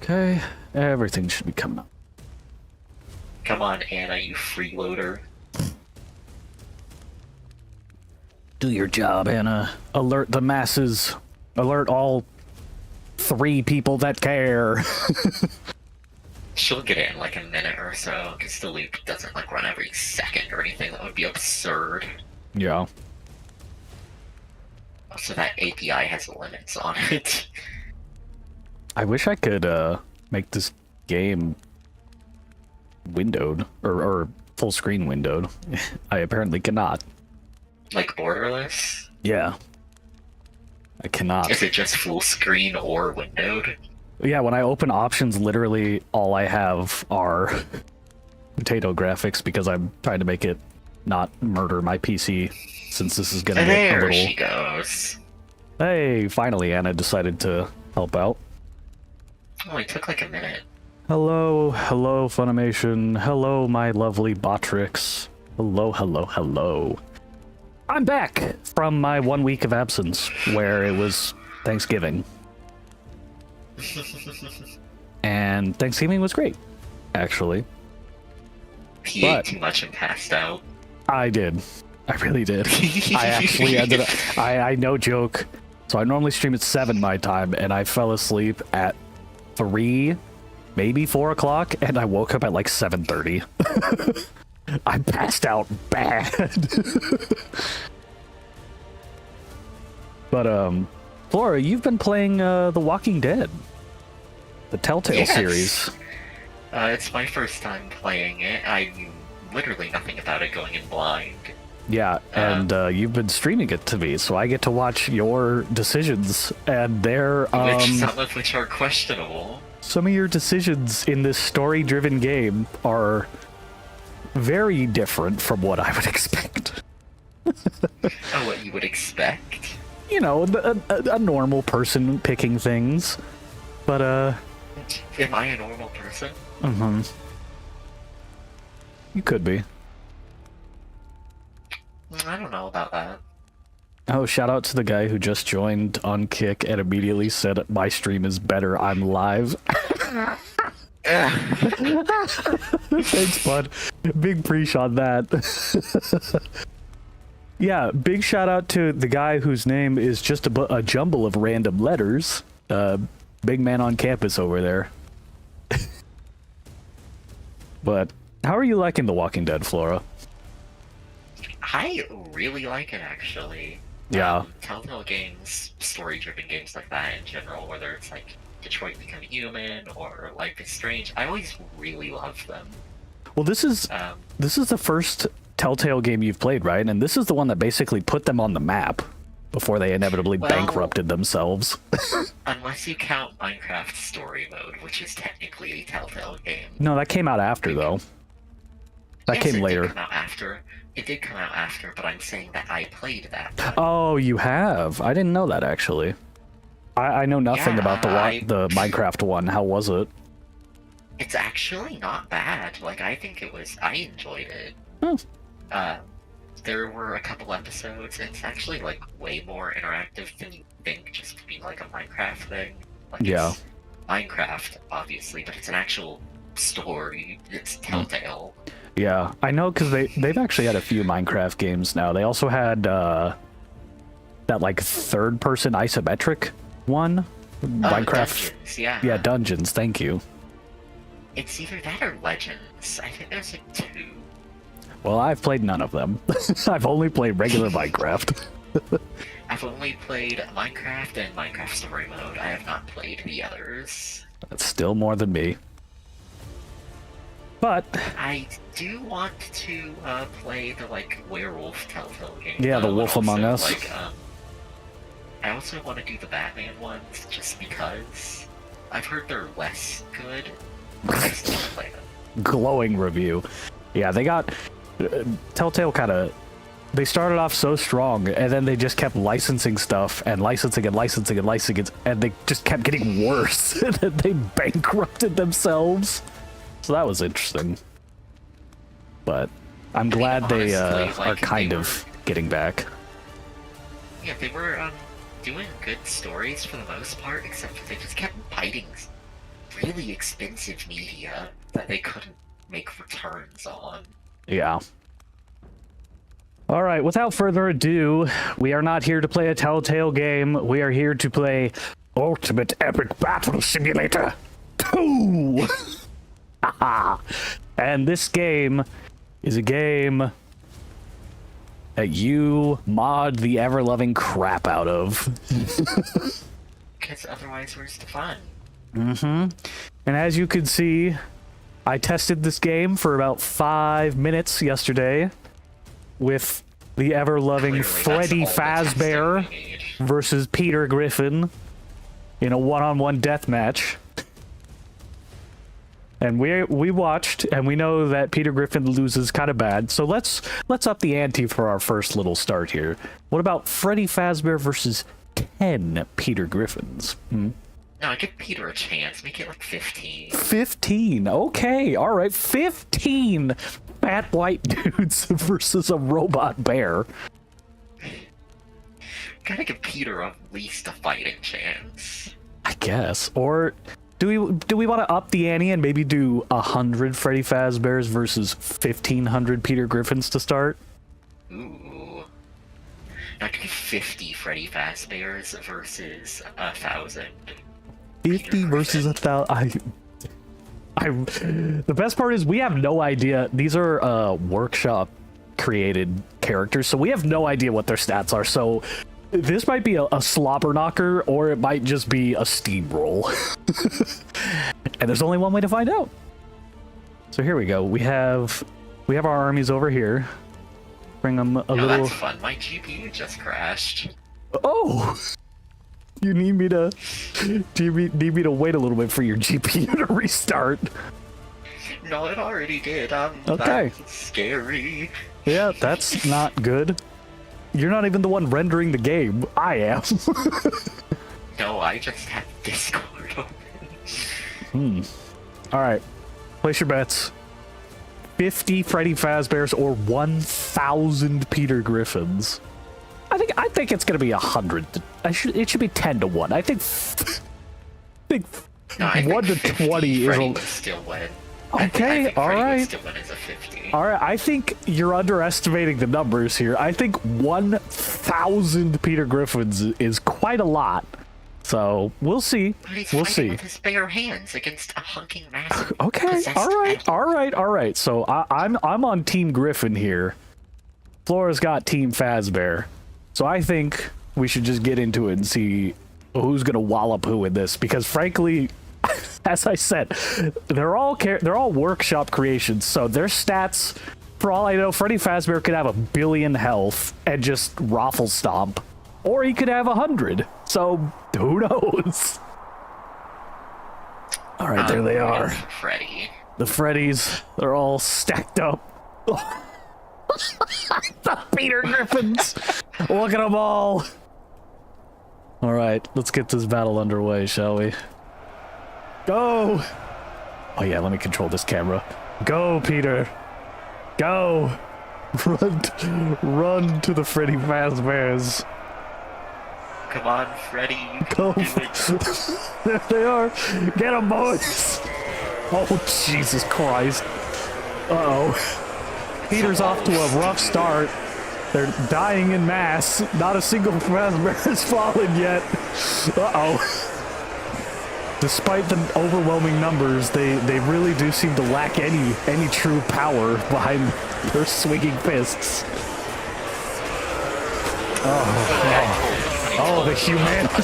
Okay, everything should be coming up. Come on, Anna, you freeloader. Do your job, Anna. Alert the masses. Alert all 3 people that care. She'll get it in like a minute or so, because the loop doesn't like run every second or anything. That would be absurd. Yeah. Also, that API has limits on it. I wish I could make this game windowed, or full screen windowed. I apparently cannot. Like borderless? Yeah. I cannot. Is it just full screen or windowed? Yeah, when I open options, literally all I have are potato graphics because I'm trying to make it not murder my PC since this is gonna get a little... There she goes. Hey, finally Anna decided to help out. Oh, it took like a minute. Hello, hello Funimation. Hello, my lovely Botrix. Hello, hello, hello. I'm back from my 1 week of absence where it was Thanksgiving. And Thanksgiving was great, actually. He ate too much and passed out. I did. I really did. I actually ended up... I no joke. So I normally stream at 7 my time, and I fell asleep at 3, maybe 4 o'clock, and I woke up at like 7:30. I passed out bad. But, Flora, you've been playing The Walking Dead. The Telltale series. It's my first time playing it. I knew literally nothing about it going in blind. Yeah, and you've been streaming it to me, so I get to watch your decisions, and they're some of which are questionable. Some of your decisions in this story-driven game are very different from what I would expect. Oh, what you would expect? You know, a normal person picking things, but Am I a normal person? Mm-hmm. You could be. I don't know about that. Oh, shout out to the guy who just joined on Kick and immediately said, "My stream is better, I'm live." Thanks, bud. Big preach on that. Yeah, big shout out to the guy whose name is just a jumble of random letters. Big man on campus over there. But how are you liking The Walking Dead, Flora? I really like it, actually. Yeah. Telltale games, story-driven games like that in general, whether it's like Detroit Become Human or Life is Strange, I always really love them. Well, this is the first Telltale game you've played, right? And this is the one that basically put them on the map before they inevitably bankrupted themselves. Unless you count Minecraft Story Mode, which is technically a Telltale game. No, that came out after, though. That came later. Did come out after. It did come out after, but I'm saying that I played that one. Oh, you have? I didn't know that, actually. I know nothing about the Minecraft one. How was it? It's actually not bad. Like, I enjoyed it. Hmm. There were a couple episodes, and it's actually, like, way more interactive than you think, just being, like, a Minecraft thing. Like, yeah. It's Minecraft, obviously, but it's an actual story. It's Telltale. Yeah, I know, because they've actually had a few Minecraft games now. They also had, that, like, third-person isometric one. Minecraft. Dungeons, yeah. Yeah, Dungeons, thank you. It's either that or Legends. I think there's, like, 2. Well, I've played none of them. I've only played regular Minecraft. I've only played Minecraft and Minecraft Story Mode. I have not played the others. That's still more than me. But I do want to play the, like, werewolf Telltale game. Yeah, the Wolf Among Us. Like, I also want to do the Batman ones, just because I've heard they're less good, but I still want to play them. Glowing review. Yeah, they got... Telltale they started off so strong, and then they just kept licensing stuff, and licensing, and they just kept getting worse, and then they bankrupted themselves. So that was interesting. But I'm glad they are kind of getting back. Yeah, they were doing good stories for the most part, except for they just kept biting really expensive media that they couldn't make returns on. Yeah. All right, without further ado, we are not here to play a Telltale game. We are here to play Ultimate Epic Battle Simulator 2! And this game is a game that you mod the ever-loving crap out of. Because otherwise, where's the fun? And as you can see, I tested this game for about 5 minutes yesterday with the ever-loving Freddy Fazbear versus Peter Griffin in a one-on-one deathmatch. And we watched, and we know that Peter Griffin loses kind of bad, so let's up the ante for our first little start here. What about Freddy Fazbear versus 10 Peter Griffins? No, give Peter a chance. Make it like 15. 15. Okay, all right. 15 fat white dudes versus a robot bear. Gotta give Peter at least a fighting chance. I guess. Or do we want to up the ante and maybe do 100 Freddy Fazbears versus 1,500 Peter Griffins to start? Ooh. Now give 50 Freddy Fazbears versus 1,000. 50 versus 1,000. The best part is we have no idea. These are workshop created characters, so we have no idea what their stats are. So this might be a slobber knocker, or it might just be a steamroll. And there's only one way to find out. So here we go. We have our armies over here. Bring them a little. That's fun. My GPU just crashed. Oh. You need me to? Do you need me to wait a little bit for your GPU to restart? No, it already did. Okay. That's scary. Yeah, that's not good. You're not even the one rendering the game. I am. No, I just have Discord open. All right. Place your bets. 50 Freddy Fazbears or 1,000 Peter Griffins. I think it's gonna be 100. It should be 10 to 1. I think 1 to 20 is would still win. Okay, all right. Would still win as a 50. All right, I think you're underestimating the numbers here. I think 1,000 Peter Griffins is quite a lot. So we'll see. But he's We'll fighting see. with his bare hands against a hunking massive. Okay, all right. So I'm on Team Griffin here. Flora's got Team Fazbear. So I think we should just get into it and see who's gonna wallop who in this. Because frankly, as I said, they're all workshop creations. So their stats, for all I know, Freddy Fazbear could have 1 billion health and just raffle stomp, or he could have 100. So who knows? All right, there they are. Freddy. The Freddys, they're all stacked up. The Peter Griffins. Look at them all. All right, let's get this battle underway, shall we? Go. Oh yeah, let me control this camera. Go, Peter. Go. Run to the Freddy Fazbears. Come on, Freddy. You can Go. do it. There they are. Get them, boys. Oh, Jesus Christ. Uh-oh. Peter's off to a rough start. They're dying in mass. Not a single Fazbear has fallen yet. Uh-oh. Despite the overwhelming numbers, they really do seem to lack any true power behind their swinging fists. Oh, the humanity.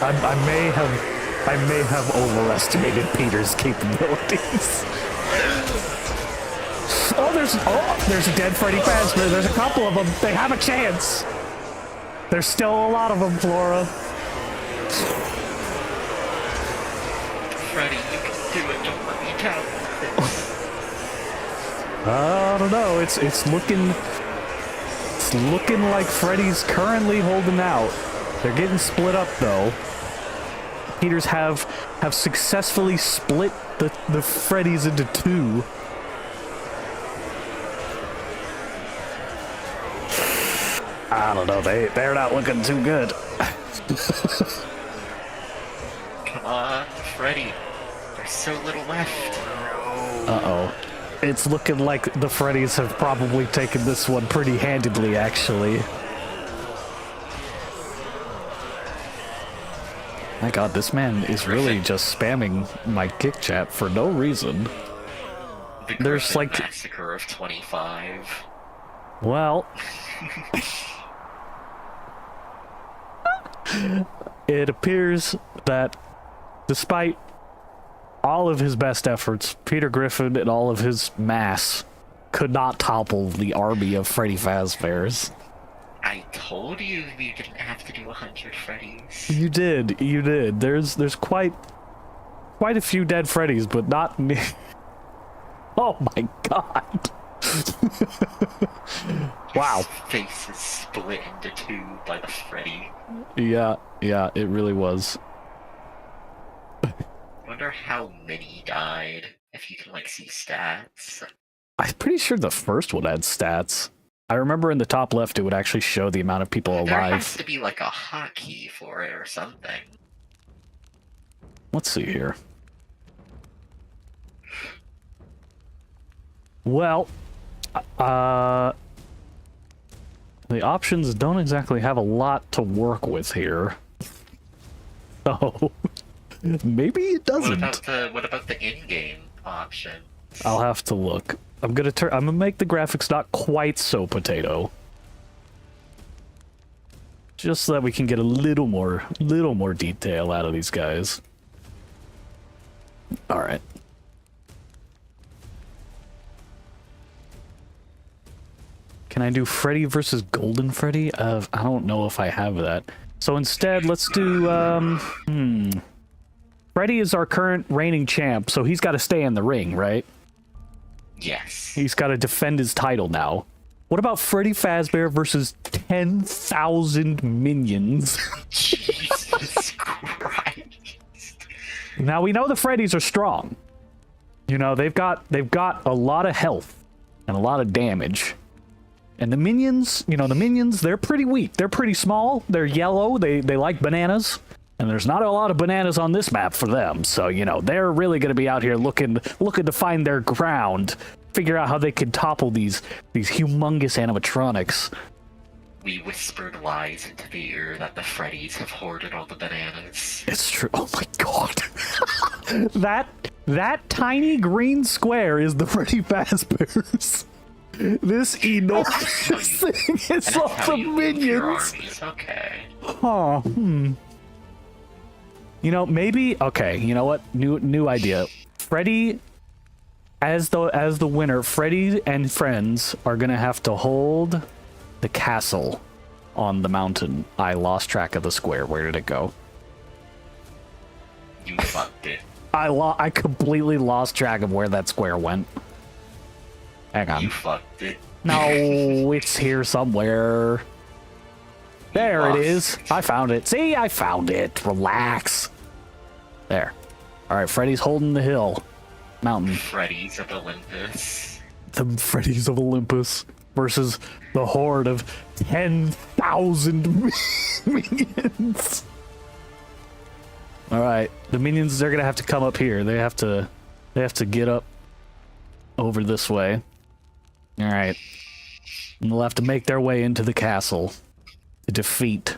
I may have overestimated Peter's capabilities. There's a dead Freddy Fazbear. There's a couple of them. They have a chance. There's still a lot of them, Flora. Freddy, you can do it. Don't let me down. I don't know. It's looking like Freddy's currently holding out. They're getting split up though. Peters have successfully split the Freddys into two. I don't know. They're not looking too good. Come on, Freddy. There's so little left. Uh-oh. It's looking like the Freddys have probably taken this one pretty handedly, actually. My god, this man is really just spamming my kick chat for no reason. The There's Griffin like... Massacre of 25. Well... It appears that despite all of his best efforts, Peter Griffin and all of his mass could not topple the army of Freddy Fazbears. I told you we didn't have to do 100 Freddys. You did. There's quite a few dead Freddys, but not me. Oh my god. Wow. His face is split into two by the Freddy. Yeah, it really was. Wonder how many died, if you can, like, see stats. I'm pretty sure the first one had stats. I remember in the top left it would actually show the amount of people alive. There has to be, like, a hotkey for it or something. Let's see here. Well, the options don't exactly have a lot to work with here. So, maybe it doesn't. What about the in-game option? I'll have to look. I'm gonna make the graphics not quite so potato. Just so that we can get a little more detail out of these guys. Alright. Can I do Freddy versus Golden Freddy? I don't know if I have that. So instead, let's do, Freddy is our current reigning champ, so he's got to stay in the ring, right? Yes. He's got to defend his title now. What about Freddy Fazbear versus 10,000 minions? Jesus Christ. Now, we know the Freddys are strong. You know, they've got a lot of health and a lot of damage. And the minions, they're pretty weak. They're pretty small. They're yellow. They like bananas. And there's not a lot of bananas on this map for them. So, they're really going to be out here looking to find their ground. Figure out how they can topple these humongous animatronics. We whispered lies into the ear that the Freddys have hoarded all the bananas. It's true. Oh my god. That tiny green square is the Freddy Fazbears. This enormous thing is all the minions. Okay. Huh. Maybe. Okay. You know what? New idea. Freddy, as the winner, Freddy and friends are gonna have to hold the castle on the mountain. I lost track of the square. Where did it go? You fucked it. I completely lost track of where that square went. Hang on. You fucked it. No, it's here somewhere. There it is. I found it. See, I found it. Relax. There. All right, Freddy's holding the hill. Mountain. Freddy's of Olympus. The Freddy's of Olympus versus the horde of 10,000 minions. All right, the minions, they're gonna have to come up here. They have to get up over this way. All right, and they'll have to make their way into the castle to defeat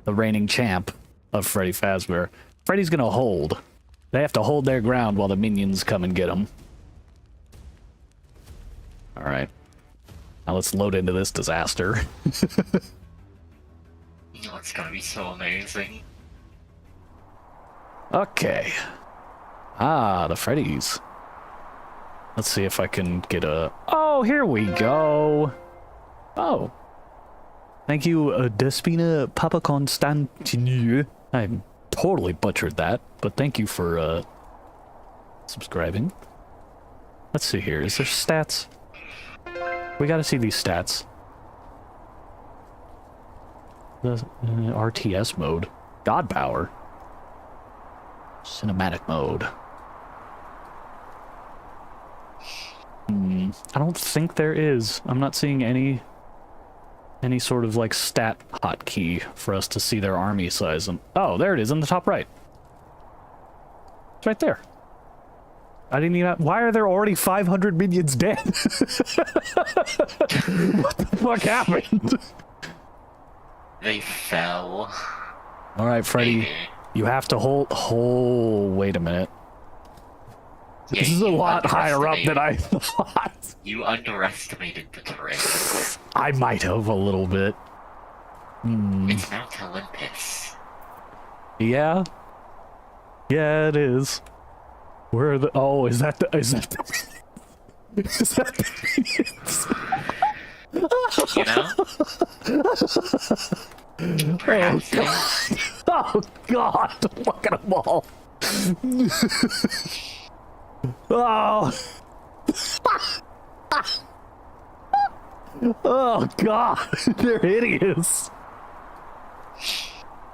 the reigning champ of Freddy Fazbear. Freddy's gonna hold. They have to hold their ground while the minions come and get them. All right, now let's load into this disaster. Oh, it's gonna be so amazing. Okay. Ah, the Freddys. Let's see if I can get a... Oh, here we go. Oh. Thank you, Despina Papa Constantinu. I totally butchered that, but thank you for subscribing. Let's see here. Is there stats? We gotta see these stats. The RTS mode. God power. Cinematic mode. I don't think there is. I'm not seeing any any sort of like stat hotkey for us to see their army size. And oh, there it is in the top right. It's right there. I didn't even. Why are there already 500 minions dead? What the fuck happened? They fell. All right, Freddy, Maybe. you have to hold. Oh, wait a minute. Yeah, This is a you lot higher up than I underestimated- thought. You underestimated the terrain. I might have a little bit. It's Mount Olympus. Yeah. Yeah, it is. Where are the? Oh, is that the? Is that the? Is that the minions? You know? Perhaps they- Oh God! Look at them all. Oh. Oh God! They're hideous.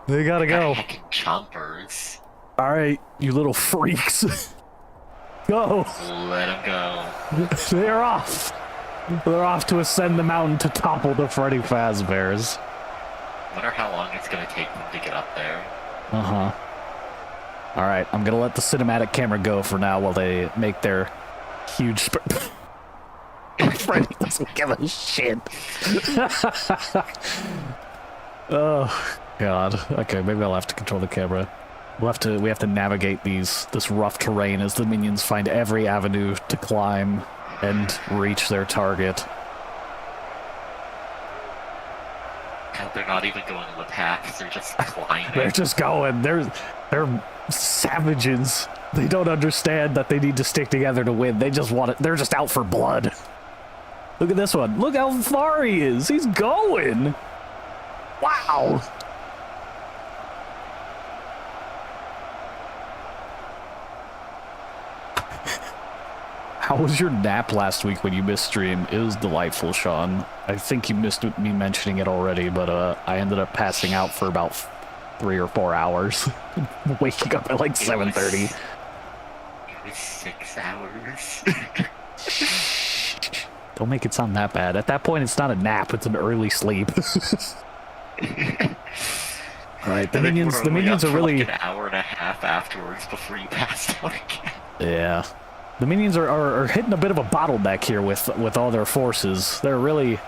They gotta go. heckin' chompers. All right, you little freaks. Go. Let them go. They're off. They're off to ascend the mountain to topple the Freddy Fazbears. Wonder how long it's gonna take them to get up there. Uh-huh. All right, I'm gonna let the cinematic camera go for now while they make their huge Freddy doesn't give a shit. Oh God. Okay, maybe I'll have to control the camera. We have to navigate this rough terrain as the minions find every avenue to climb and reach their target. God, they're not even going on the paths, they're just climbing. They're just going. They're savages. They don't understand that they need to stick together to win. They just want it. They're just out for blood. Look at this one. Look how far he is. He's going. Wow. How was your nap last week when you missed stream? It was delightful, Sean. I think you missed me mentioning it already, but I ended up passing out for about 3 or 4 hours. Waking up at like 7:30. It was 6 hours. Don't make it sound that bad. At that point, it's not a nap, it's an early sleep. Alright, the minions are really... Like an hour and a half afterwards before you passed out again. Yeah. The minions are hitting a bit of a bottleneck here with all their forces. They're really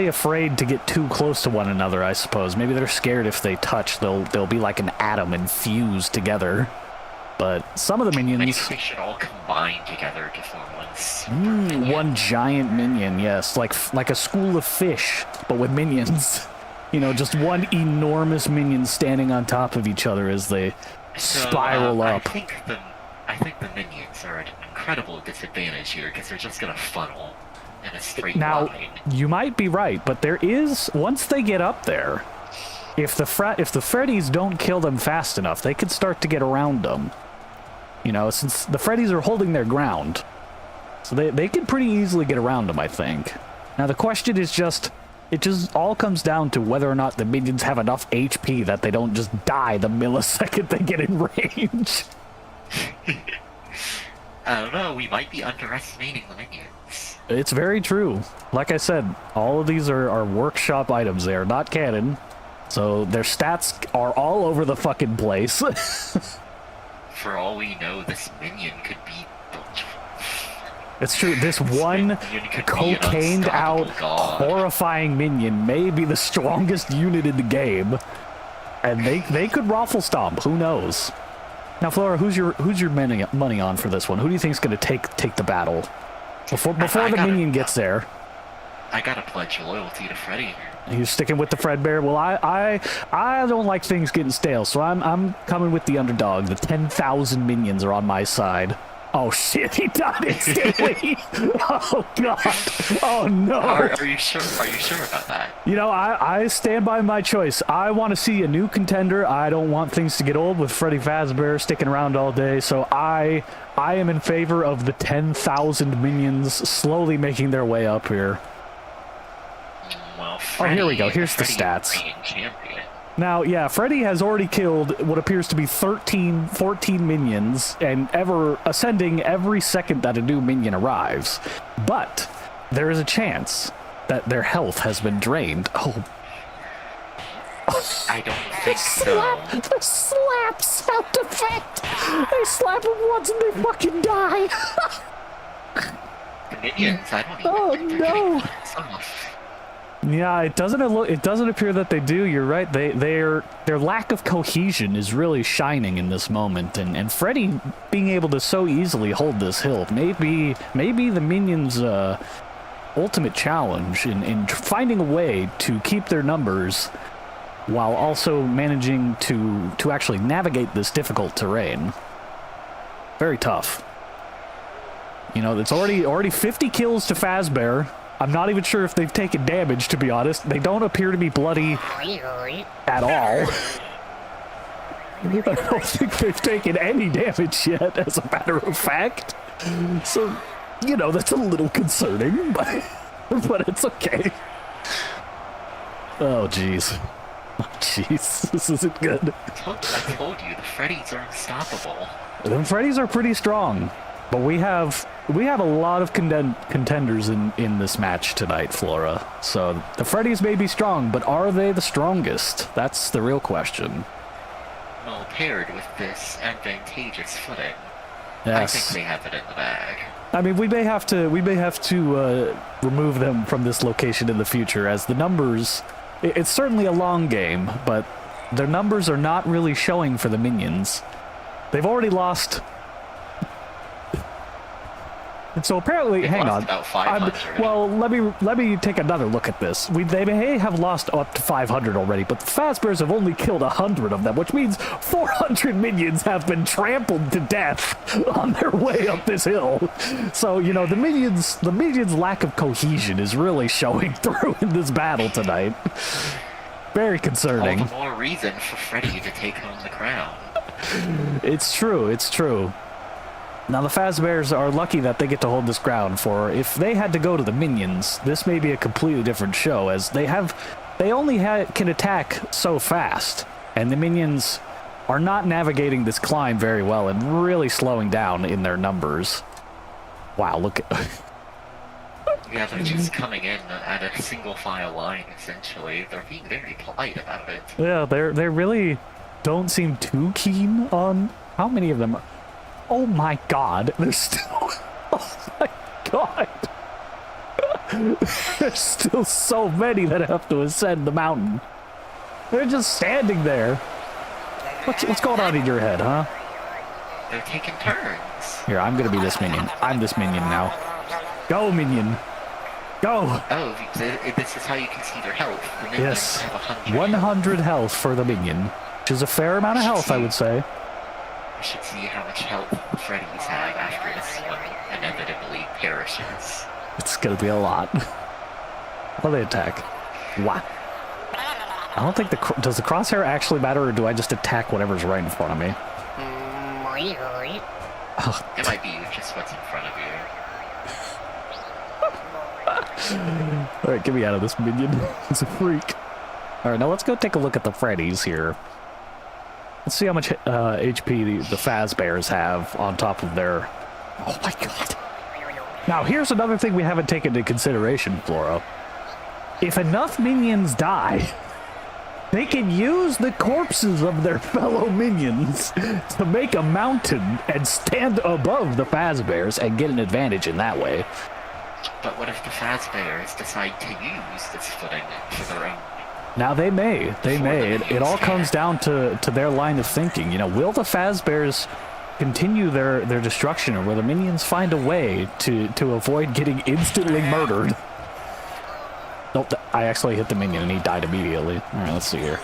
afraid to get too close to one another, I suppose. Maybe they're scared if they touch, they'll be like an atom and fuse together. But some of the I minions... think they should all combine together to form one super minion. One giant minion, yes. Like a school of fish, but with minions. You know, just one enormous minion standing on top of each other as they spiral up. I think the minions are at an incredible disadvantage here because they're just gonna funnel in a straight line. You might be right, but there is, once they get up there, if the Freddies don't kill them fast enough, they could start to get around them. You know, since the Freddies are holding their ground, so they could pretty easily get around them, I think. Now the question is just, it just all comes down to whether or not the minions have enough HP that they don't just die the millisecond they get in range. I don't know, we might be underestimating the minions. It's very true. Like I said, all of these are workshop items. They are not canon. So their stats are all over the fucking place. For all we know, this minion could be... It's true. This one cocained out, horrifying minion may be the strongest unit in the game. And they could raffle stomp. Who knows? Now, Flora, who's your money on for this one? Who do you think's going to take the battle before the minion gets there? I gotta pledge loyalty to Freddy. You're sticking with the Fredbear. Well, I don't like things getting stale, so I'm coming with the underdog. The 10,000 minions are on my side. Oh shit, he died instantly. Oh god. Oh no. Are you sure? Are you sure about that? You know, I stand by my choice. I want to see a new contender. I don't want things to get old with Freddy Fazbear sticking around all day. So I am in favor of the 10,000 minions slowly making their way up here. Well, Freddy, here we go. Here's the Freddy stats. reigning champion. Now, yeah, Freddy has already killed what appears to be 14 minions, and ever ascending every second that a new minion arrives. But there is a chance that their health has been drained. Oh, I don't think so. the slap sound effect! They slap them once and they fucking die! The minions, I don't even Oh, think they're no. getting points off. Yeah, it doesn't appear that they do. You're right. Their lack of cohesion is really shining in this moment, and Freddy being able to so easily hold this hill may be the minions' ultimate challenge in finding a way to keep their numbers while also managing to actually navigate this difficult terrain. Very tough. You know, it's already 50 kills to Fazbear. I'm not even sure if they've taken damage, to be honest. They don't appear to be bloody at all. I don't think they've taken any damage yet, as a matter of fact. So, you know, that's a little concerning, but it's okay. Oh, jeez. Oh, jeez. This isn't good. I told you, the Freddys are unstoppable. The Freddys are pretty strong. But we have a lot of contenders in this match tonight, Flora. So the Freddys may be strong, but are they the strongest? That's the real question. Well, paired with this advantageous footing, Yes. I think they have it in the bag. I mean, we may have to remove them from this location in the future, as the numbers. It's certainly a long game, but their numbers are not really showing for the minions. They've already lost. And so apparently, They've hang lost on. about 500. Well, let me take another look at this. They may have lost up to 500 already, but the Fazbears have only killed 100 of them, which means 400 minions have been trampled to death on their way up this hill. So, you know, the minions' lack of cohesion is really showing through in this battle tonight. Very concerning. All the more reason for Freddy to take home the crown. It's true, it's true. Now, the Fazbears are lucky that they get to hold this ground, for if they had to go to the minions, this may be a completely different show, as they only can attack so fast, and the minions are not navigating this climb very well and really slowing down in their numbers. Wow, look at... Yeah, they're just coming in at a single file line, essentially. They're being very polite about it. Yeah, they really don't seem too keen on... How many of them are... Oh my god, there's still... Oh my god! There's still so many that have to ascend the mountain. They're just standing there. What's going on in your head, huh? They're taking turns. Here, I'm gonna be this minion. I'm this minion now. Go, minion! Go! Oh, this is how you can see their health. The minions Yes. have 100. 100 health for the minion. Which is a fair amount of health, I would say. We should see how much health the Freddys have after this one inevitably perishes. It's gonna be a lot. How do they attack? What? I don't think does the crosshair actually matter, or do I just attack whatever's right in front of me? Oh, It might be just what's in front of you. alright, get me out of this minion. He's a freak. Alright, now let's go take a look at the Freddys here. Let's see how much HP the Fazbears have on top of their... Oh my god. Now, here's another thing we haven't taken into consideration, Flora. If enough minions die, they can use the corpses of their fellow minions to make a mountain and stand above the Fazbears and get an advantage in that way. But what if the Fazbears decide to use this footing for their own? Now, they may. It all comes down to their line of thinking. You know, will the Fazbears continue their destruction, or will the minions find a way to avoid getting instantly murdered? Nope, I actually hit the minion and he died immediately. Alright, let's see here.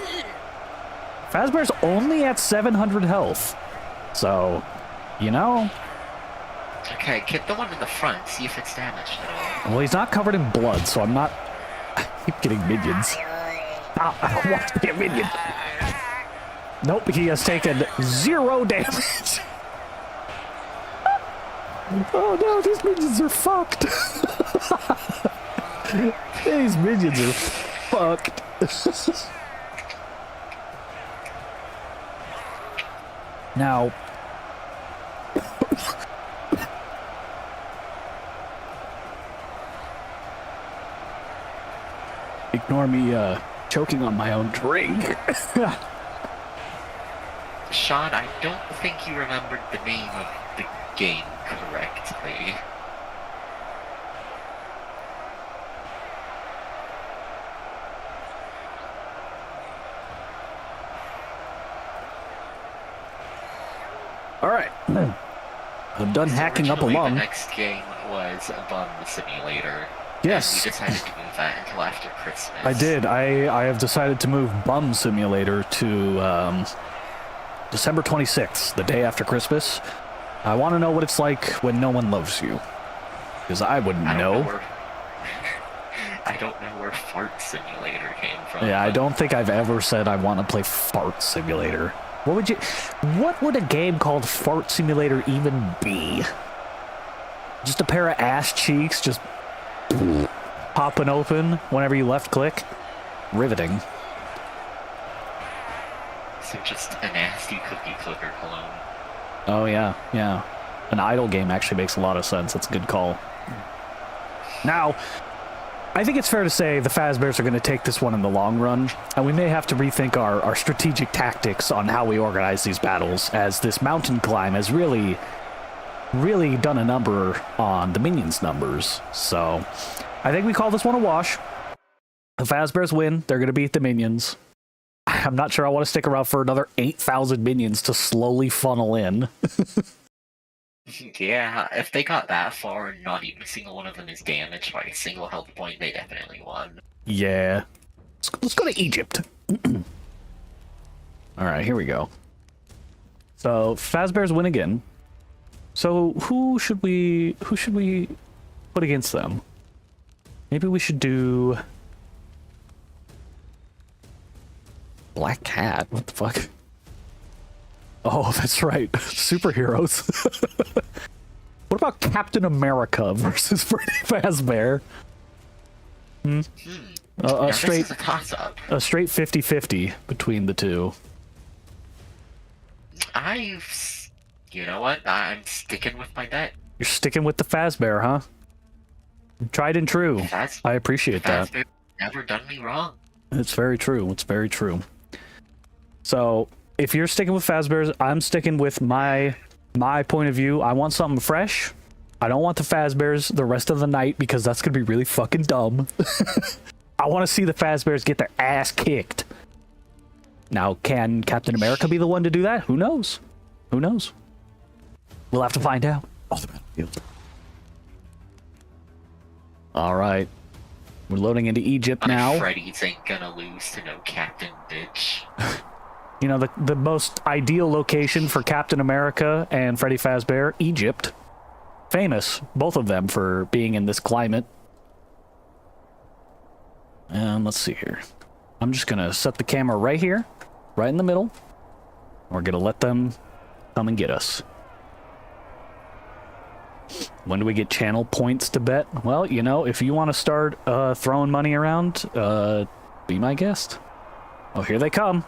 Fazbear's only at 700 health. So, you know... Okay, get the one in the front, see if it's damaged at all. Well, he's not covered in blood, so I'm not... I keep getting minions. Ah, I don't want to get minion. Nope, he has taken 0 damage. Oh no, these minions are fucked. These minions are fucked. Now, Ignore me choking on my own drink. Sean, I don't think you remembered the name of the game correctly. Alright. I'm done hacking up a Originally, lung. The next game was Bum Simulator. Yes. And we decided to move that until after Christmas. I did. I have decided to move Bum Simulator to December 26th, the day after Christmas. I want to know what it's like when no one loves you. Because I wouldn't know. I don't know where Fart Simulator came from. Yeah, I don't think I've ever said I want to play Fart Simulator. What would a game called Fart Simulator even be? Just a pair of ass cheeks just popping open whenever you left click? Riveting. So just a nasty cookie clicker clone. Oh yeah, yeah. An idle game actually makes a lot of sense. That's a good call. Now, I think it's fair to say the Fazbears are going to take this one in the long run, and we may have to rethink our strategic tactics on how we organize these battles, as this mountain climb has really done a number on the minions' numbers. So, I think we call this one a wash. The Fazbears win. They're going to beat the minions. I'm not sure I want to stick around for another 8,000 minions to slowly funnel in. Yeah, if they got that far and not even a single one of them is damaged by a single health point, they definitely won. Yeah. Let's go to Egypt. Alright, here we go. So, Fazbears win again. So, who should we put against them? Maybe we should do... Black Cat? What the fuck? Oh, that's right. Superheroes. What about Captain America versus Freddy Fazbear? A straight 50-50 between the two. You know what? I'm sticking with my bet. You're sticking with the Fazbear, huh? Tried and true. I appreciate that. Fazbear never done me wrong. It's very true. It's very true. So, if you're sticking with Fazbears, I'm sticking with my point of view. I want something fresh. I don't want the Fazbears the rest of the night because that's going to be really fucking dumb. I want to see the Fazbears get their ass kicked. Now, can Captain America be the one to do that? Who knows? Who knows? We'll have to find out. Off the battlefield. All right. We're loading into Egypt now. Freddy's ain't gonna lose to no Captain Bitch. You know, the most ideal location for Captain America and Freddy Fazbear, Egypt. Famous, both of them, for being in this climate. And let's see here. I'm just going to set the camera right here, right in the middle. We're going to let them come and get us. When do we get channel points to bet? Well, you know, if you want to start throwing money around, be my guest. Oh, here they come.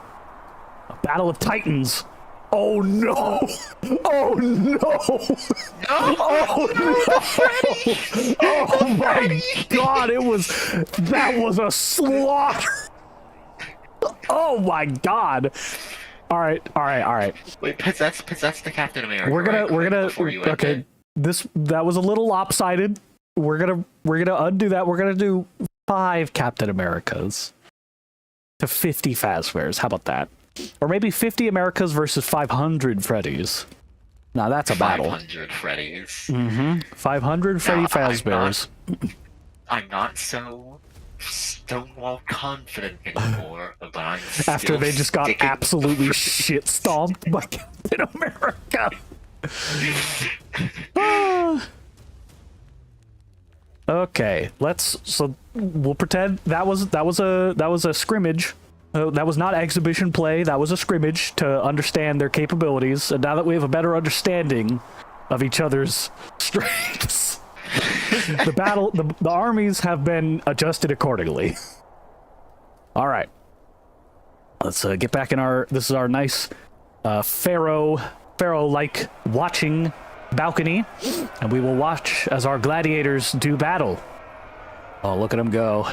A battle of titans. Oh no! Oh no! Oh no! Oh my god! That was a slaughter. Oh my god! All right. Wait, possess the Captain America. We're gonna. Okay, that was a little lopsided. We're gonna undo that. We're gonna do 5 Captain Americas to 50 Fazbears. How about that? Or maybe 50 Americas versus 500 Freddys. Now that's a battle. 500 Freddys. 500 Freddy Fazbears. I'm not so stonewall confident anymore, but I'm After they just got absolutely shit stomped by Captain America. Okay, so we'll pretend that was a scrimmage. That was not exhibition play. That was a scrimmage to understand their capabilities. And now that we have a better understanding of each other's strengths, the armies have been adjusted accordingly. All right, let's get back in this is our nice pharaoh-like watching balcony, and we will watch as our gladiators do battle. Oh, look at them go.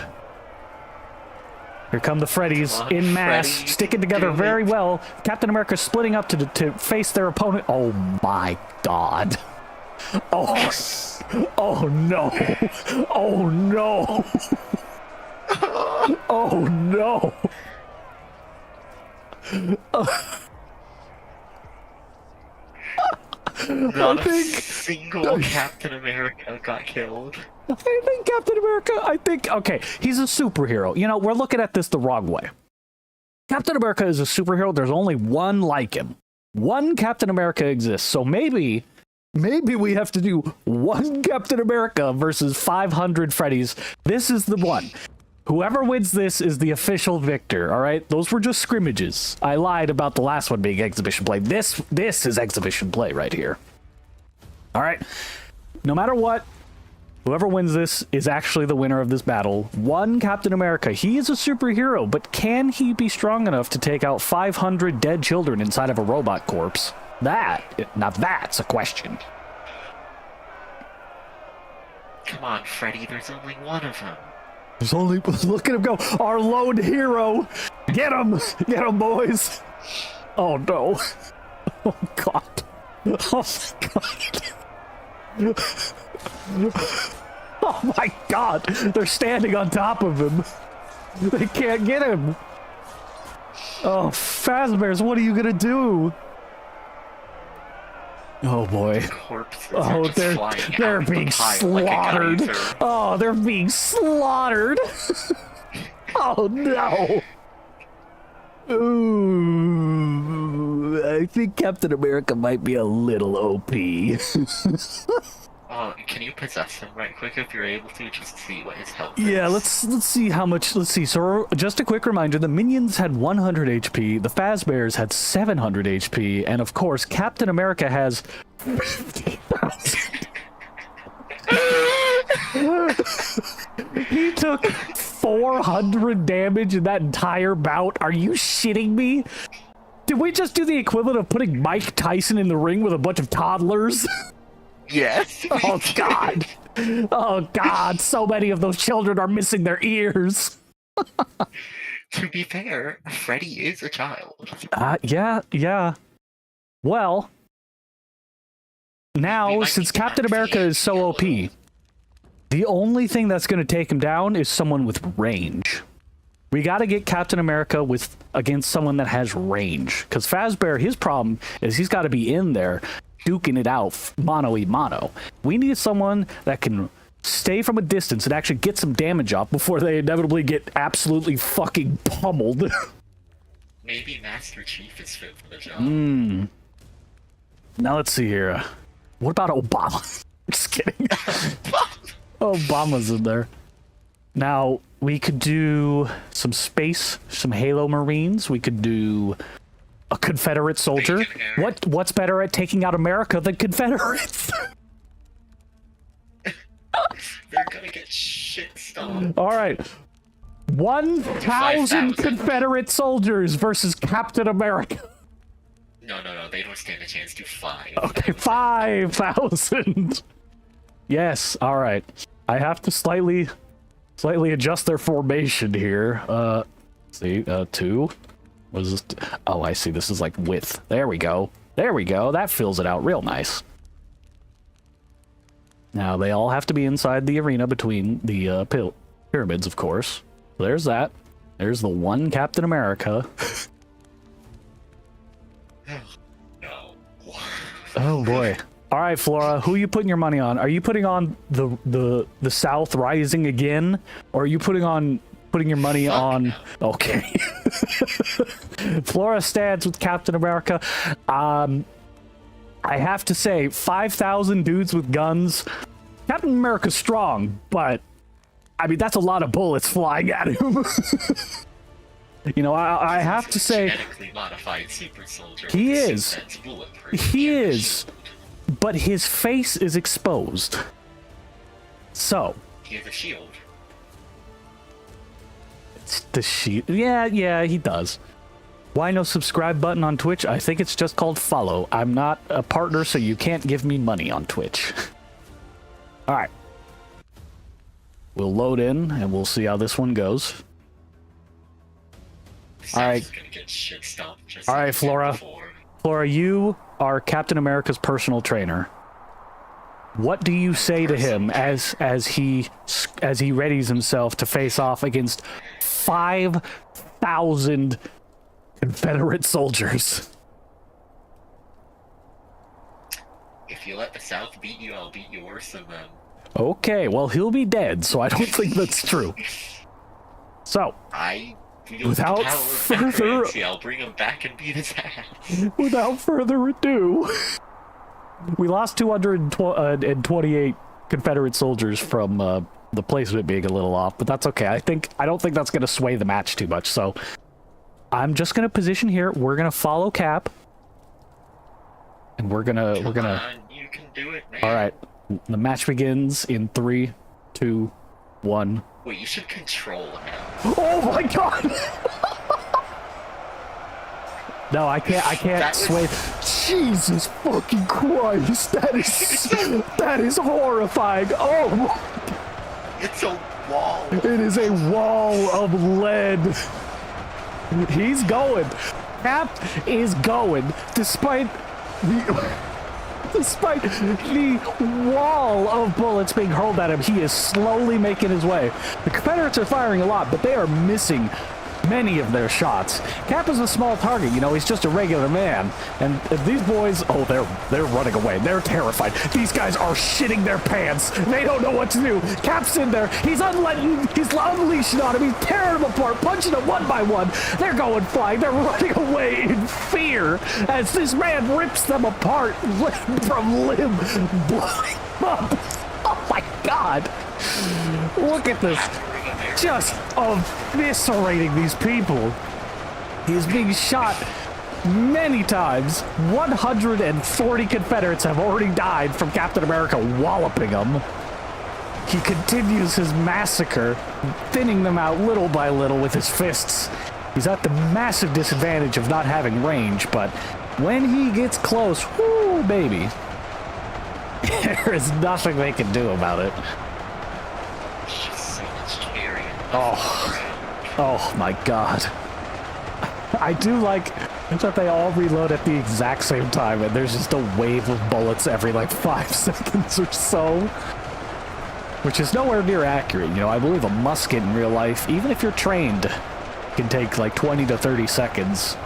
Here come the Freddys Come on, in mass, Freddy, sticking together do very it. well. Captain America splitting up to face their opponent. Oh my god. Oh, oh no. Oh no. Oh no. Not a single Captain America got killed. I think Captain America, okay, he's a superhero. You know, we're looking at this the wrong way. Captain America is a superhero. There's only one like him. One Captain America exists. So maybe we have to do one Captain America versus 500 Freddys. This is the one. Whoever wins this is the official victor, all right? Those were just scrimmages. I lied about the last one being exhibition play. This is exhibition play right here. All right? No matter what, whoever wins this is actually the winner of this battle. One Captain America. He is a superhero, but can he be strong enough to take out 500 dead children inside of a robot corpse? Now that's a question. Come on, Freddy, there's only one of them. There's only, look at him go, our lone hero. Get him, boys. Oh no. Oh god. Oh my god. Oh my god. They're standing on top of him. They can't get him. Oh, Fazbears, what are you gonna do? Oh boy. Corpses Oh, are just flying they're out of the being pile like a slaughtered. geyser. Oh, they're being slaughtered. Oh no. Ooh, I think Captain America might be a little OP. Oh, can you possess him right quick if you're able to, just to see what his health Yeah, is? let's see how much. Let's see. So just a quick reminder: the minions had 100 HP, the Fazbears had 700 HP, and of course, Captain America has 50,000. He took 400 damage in that entire bout. Are you shitting me? Did we just do the equivalent of putting Mike Tyson in the ring with a bunch of toddlers? Yes! Oh god. Oh god, so many of those children are missing their ears. To be fair, Freddy is a child. Yeah. Well, now, since Captain America is so OP, the only thing that's going to take him down is someone with range. We got to get Captain America against someone that has range. Because Fazbear, his problem is he's got to be in there duking it out mano-y-mano. We need someone that can stay from a distance and actually get some damage up before they inevitably get absolutely fucking pummeled. Maybe Master Chief is fit for the job. Now let's see here. What about Obama? Just kidding. Obama's in there. Now, we could do some space, some Halo Marines. We could do a Confederate soldier. What's better at taking out America than Confederates? They're gonna get shit stomped. All right. 1,000 5,000. Confederate soldiers versus Captain America. No, they don't stand a chance to 5. Okay, 5,000. Yes, all right. I have to slightly adjust their formation here. See, 2. What is this? Oh, I see. This is like width. There we go. There we go. That fills it out real nice. Now, they all have to be inside the arena between the pyramids, of course. So there's that. There's the one Captain America. No. Oh, boy. All right, Flora, who are you putting your money on? Are you putting on the South rising again? Or are you putting your money on... No. Okay. Flora stands with Captain America. I have to say, 5,000 dudes with guns. Captain America's strong, but I mean, that's a lot of bullets flying at him. You know, I have to say, genetically modified super soldier. he with a is. suit that's bulletproof He and a is. shield. But his face is exposed. So, He has a shield. it's the sheet. Yeah, he does. Why no subscribe button on Twitch? I think it's just called follow. I'm not a partner, so you can't give me money on Twitch. All right. We'll load in, and we'll see how this one goes. South's gonna get shit stomped just All like right, it did Flora. before. Flora, you are Captain America's personal trainer. What do you say to him as he readies himself to face off against 5,000 Confederate soldiers? If you let the South beat you, I'll beat you worse than them. Okay, well, he'll be dead, so I don't think that's true. So, I wield without the power of further- necromancy. I'll bring him back and beat his ass. without further ado, we lost 228 Confederate soldiers from the placement being a little off, but that's okay. I don't think that's going to sway the match too much. So I'm just going to position here. We're going to follow Cap, and we're gonna. Come on, you can do it, man. All right, the match begins in 3, 2, 1. Wait, you should control him. Oh my God! No, I can't That was- sway. Jesus fucking Christ! That is horrifying. Oh, It's a wall. it is a wall of lead. He's going. Cap is going, despite the wall of bullets being hurled at him. He is slowly making his way. The Confederates are firing a lot, but they are missing many of their shots. Cap is a small target, you know, he's just a regular man. And these boys, oh, they're running away. They're terrified. These guys are shitting their pants. They don't know what to do. Cap's in there. He's unleashing on him. He's tearing them apart, punching them one by one. They're going flying. They're running away in fear as this man rips them apart limb from limb, blowing up. Oh my God. Look at this. Just eviscerating these people. He's being shot many times. 140 Confederates have already died from Captain America walloping them. He continues his massacre, thinning them out little by little with his fists. He's at the massive disadvantage of not having range, but when he gets close, whoo, baby, there is nothing they can do about it. It's just so much carrying. Oh my God. I do like that they all reload at the exact same time and there's just a wave of bullets every like 5 seconds or so. Which is nowhere near accurate. You know, I believe a musket in real life, even if you're trained, can take like 20 to 30 seconds.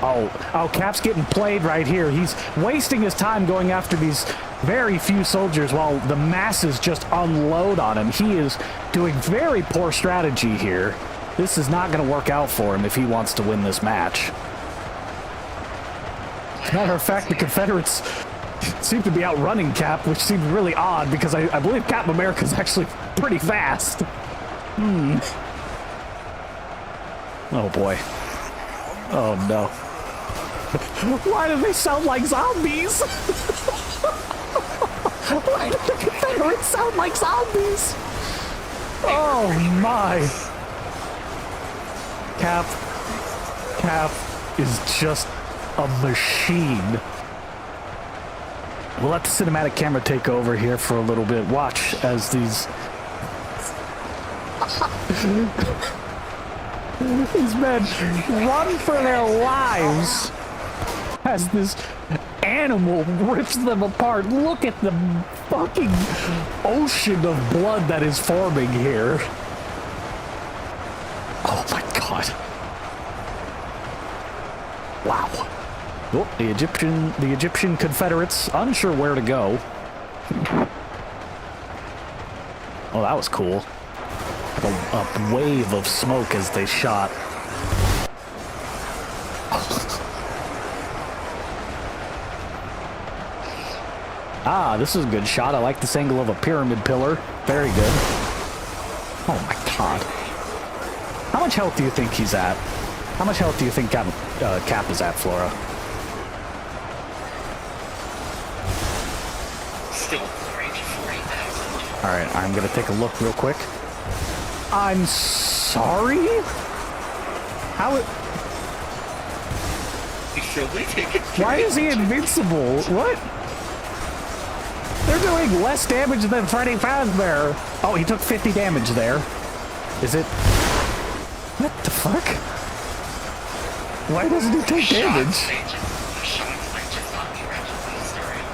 Oh, Cap's getting played right here. He's wasting his time going after these very few soldiers while the masses just unload on him. He is doing very poor strategy here. This is not going to work out for him if he wants to win this match. As a matter of fact, the Confederates seem to be outrunning Cap, which seems really odd because I believe Captain America is actually pretty fast. Oh boy. Oh no. Why do they sound like zombies? Why do the Confederates sound like zombies? Oh my. Cap is just a machine. We'll let the cinematic camera take over here for a little bit. Watch as these men run for their lives as this animal rips them apart. Look at the fucking ocean of blood that is forming here. Oh my God. Wow. Oh, the Egyptian Confederates, unsure where to go. Oh, that was cool. A wave of smoke as they shot. Ah, this is a good shot. I like this angle of a pyramid pillar. Very good. Oh my God. How much health do you think he's at? How much health do you think Cap is at, Flora? Still in the range of 40,000. Alright, I'm gonna take a look real quick. I'm sorry? How it... He's only taking Why is he invincible? What? They're doing less damage than Freddy Fazbear. Oh, he took 50 damage there. Is it... What the fuck? Why doesn't he take damage? Shots might just not be registering.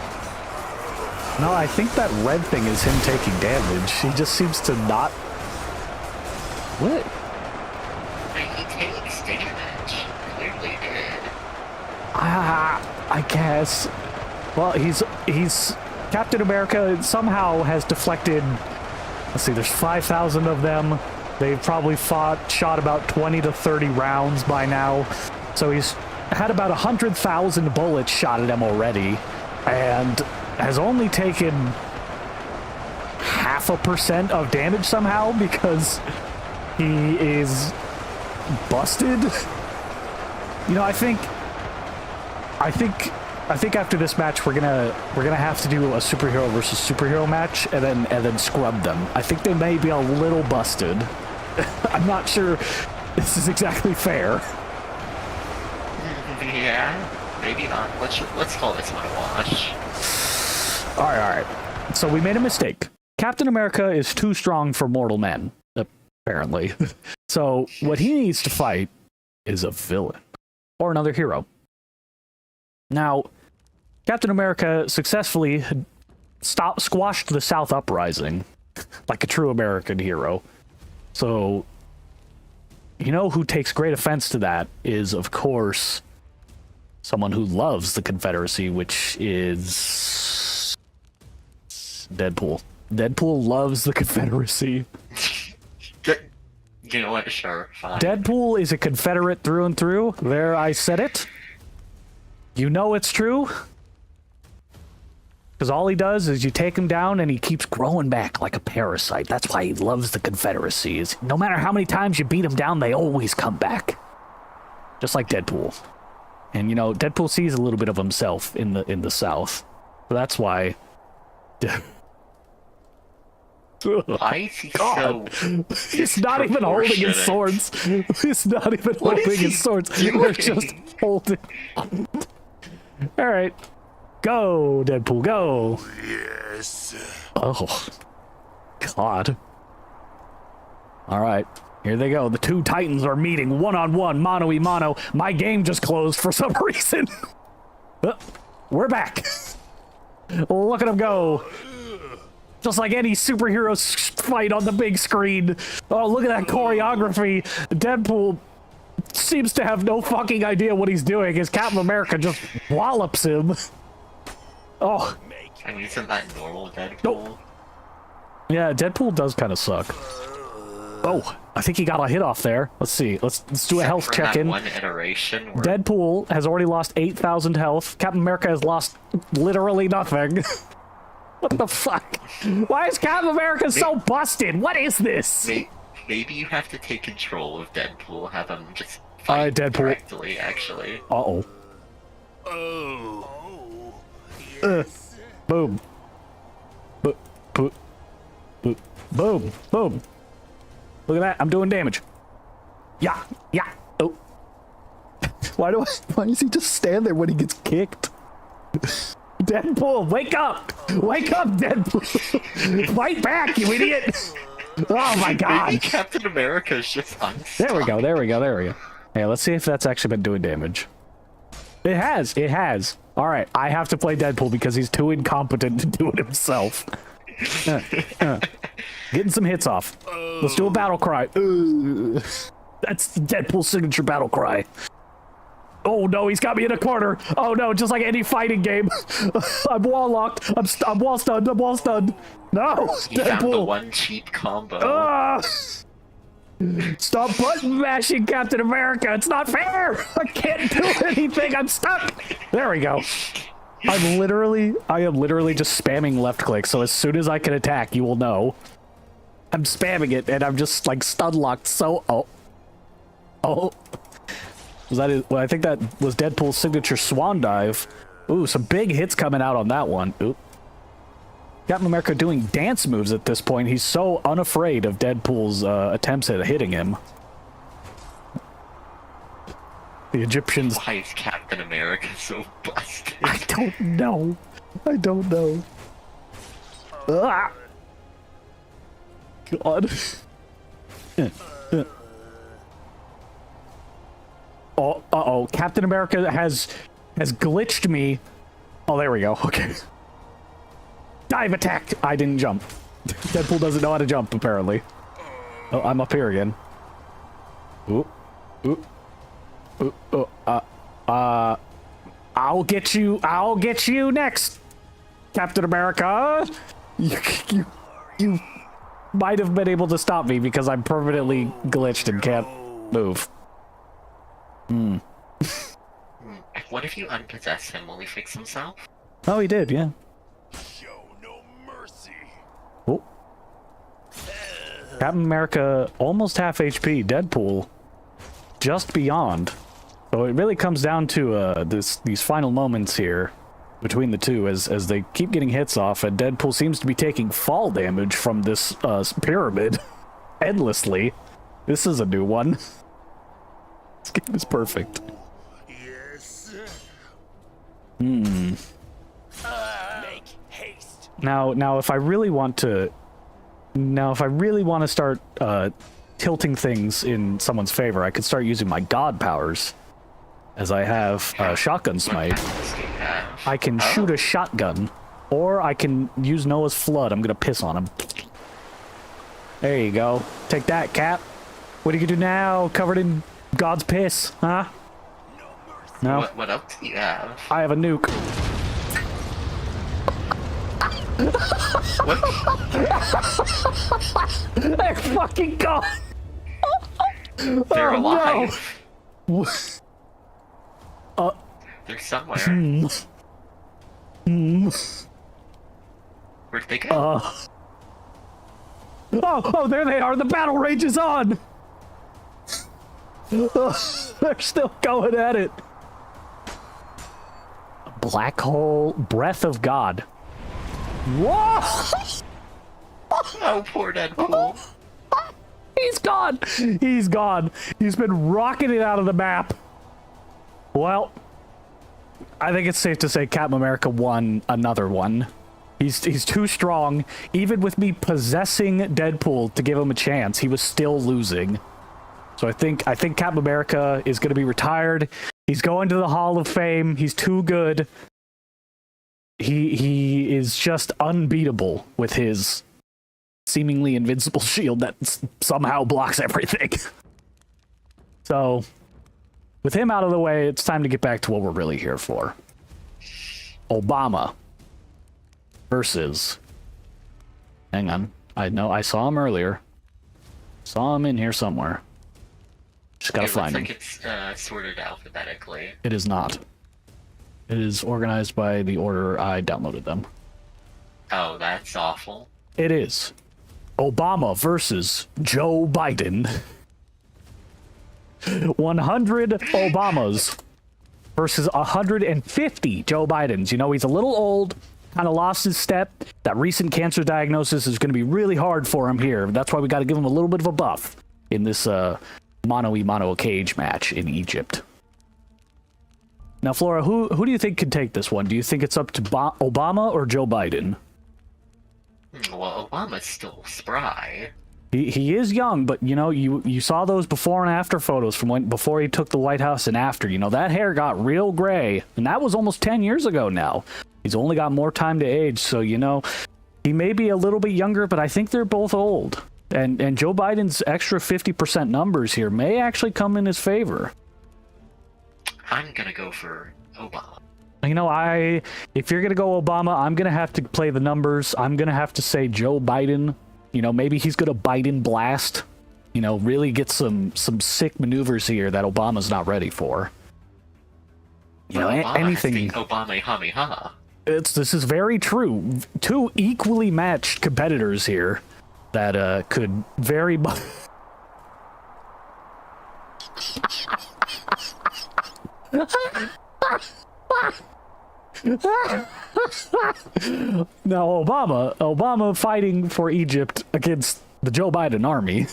No, I think that red thing is him taking damage. He just seems to not... What? He takes damage. Clearly did. I guess. Well, he's Captain America somehow has deflected. Let's see, there's 5,000 of them. They've probably shot about 20 to 30 rounds by now. So he's had about 100,000 bullets shot at him already, and has only taken 0.5% of damage somehow because he is busted. You know, I think after this match we're gonna have to do a superhero versus superhero match and then scrub them. I think they may be a little busted. I'm not sure this is exactly fair. Yeah, maybe not. Let's call this one a wash. All right. So we made a mistake. Captain America is too strong for mortal men, apparently. So what he needs to fight is a villain or another hero. Now, Captain America successfully squashed the South Uprising like a true American hero. So, you know who takes great offense to that is, of course, someone who loves the Confederacy, which is Deadpool. Deadpool loves the Confederacy. You know what? Sure, fine. Deadpool is a Confederate through and through. There, I said it. You know it's true. Because all he does is you take him down and he keeps growing back like a parasite. That's why he loves the Confederacy. Is no matter how many times you beat him down, they always come back. Just like Deadpool. And you know, Deadpool sees a little bit of himself in the South. So that's why. Why is he so... He's not even holding his swords. He's not even holding his swords. They're just holding. Alright. Go, Deadpool, go! Yes. Oh. God. Alright. Here they go. The two titans are meeting one-on-one, mano-y-mano. My game just closed for some reason. We're back. Look at him go. Just like any superhero fight on the big screen. Oh, look at that choreography. Deadpool seems to have no fucking idea what he's doing as Captain America just wallops him. Oh. I mean, isn't that normal, Deadpool? Nope. Yeah, Deadpool does kind of suck. Oh, I think he got a hit off there. Let's see. Let's do a health check-in. One iteration where... Deadpool has already lost 8,000 health. Captain America has lost literally nothing. What the fuck? Why is Captain America so busted? What is this? Maybe you have to take control of Deadpool, have him just fight Deadpool. correctly, actually. Uh-oh. Oh. Yes. Boom. Boom. Boom. Look at that. I'm doing damage. Yeah. Oh. Why does he just stand there when he gets kicked? Deadpool, wake up! Wake up, Deadpool! Fight back, you idiot! Oh my god! Maybe Captain America is just unstuck. There we go. Hey, let's see if that's actually been doing damage. It has. Alright, I have to play Deadpool because he's too incompetent to do it himself. Getting some hits off. Let's do a battle cry. That's the Deadpool signature battle cry. Oh no, he's got me in a corner. Oh no, just like any fighting game. I'm wall locked. I'm wall stunned. No, He found the one cheap combo. Stop button mashing, Captain America. It's not fair. I can't do anything. I'm stuck. There we go. I am literally just spamming left click. So as soon as I can attack, you will know. I'm spamming it, and I'm just like stun locked. So oh. Was that it? Well, I think that was Deadpool's signature swan dive. Ooh, some big hits coming out on that one. Ooh. Captain America doing dance moves at this point. He's so unafraid of Deadpool's attempts at hitting him. The Egyptians... Why is Captain America so busted? I don't know. Ah! God. Oh, uh-oh. Captain America has glitched me. Oh, there we go. Okay. Dive attack! I didn't jump. Deadpool doesn't know how to jump, apparently. Oh, I'm up here again. Ooh. Ooh. Ooh. I'll get you next, Captain America. You might have been able to stop me because I'm permanently glitched and can't move. What if you unpossess him? Will he fix himself? Oh, he did, yeah. Show no mercy. Oh. Captain America, almost half HP. Deadpool, just beyond. So it really comes down to these final moments here between the two as they keep getting hits off, and Deadpool seems to be taking fall damage from this pyramid endlessly. This is a new one. This game is perfect. Yes. Make haste. Now, if I really want to start tilting things in someone's favor, I could start using my god powers. As I have shotgun smite, I can shoot a shotgun, or I can use Noah's flood. I'm gonna piss on him. There you go. Take that, Cap. What are you gonna do now? Covered in God's piss, huh? No. What else do you have? I have a nuke. What? They're fucking gone. They're alive. No. They're somewhere. Where'd they go? Oh, there they are. The battle rage is on. They're still going at it. Black hole, breath of God. Whoa! Oh, poor Deadpool. He's gone. He's gone. He's been rocketing out of the map. Well, I think it's safe to say Captain America won another one. He's too strong. Even with me possessing Deadpool to give him a chance, he was still losing. So I think Captain America is going to be retired. He's going to the Hall of Fame. He's too good. He is just unbeatable with his seemingly invincible shield that somehow blocks everything. So, with him out of the way, it's time to get back to what we're really here for. Obama versus... Hang on. I know I saw him earlier. Saw him in here somewhere. Just gotta find him. It looks like it's sorted alphabetically. It is not. It is organized by the order I downloaded them. Oh, that's awful. It is. Obama versus Joe Biden. 100 Obamas versus 150 Joe Bidens. You know, he's a little old, kind of lost his step. That recent cancer diagnosis is going to be really hard for him here. That's why we got to give him a little bit of a buff in this mono cage match in Egypt. Now, Flora, who do you think can take this one? Do you think it's up to Obama or Joe Biden? Well, Obama's still spry. He is young, but you know, you saw those before and after photos from before he took the White House and after. You know, that hair got real gray, and that was almost 10 years ago now. He's only got more time to age, so you know, he may be a little bit younger, but I think they're both old. And Joe Biden's extra 50% numbers here may actually come in his favor. I'm gonna go for Obama. You know, if you're gonna go Obama, I'm gonna have to play the numbers. I'm gonna have to say Joe Biden. You know, maybe he's gonna Biden blast. You know, really get some sick maneuvers here that Obama's not ready for. You know, anything. Obama. This is very true. Two equally matched competitors here that could very much. Now Obama fighting for Egypt against the Joe Biden army.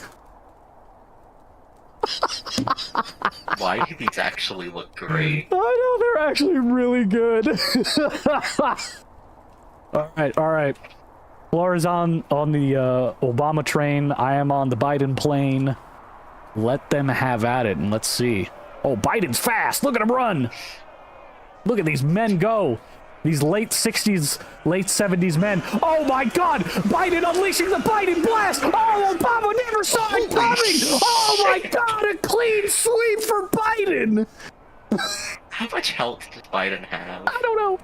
Why do these actually look great? I know, they're actually really good. All right. Flora's on the Obama train. I am on the Biden plane. Let them have at it, and let's see. Oh, Biden's fast. Look at him run. Look at these men go. These late 60s, late 70s men. Oh my God! Biden unleashing the Biden blast! Oh, Obama never saw it coming! Oh my God! A clean sweep for Biden! How much health does Biden have? I don't know.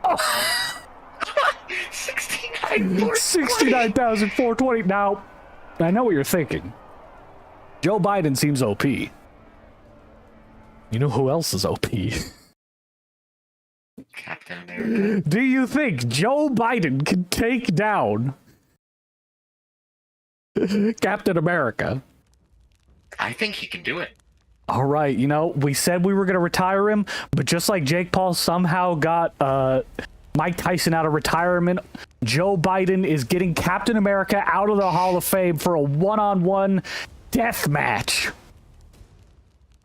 Oh. 69,420. Now, I know what you're thinking. Joe Biden seems OP. You know who else is OP? Captain America. Do you think Joe Biden can take down Captain America? I think he can do it. All right, you know, we said we were going to retire him, but just like Jake Paul somehow got Mike Tyson out of retirement, Joe Biden is getting Captain America out of the Hall of Fame for a one-on-one death match.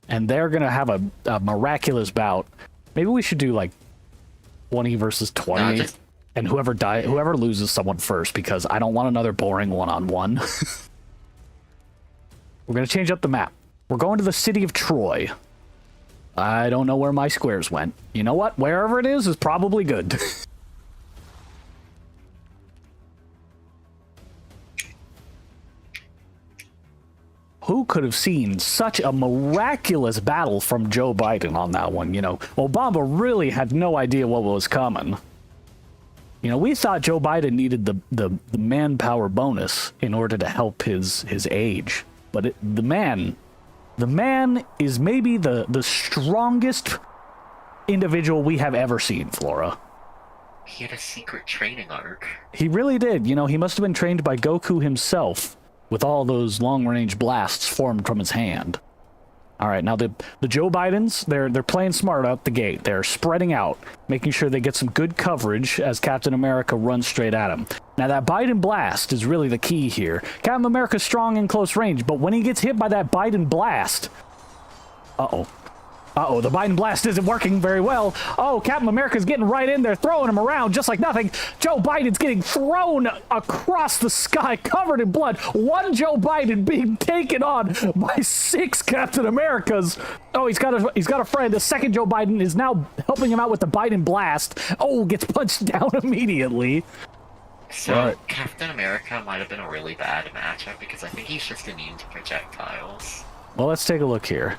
And they're going to have a miraculous bout. Maybe we should do like 20 versus 20, No, and whoever loses someone first, because I don't want another boring one-on-one. We're going to change up the map. We're going to the city of Troy. I don't know where my squares went. You know what? Wherever it is probably good. Who could have seen such a miraculous battle from Joe Biden on that one? You know, Obama really had no idea what was coming. You know, we thought Joe Biden needed the manpower bonus in order to help his age. But the man is maybe the strongest individual we have ever seen, Flora. He had a secret training arc. He really did. You know, he must have been trained by Goku himself, with all those long-range blasts formed from his hand. All right, now the Joe Bidens, they're playing smart out the gate. They're spreading out, making sure they get some good coverage as Captain America runs straight at him. Now, that Biden blast is really the key here. Captain America's strong in close range, but when he gets hit by that Biden blast... Uh-oh, the Biden blast isn't working very well. Oh, Captain America's getting right in there, throwing him around just like nothing. Joe Biden's getting thrown across the sky, covered in blood. One Joe Biden being taken on by 6 Captain Americas. Oh, he's got a friend. The second Joe Biden is now helping him out with the Biden blast. Oh, gets punched down immediately. So, Right. Captain America might have been a really bad matchup because I think he's just immune to projectiles. Well, let's take a look here.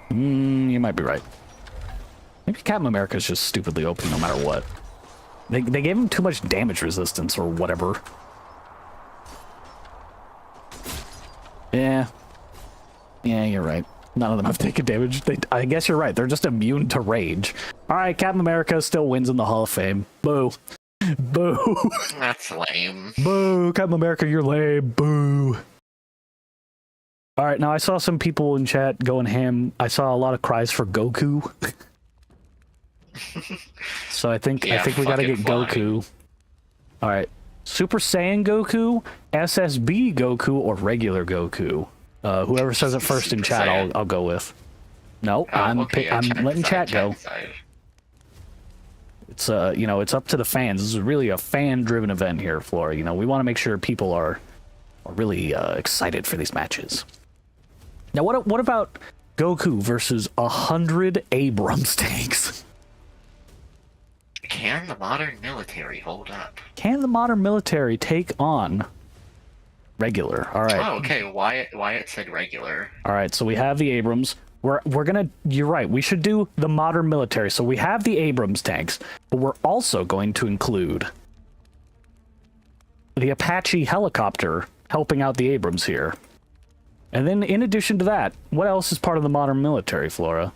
You might be right. Maybe Captain America's just stupidly OP no matter what. They gave him too much damage resistance or whatever. Yeah, you're right. None of them have taken damage. I guess you're right. They're just immune to rage. All right, Captain America still wins in the Hall of Fame. Boo. Boo. That's lame. Boo. Captain America, you're lame. Boo. All right, now I saw some people in chat going ham. I saw a lot of cries for Goku. So I think we gotta get Goku. All right, Super Saiyan Goku, SSB Goku, or regular Goku. Whoever says it first in chat, I'll go with. No, I'm letting chat go. It's you know, it's up to the fans. This is really a fan-driven event here, Flora. You know, we want to make sure people are really excited for these matches. Now, what about Goku versus 100 Abrams tanks? Can the modern military hold up? Can the modern military take on regular? All right. Oh, okay. Wyatt said regular. All right. So we have the Abrams. We're gonna. You're right. We should do the modern military. So we have the Abrams tanks, but we're also going to include the Apache helicopter helping out the Abrams here. And then, in addition to that, what else is part of the modern military, Flora?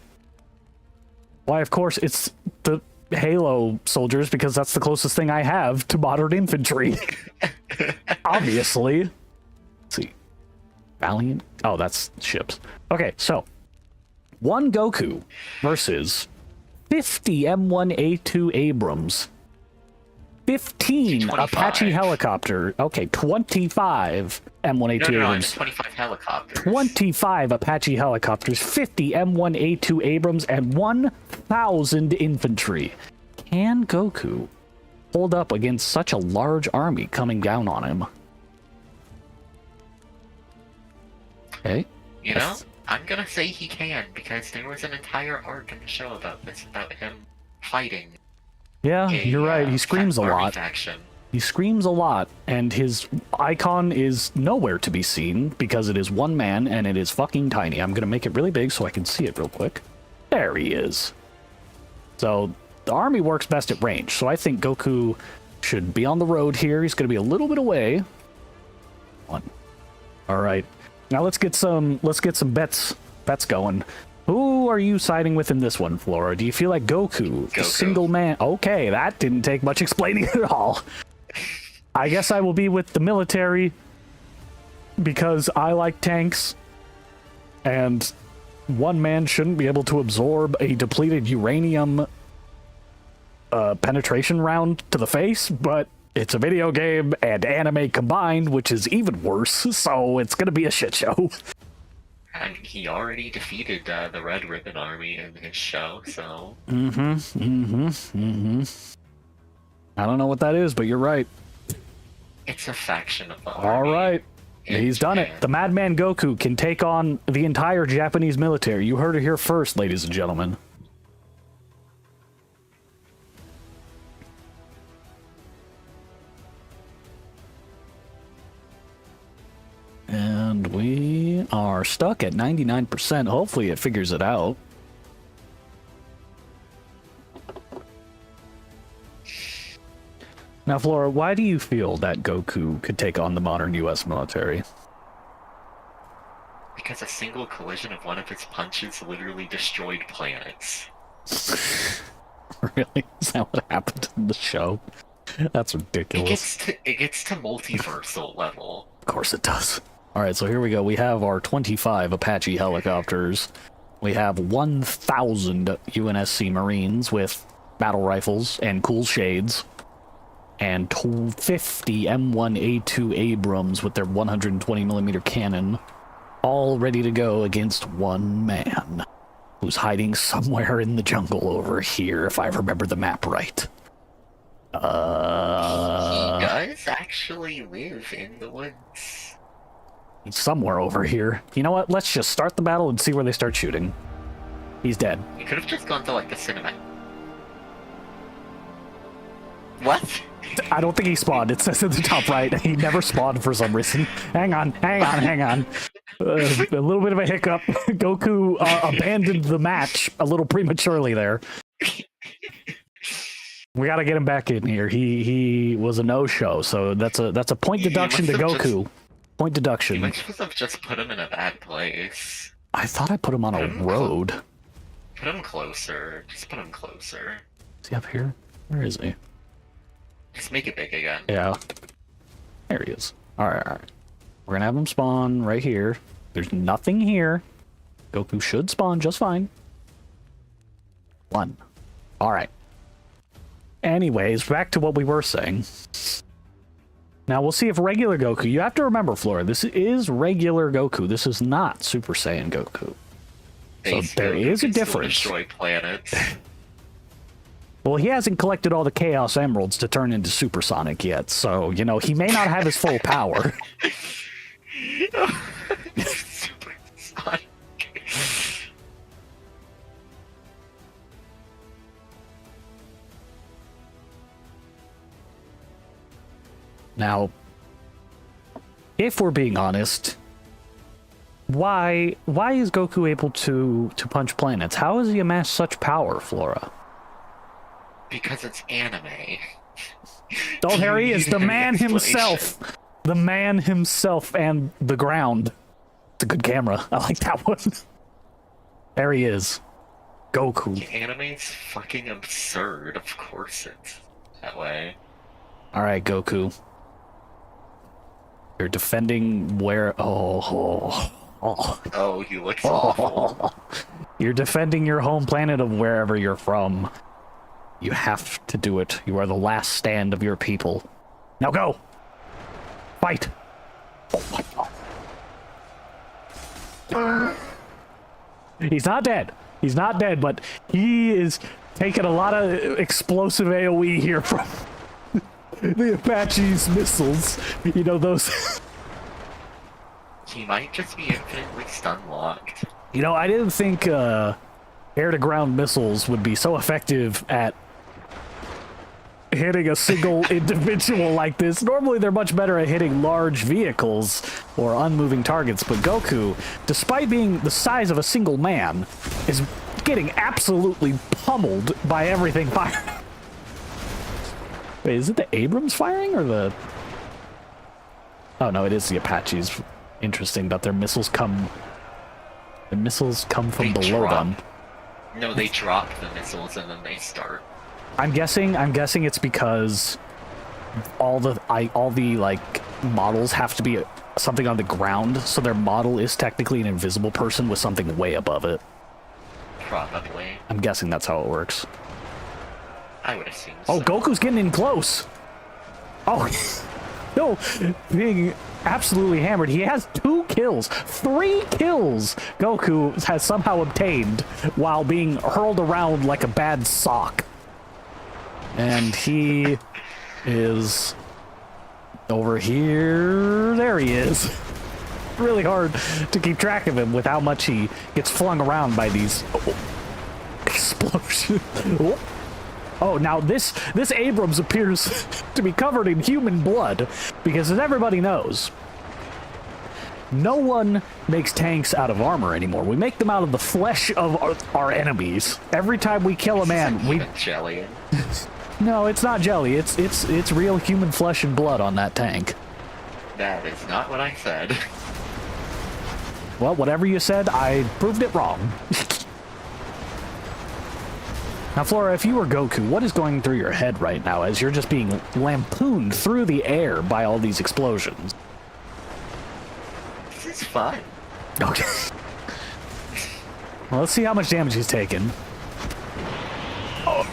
Why, of course, it's the Halo soldiers, because that's the closest thing I have to modern infantry. Obviously. Let's see. Valiant? Oh, that's ships. Okay, so 1 Goku versus 50 M1A2 Abrams. 15 25. Apache helicopter. Okay, 25 M1A2 No, Abrams. just 25 helicopters. 25 Apache helicopters, 50 M1A2 Abrams, and 1,000 infantry. Can Goku hold up against such a large army coming down on him? Okay. You know, I'm gonna say he can, because there was an entire arc in the show about this, about him fighting. Yeah, you're right. He screams a lot. Faction. He screams a lot, and his icon is nowhere to be seen because it is one man and it is fucking tiny. I'm gonna make it really big so I can see it real quick. There he is. So the army works best at range, so I think Goku should be on the road here. He's gonna be a little bit away. One. All right. Now let's get some bets going. Who are you siding with in this one, Flora? Do you feel like Goku, the single man? Okay, that didn't take much explaining at all. I guess I will be with the military because I like tanks, and one man shouldn't be able to absorb a depleted uranium penetration round to the face, but it's a video game and anime combined, which is even worse, so it's gonna be a shit show. And he already defeated the Red Ribbon Army in his show, so... I don't know what that is, but you're right. It's a faction of the army. All right. He's done it. The Madman Goku can take on the entire Japanese military. You heard it here first, ladies and gentlemen. And we are stuck at 99%. Hopefully it figures it out. Now, Flora, why do you feel that Goku could take on the modern U.S. military? Because a single collision of one of his punches literally destroyed planets. Really? Is that what happened in the show? That's ridiculous. It gets to multiversal level. Of course it does. Alright, so here we go. We have our 25 Apache helicopters. We have 1,000 UNSC Marines with battle rifles and cool shades. And 50 M1A2 Abrams with their 120mm cannon, all ready to go against one man, who's hiding somewhere in the jungle over here, if I remember the map right. He does actually live in the woods. He's somewhere over here. You know what? Let's just start the battle and see where they start shooting. He's dead. You could have just gone to, like, the cinema. What? I don't think he spawned. It says at the top right. He never spawned for some reason. Hang on. A little bit of a hiccup. Goku abandoned the match a little prematurely there. We got to get him back in here. He was a no-show, so that's a point deduction to Goku. Point deduction. You must have just put him in a bad place. I thought I put him on a road. Put him closer. Just put him closer. Is he up here? Where is he? Just make it big again. Yeah. There he is. Alright. We're gonna have him spawn right here. There's nothing here. Goku should spawn just fine. One. Alright. Anyways, back to what we were saying. Now, we'll see if regular Goku... You have to remember, Flora, this is regular Goku. This is not Super Saiyan Goku. So there is a difference. Destroy planets. Well, he hasn't collected all the Chaos Emeralds to turn into Supersonic yet, so, you know, he may not have his full power. Supersonic. Now, if we're being honest, why is Goku able to punch planets? How has he amassed such power, Flora? Because it's anime. Oh, there he is, the man himself. The man himself and the ground. It's a good camera. I like that one. There he is. Goku. Anime's fucking absurd. Of course it's that way. Alright, Goku. You're defending where... Oh, you look awful. You're defending your home planet of wherever you're from. You have to do it. You are the last stand of your people. Now go! Fight! Oh my god. He's not dead. He's not dead, but he is taking a lot of explosive AoE here from the Apache's missiles. You know, those... He might just be infinitely stun locked. You know, I didn't think air-to-ground missiles would be so effective at hitting a single individual like this. Normally, they're much better at hitting large vehicles or unmoving targets, but Goku, despite being the size of a single man, is getting absolutely pummeled by everything firing. Wait, is it the Abrams firing or the... Oh, no, it is the Apaches. Interesting that their missiles come... The missiles come from below them. No, they drop the missiles and then they start. I'm guessing it's because all the like models have to be something on the ground, so their model is technically an invisible person with something way above it. Probably. I'm guessing that's how it works. I would assume so. Oh, Goku's getting in close. Oh, no, being absolutely hammered. He has 2 kills, 3 kills Goku has somehow obtained while being hurled around like a bad sock. And he is over here. There he is. Really hard to keep track of him with how much he gets flung around by these explosions. Oh, now this Abrams appears to be covered in human blood, because as everybody knows, no one makes tanks out of armor anymore. We make them out of the flesh of our enemies. Every time we kill a man, we jelly. No, it's not jelly. It's real human flesh and blood on that tank. That is not what I said. Well, whatever you said, I proved it wrong. Now, Flora, if you were Goku, what is going through your head right now as you're just being lampooned through the air by all these explosions? This is fun. Okay. Well, let's see how much damage he's taken. Oh.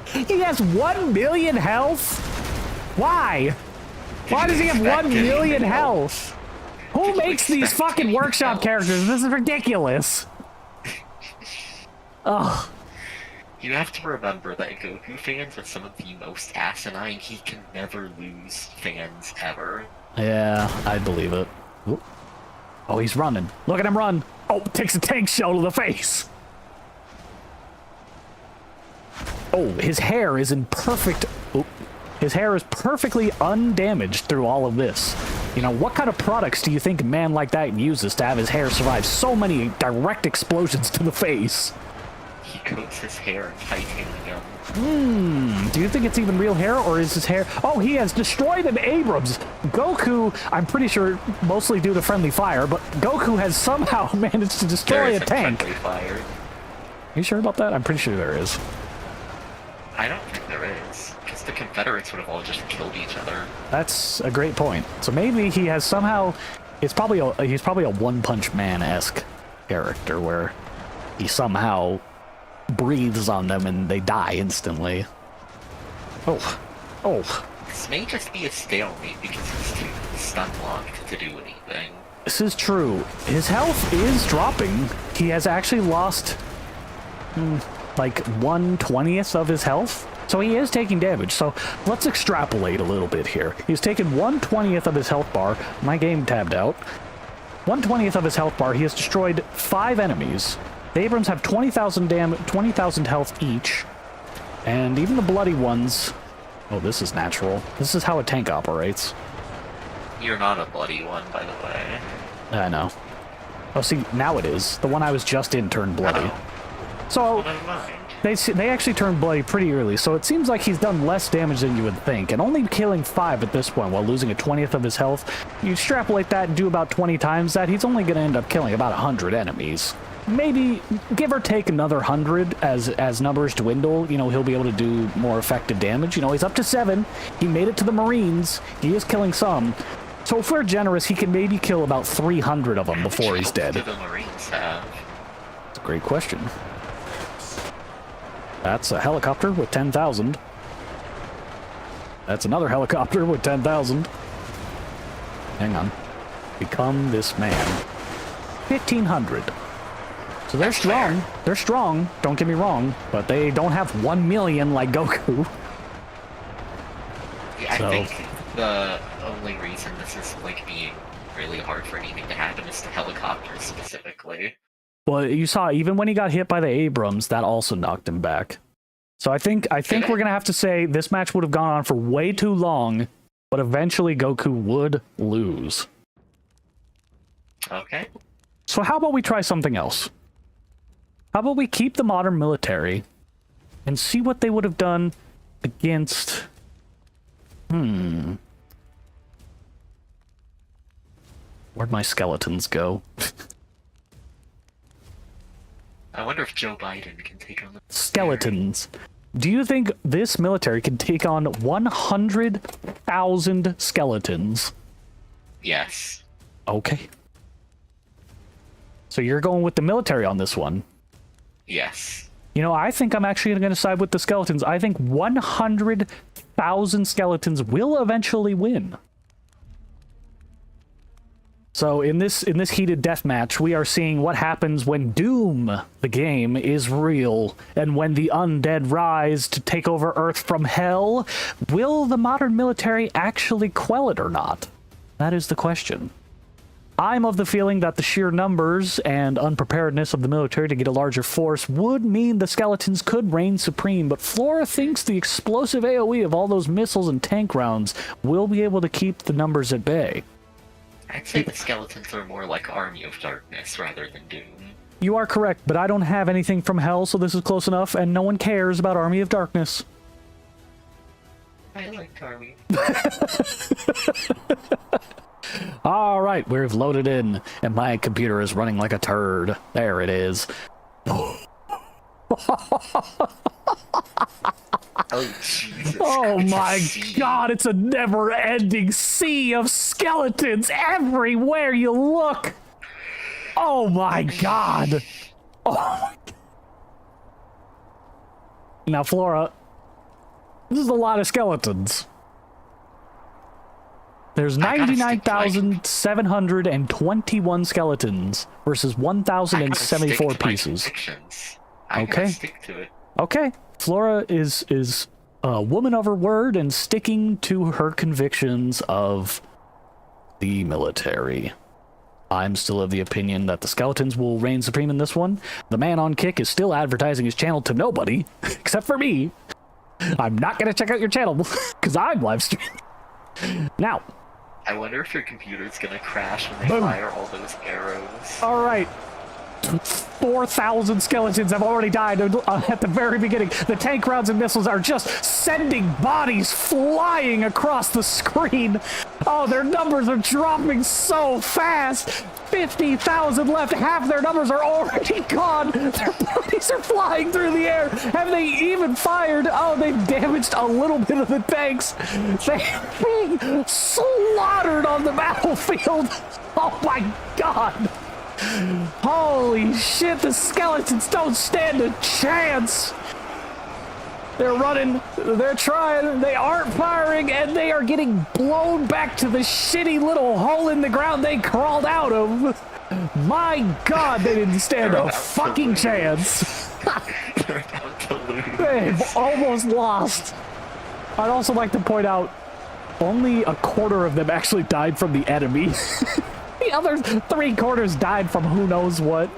He has 1 million health? Why? Why does he have 1 million health? Who makes these fucking workshop characters? This is ridiculous. Oh. You have to remember that Goku fans are some of the most asinine. He can never lose fans ever. Yeah, I believe it. Ooh. Oh, he's running. Look at him run. Oh, takes a tank shell to the face. Oh, his hair is in perfect... Oh, his hair is perfectly undamaged through all of this. You know, what kind of products do you think a man like that uses to have his hair survive so many direct explosions to the face? He coats his hair in titanium. Do you think it's even real hair, or is his hair... Oh, he has destroyed an Abrams. Goku, I'm pretty sure, mostly due to friendly fire, but Goku has somehow managed to destroy a tank. Friendly fire. You sure about that? I'm pretty sure there is. I don't think there is, because the Confederates would have all just killed each other. That's a great point. So maybe he has somehow... he's probably a One Punch Man-esque character where he somehow breathes on them and they die instantly. Oh. Oh. This may just be a stalemate because he's too stun-locked to do anything. This is true. His health is dropping. He has actually lost... like 1/20th of his health. So he is taking damage. So let's extrapolate a little bit here. He's taken 1/20th of his health bar. My game tabbed out. 1/20th of his health bar. He has destroyed 5 enemies. The Abrams have 20,000 health each. And even the bloody ones... Oh, this is natural. This is how a tank operates. You're not a bloody one, by the way. I know. Oh, see, now it is. The one I was just in turned bloody. Oh. So... Well, never mind. They actually turned bloody pretty early, so it seems like he's done less damage than you would think, and only killing 5 at this point while losing 1/20th of his health. You extrapolate that and do about 20 times that, he's only going to end up killing about 100 enemies. Maybe, give or take another 100 as numbers dwindle, you know, he'll be able to do more effective damage. You know, he's up to 7, he made it to the Marines, he is killing some. So if we're generous, he can maybe kill about 300 of them before he's dead. How much health do the Marines have? That's a great question. That's a helicopter with 10,000. That's another helicopter with 10,000. Hang on. Become this man. 1,500. So they're strong. Fair. They're strong, don't get me wrong, but they don't have 1 million like Goku. Yeah, So. I think the only reason this is, like, being really hard for anything to happen is to helicopters specifically. Well, you saw even when he got hit by the Abrams, that also knocked him back. So I think we're gonna have to say this match would have gone on for way too long, but eventually Goku would lose. Okay. So how about we try something else? How about we keep the modern military and see what they would have done against... Where'd my skeletons go? I wonder if Joe Biden can take on the Skeletons. Do you think this military can take on 100,000 skeletons? Yes. Okay. So you're going with the military on this one? Yes. You know, I think I'm actually going to side with the skeletons. I think 100,000 skeletons will eventually win. So in this heated death match, we are seeing what happens when Doom, the game, is real, and when the undead rise to take over Earth from hell. Will the modern military actually quell it or not? That is the question. I'm of the feeling that the sheer numbers and unpreparedness of the military to get a larger force would mean the skeletons could reign supreme, but Flora thinks the explosive AoE of all those missiles and tank rounds will be able to keep the numbers at bay. I'd say the skeletons are more like Army of Darkness rather than Doom. You are correct, but I don't have anything from hell, so this is close enough, and no one cares about Army of Darkness. I like Army. All right, we've loaded in, and my computer is running like a turd. There it is. Oh, Jesus. Oh Christ, my see. god, it's a never-ending sea of skeletons everywhere you look! Oh my god! Oh my god. Now, Flora, this is a lot of skeletons. There's 99,721 skeletons versus 1,074 pieces. I Okay. gotta stick to it. Okay, Flora is a woman of her word and sticking to her convictions of the military. I'm still of the opinion that the skeletons will reign supreme in this one. The man on Kick is still advertising his channel to nobody, except for me. I'm not going to check out your channel, because I'm live streaming. Now, I wonder if your computer's gonna crash when they Boom. fire all those arrows. all right. 4,000 skeletons have already died at the very beginning. The tank rounds and missiles are just sending bodies flying across the screen. Oh, their numbers are dropping so fast. 50,000 left. Half their numbers are already gone. Their bodies are flying through the air. Have they even fired? Oh, they've damaged a little bit of the tanks. They're being slaughtered on the battlefield. Oh my god. Holy shit, the skeletons don't stand a chance! They're running, they're trying, they aren't firing, and they are getting blown back to the shitty little hole in the ground they crawled out of. My god, they didn't stand a fucking chance. They're about to lose. They've almost lost. I'd also like to point out, only a quarter of them actually died from the enemy. The other 3/4 died from who knows what.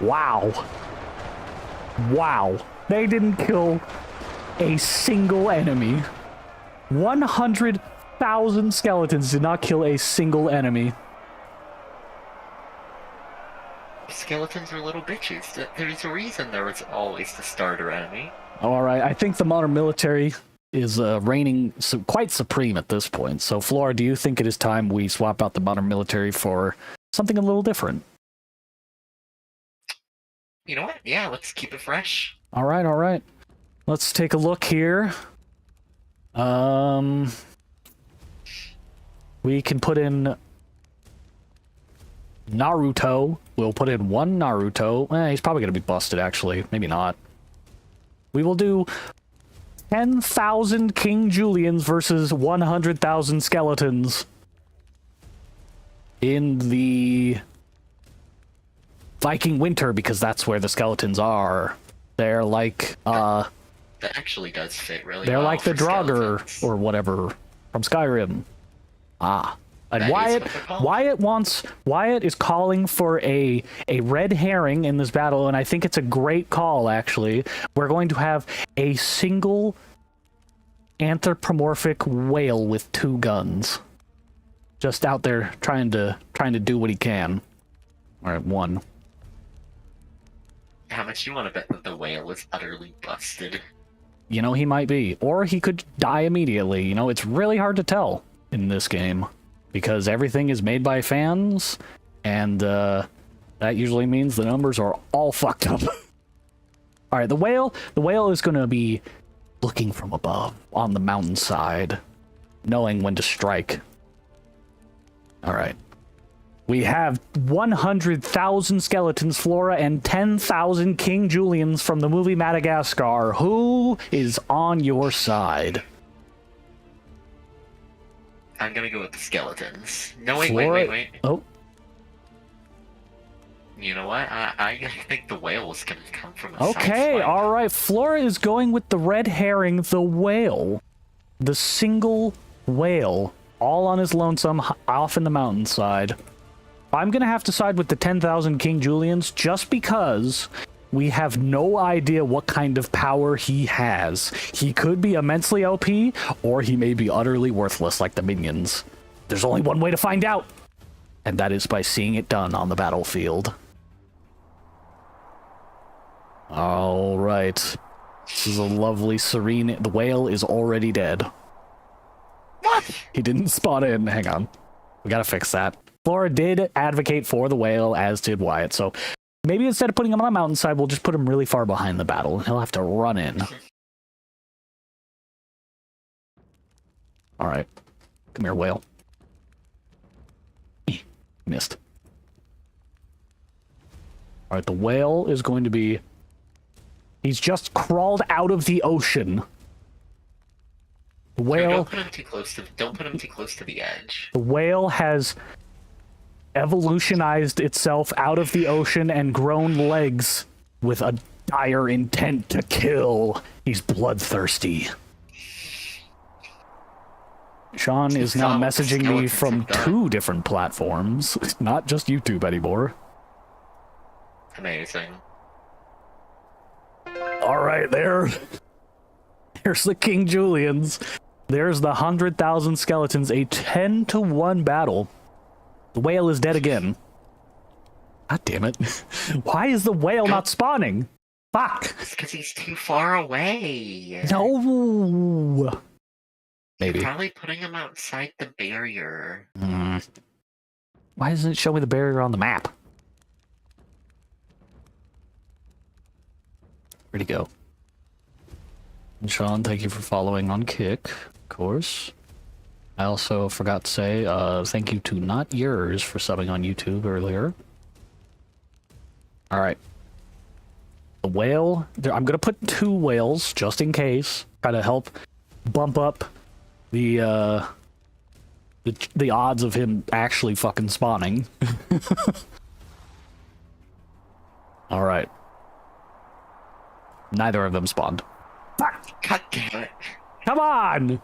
Wow. Wow. They didn't kill a single enemy. 100,000 skeletons did not kill a single enemy. Skeletons are little bitches. There's a reason there was always the starter enemy. Alright, I think the modern military is reigning quite supreme at this point. So, Flora, do you think it is time we swap out the modern military for something a little different? You know what? Yeah, let's keep it fresh. Alright, alright. Let's take a look here. We can put in Naruto. We'll put in one Naruto. He's probably going to be busted, actually. Maybe not. We will do 10,000 King Julians versus 100,000 skeletons in the Viking Winter, because that's where the skeletons are. They're like, That actually does fit really they're well like the for Draugr skeletons. or whatever from Skyrim. Ah, And That is Wyatt, what they're called. Wyatt is calling for a red herring in this battle, and I think it's a great call, actually. We're going to have a single anthropomorphic whale with 2 guns. Just out there trying to do what he can. Alright, 1. How much do you want to bet that the whale is utterly busted? You know, he might be. Or he could die immediately. You know, it's really hard to tell in this game. Because everything is made by fans, and that usually means the numbers are all fucked up. Alright, the whale is going to be looking from above on the mountainside, knowing when to strike. Alright. We have 100,000 skeletons, Flora, and 10,000 King Julians from the movie Madagascar. Who is on your side? I'm gonna go with the skeletons. No, wait, Flora... wait. Oh. You know what? I think the whale was gonna come from a Okay, alright. Flora is going with the red herring, the whale. The single whale. All on his lonesome, off in the mountainside. I'm gonna have to side with the 10,000 King Julians just because we have no idea what kind of power he has. He could be immensely OP, or he may be utterly worthless like the minions. There's only one way to find out, and that is by seeing it done on the battlefield. Alright. This is a lovely, serene... The whale is already dead. What? He didn't spawn in. Hang on. We gotta fix that. Flora did advocate for the whale, as did Wyatt, so maybe instead of putting him on a mountainside, we'll just put him really far behind the battle, and he'll have to run in. Alright. Come here, whale. Missed. Alright, the whale is going to be... He's just crawled out of the ocean. The whale... Don't put him too close to the edge. The whale has evolutionized itself out of the ocean and grown legs with a dire intent to kill. He's bloodthirsty. Sean is now messaging me from 2 different platforms, not just YouTube anymore. Amazing. Alright, there's the King Julians. There's the 100,000 skeletons, a 10-to-1 battle. The whale is dead again. God damn it. Why is the whale not spawning? Fuck! It's because he's too far away. No! Maybe. Probably putting him outside the barrier. Why doesn't it show me the barrier on the map? Where'd he go? And Sean, thank you for following on Kick, of course. I also forgot to say thank you to Not Yours for subbing on YouTube earlier. Alright. The whale... I'm gonna put 2 whales, just in case. Try to help bump up the odds of him actually fucking spawning. Alright. Neither of them spawned. Fuck! God damn it. Come on!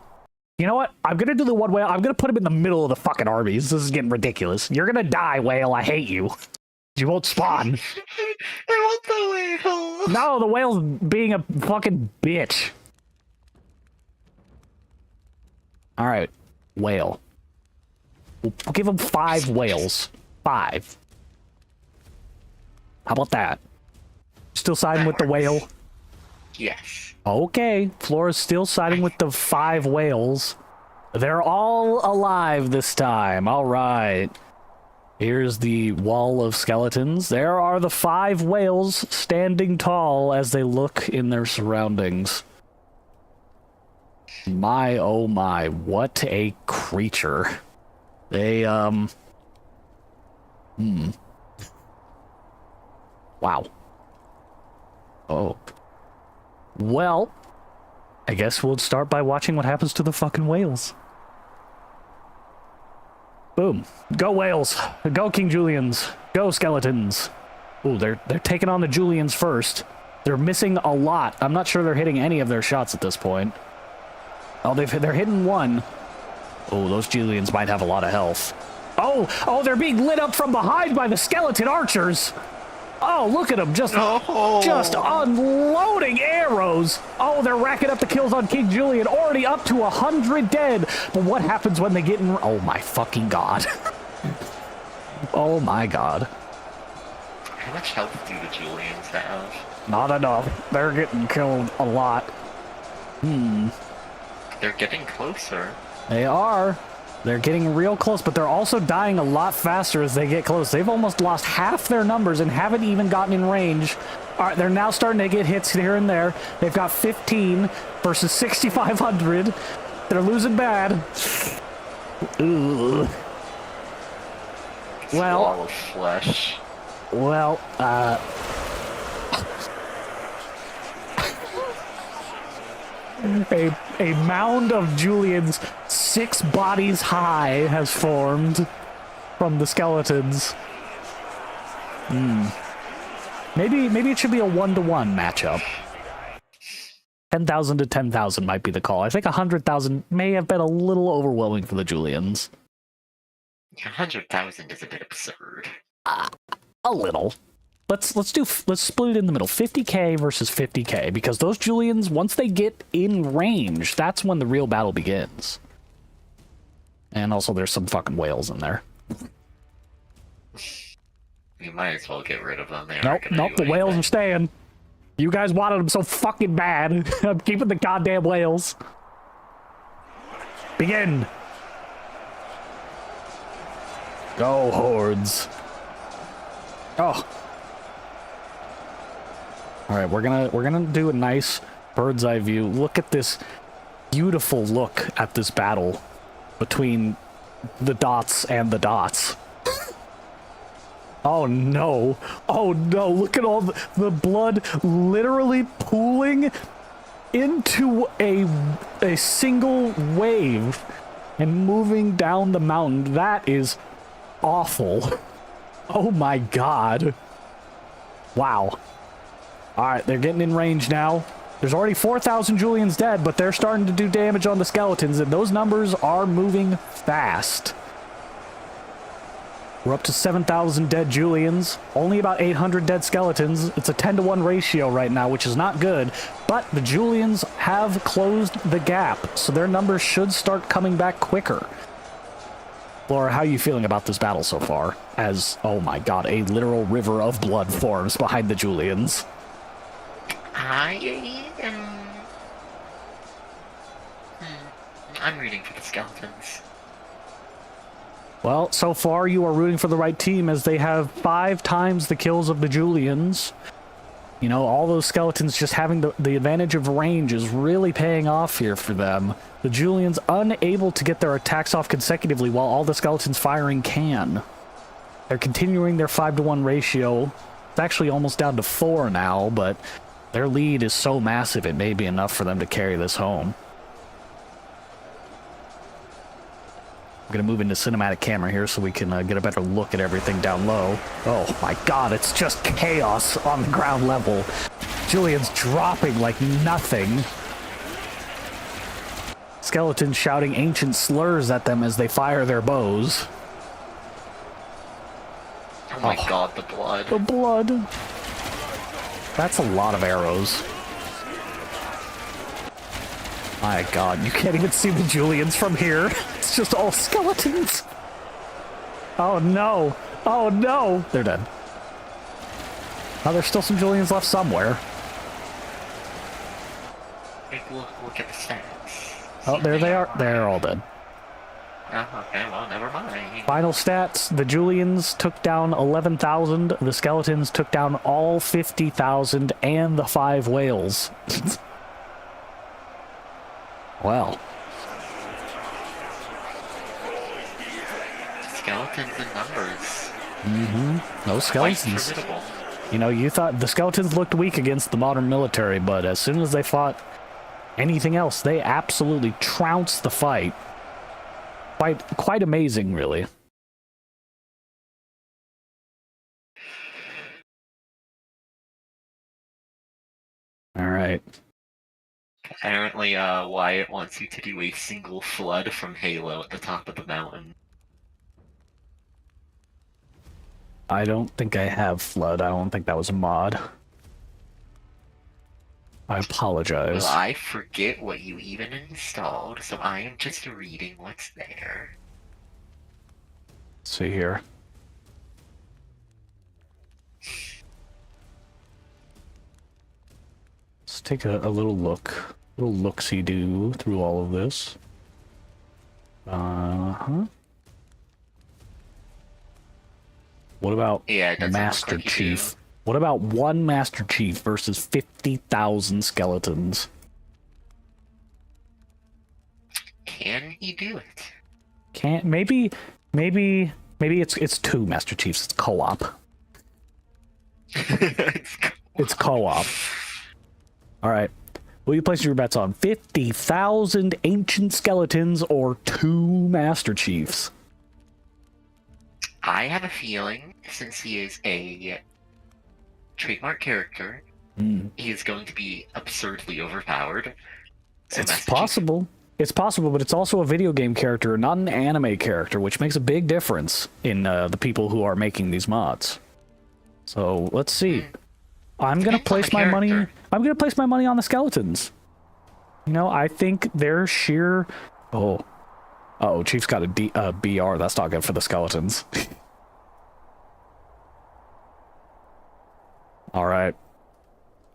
You know what? I'm gonna do the one whale. I'm gonna put him in the middle of the fucking armies. This is getting ridiculous. You're gonna die, whale. I hate you. You won't spawn. I want the whale. No, the whale's being a fucking bitch. Alright. Whale. We'll give him 5 whales. 5. How about that? Still siding with the whale? Yes. Okay, Flora's still siding with the 5 whales. They're all alive this time. All right. Here's the wall of skeletons. There are the 5 whales standing tall as they look in their surroundings. My, oh my, what a creature. They, Wow. Oh. Well, I guess we'll start by watching what happens to the fucking whales. Boom. Go whales. Go King Julians. Go skeletons. Ooh, they're taking on the Julians first. They're missing a lot. I'm not sure they're hitting any of their shots at this point. Oh, they're hitting 1. Oh, those Julians might have a lot of health. Oh, they're being lit up from behind by the skeleton archers. Oh, look at them, just unloading arrows. Oh, they're racking up the kills on King Julian, already up to 100 dead. But what happens when they get in? Oh my fucking god. Oh my god. How much health do the Julians have? Not enough. They're getting killed a lot. They're getting closer. They are. They're getting real close, but they're also dying a lot faster as they get close. They've almost lost half their numbers and haven't even gotten in range. All right, they're now starting to get hits here and there. They've got 15 versus 6,500. They're losing bad. Ugh. Well, Wall of flesh. Well, a mound of Julians 6 bodies high has formed from the skeletons. Maybe it should be a 1-to-1 matchup. 10,000 to 10,000 might be the call. I think 100,000 may have been a little overwhelming for the Julians. 100,000 is a bit absurd. A little. Let's split it in the middle. 50k versus 50k, because those Julians, once they get in range, that's when the real battle begins. And also there's some fucking whales in there. You might as well get rid of them. They aren't gonna Nope, do the whales are anything. staying. You guys wanted them so fucking bad. I'm keeping the goddamn whales. Begin. Go, hordes. Oh. All right, we're gonna do a nice bird's eye view. Look at this beautiful look at this battle between the dots and the dots. Oh no! Oh no! Look at all the blood literally pooling into a single wave and moving down the mountain. That is awful. Oh my god. Wow. Alright, they're getting in range now. There's already 4,000 Julians dead, but they're starting to do damage on the skeletons, and those numbers are moving fast. We're up to 7,000 dead Julians, only about 800 dead skeletons. It's a 10-to-1 ratio right now, which is not good, but the Julians have closed the gap, so their numbers should start coming back quicker. Laura, how are you feeling about this battle so far? As, oh my god, a literal river of blood forms behind the Julians. I am... I'm rooting for the skeletons. Well, so far you are rooting for the right team, as they have 5 times the kills of the Julians. You know, all those skeletons just having the advantage of range is really paying off here for them. The Julians unable to get their attacks off consecutively while all the skeletons firing can. They're continuing their 5-to-1 ratio. It's actually almost down to 4 now, but their lead is so massive it may be enough for them to carry this home. I'm gonna move into cinematic camera here so we can get a better look at everything down low. Oh my god, it's just chaos on the ground level. Julian's dropping like nothing. Skeletons shouting ancient slurs at them as they fire their bows. Oh my god, the blood. The blood. That's a lot of arrows. My god, you can't even see the Julians from here. It's just all skeletons. Oh no. Oh no. They're dead. Oh, there's still some Julians left somewhere. Take a look at the stats. Oh, there they are. They're all dead. Oh, okay, well, never mind. Final stats, the Julians took down 11,000, the skeletons took down all 50,000, and the 5 whales. Well. Skeletons in numbers. Mm-hmm. Those Quite skeletons. formidable. You know, you thought the skeletons looked weak against the modern military, but as soon as they fought anything else, they absolutely trounced the fight. Quite amazing, really. All right. Apparently, Wyatt wants you to do a single flood from Halo at the top of the mountain. I don't think I have Flood. I don't think that was a mod. I apologize. Well, I forget what you even installed, so I am just reading what's there. Let's see here. Let's take a little look. Little look-see-do through all of this. Uh-huh. What about Yeah, it doesn't look Master like you Chief? do. What about one Master Chief versus 50,000 skeletons? Can he do it? Can't maybe it's two Master Chiefs. It's co-op. It's co-op. All right. What are you placing your bets on? 50,000 ancient skeletons or two Master Chiefs? I have a feeling, since he is a trademark character, he is going to be absurdly overpowered. So It's Master Chief- possible. It's possible, but it's also a video game character, not an anime character, which makes a big difference in the people who are making these mods. So let's see. I'm gonna Depends on the place my money. character. I'm gonna place my money on the skeletons. You know, I think they're sheer. Oh, Chief's got a BR. That's not good for the skeletons. All right.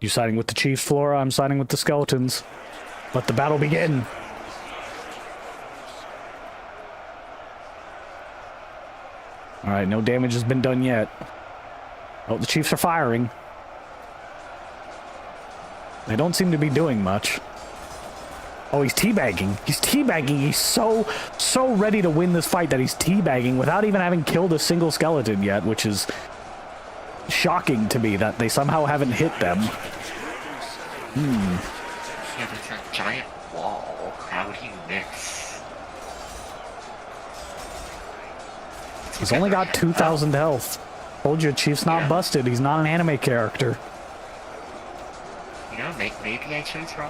You siding with the Chiefs, Flora? I'm siding with the skeletons. Let the battle begin. All right, no damage has been done yet. Oh, the Chiefs are firing. They don't seem to be doing much. Oh, he's teabagging. He's teabagging. He's so ready to win this fight that he's teabagging without even having killed a single skeleton yet, which is shocking to me that they somehow haven't hit them. Yeah, there's a giant wall. How would he miss? He's only got 2,000 health. Told you, Chief's not Yeah. busted. He's not an anime character. You know, maybe I chose wrong.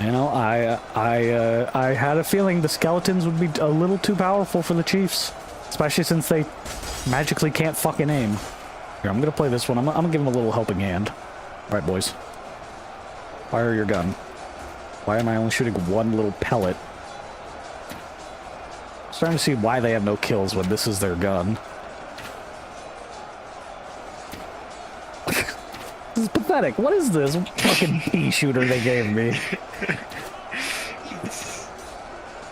You know, I had a feeling the skeletons would be a little too powerful for the Chiefs, especially since they magically can't fucking aim. Here, I'm gonna play this one. I'm gonna give him a little helping hand. All right, boys. Fire your gun. Why am I only shooting one little pellet? Starting to see why they have no kills when this is their gun. This is pathetic. What is this fucking pea shooter they gave me?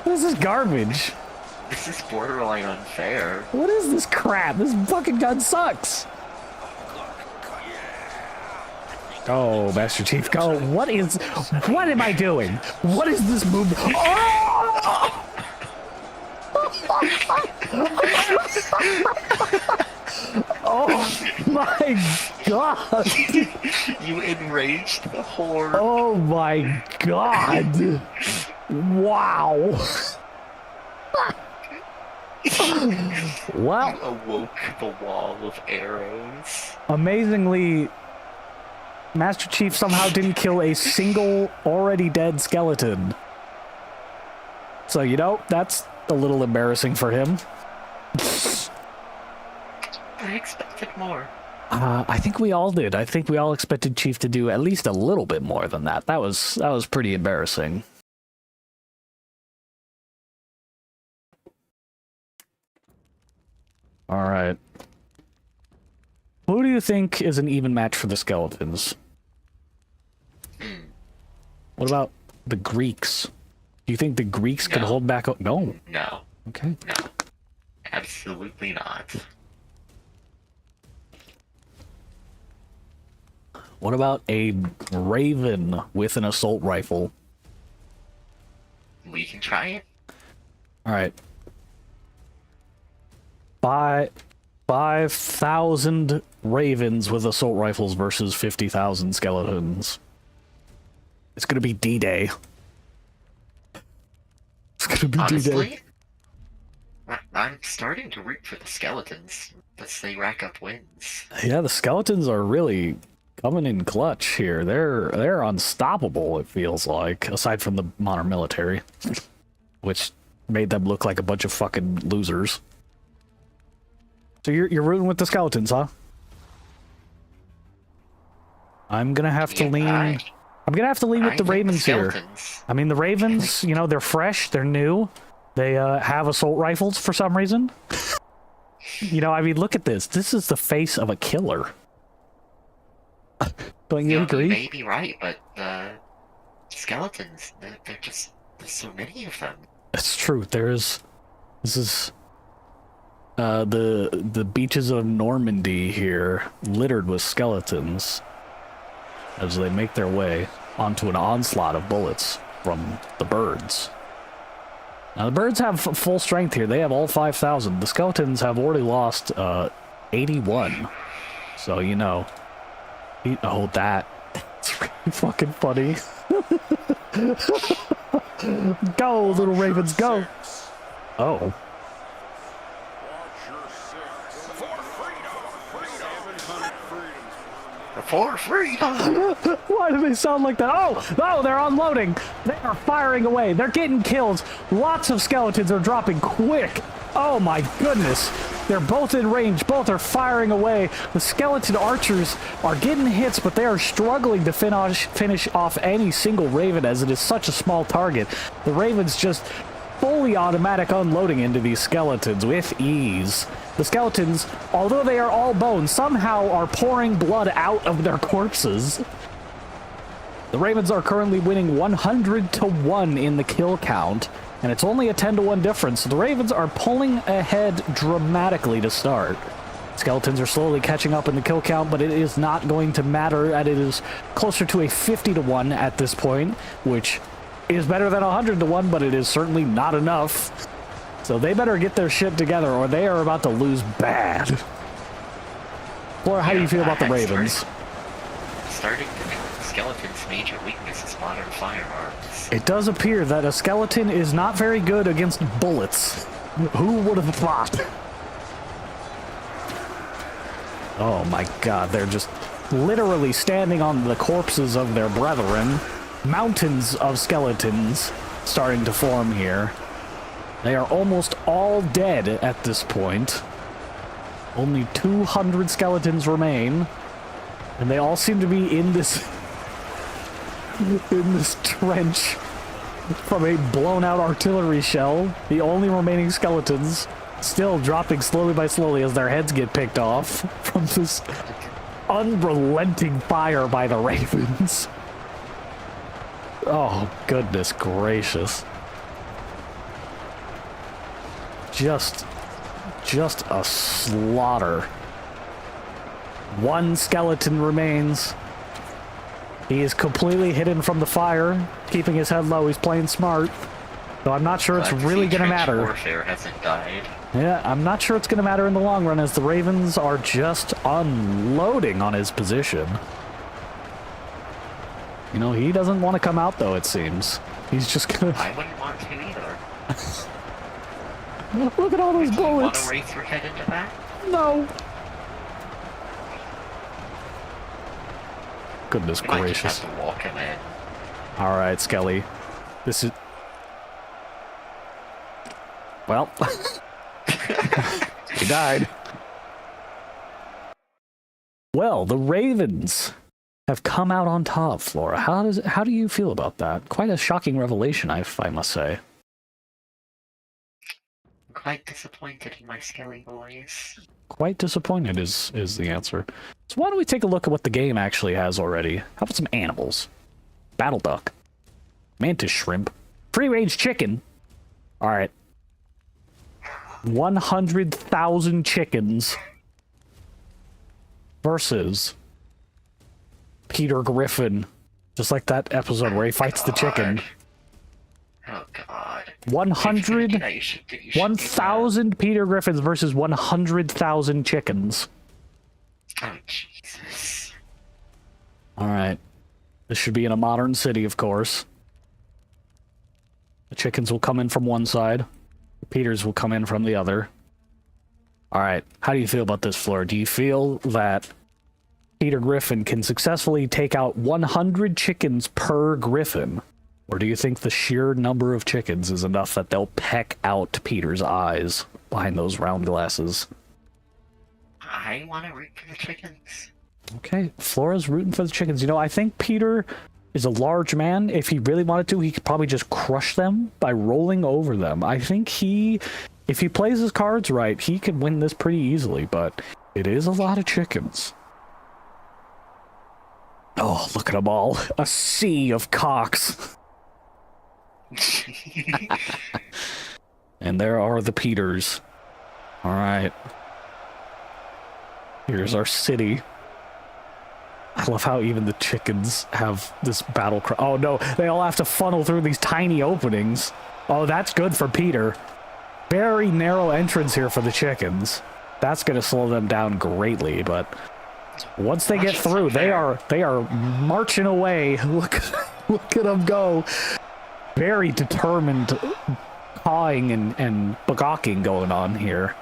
What is this garbage? This is borderline unfair. What is this crap? This fucking gun sucks. Go, Master Chief, go. What am I doing? What is this move? Oh! Oh my god! You enraged the horde. Oh my god! Wow! Well, You awoke the wall of arrows. amazingly, Master Chief somehow didn't kill a single already dead skeleton. So, you know, that's a little embarrassing for him. I expected more. I think we all did. I think we all expected Chief to do at least a little bit more than that. That was pretty embarrassing. All right. Who do you think is an even match for the skeletons? What about the Greeks? Do you think the Greeks could No. hold back? No. No. Okay. No. Absolutely not. What about a Raven with an assault rifle? We can try it. All right. 5,000 Ravens with assault rifles versus 50,000 skeletons. It's gonna be D-Day. It's gonna be D-Day. Honestly, I'm starting to root for the skeletons. Let's say rack up wins. Yeah, the skeletons are really Coming in clutch here. They're unstoppable, it feels like, aside from the modern military, which made them look like a bunch of fucking losers. So you're rooting with the skeletons, huh? I'm gonna have to lean. I'm gonna have to lean with the Ravens here. I mean, the Ravens, you know, they're fresh, they're new, they have assault rifles for some reason. You know, I mean, look at this. This is the face of a killer. Don't you agree? You may be right, but the skeletons, they're just, there's so many of them. It's true. This is the beaches of Normandy here, littered with skeletons, as they make their way onto an onslaught of bullets from the birds. Now the birds have full strength here. They have all 5,000. The skeletons have already lost 81. So you know, oh, that's really fucking funny. Go, little ravens, go! Oh. For freedom! Why do they sound like that? Oh, they're unloading! They are firing away. They're getting kills. Lots of skeletons are dropping quick. Oh my goodness. They're both in range. Both are firing away. The skeleton archers are getting hits, but they are struggling to finish off any single raven, as it is such a small target. The ravens just fully automatic unloading into these skeletons with ease. The skeletons, although they are all bone, somehow are pouring blood out of their corpses. The Ravens are currently winning 100-1 in the kill count, and it's only a 10-1 difference. So the Ravens are pulling ahead dramatically to start. Skeletons are slowly catching up in the kill count, but it is not going to matter, and it is closer to a 50-1 at this point, which is better than 100-1, but it is certainly not enough. So they better get their shit together, or they are about to lose bad. Flora, how do you feel about the Ravens? Starting to make the skeleton's major weakness is modern firearms. It does appear that a skeleton is not very good against bullets. Who would have thought? Oh my god, they're just literally standing on the corpses of their brethren. Mountains of skeletons starting to form here. They are almost all dead at this point. Only 200 skeletons remain. And they all seem to be in this trench from a blown out artillery shell. The only remaining skeletons still dropping slowly by slowly as their heads get picked off from this unrelenting fire by the ravens. Oh, goodness gracious. Just a slaughter. One skeleton remains. He is completely hidden from the fire, keeping his head low. He's playing smart. So I'm not sure it's really going to matter. Warfare hasn't died. Yeah, I'm not sure it's going to matter in the long run, as the Ravens are just unloading on his position. You know, he doesn't want to come out, though, it seems. He's just gonna... I wouldn't want to either. Look at all those bullets! Do you want to race your head into that? No! Goodness You might gracious. just have to walk him in. Alright, Skelly. This is... Well... he died. Well, the Ravens have come out on top, Flora. How do you feel about that? Quite a shocking revelation, I must say. Quite disappointed in my Skelly boys. Quite disappointed is the answer. So why don't we take a look at what the game actually has already? How about some animals? Battle duck. Mantis shrimp. Free-range chicken. Alright. 100,000 chickens versus Peter Griffin. Just like that episode where he fights the chicken. Oh god. 1,000 Peter Griffins versus 100,000 chickens. Oh Jesus. Alright. This should be in a modern city, of course. The chickens will come in from one side. The Peters will come in from the other. Alright. How do you feel about this, Fleur? Do you feel that Peter Griffin can successfully take out 100 chickens per Griffin? Or do you think the sheer number of chickens is enough that they'll peck out Peter's eyes behind those round glasses? I want to root for the chickens. Okay, Flora's rooting for the chickens. You know, I think Peter is a large man. If he really wanted to, he could probably just crush them by rolling over them. I think if he plays his cards right, he could win this pretty easily, but it is a lot of chickens. Oh, look at them all. A sea of cocks. And there are the Peters. All right. Here's our city. I love how even the chickens have this battle cry. Oh no, they all have to funnel through these tiny openings. Oh, that's good for Peter. Very narrow entrance here for the chickens. That's going to slow them down greatly, but once they get through, they are marching away. Look at them go. Very determined cawing and bagawking going on here.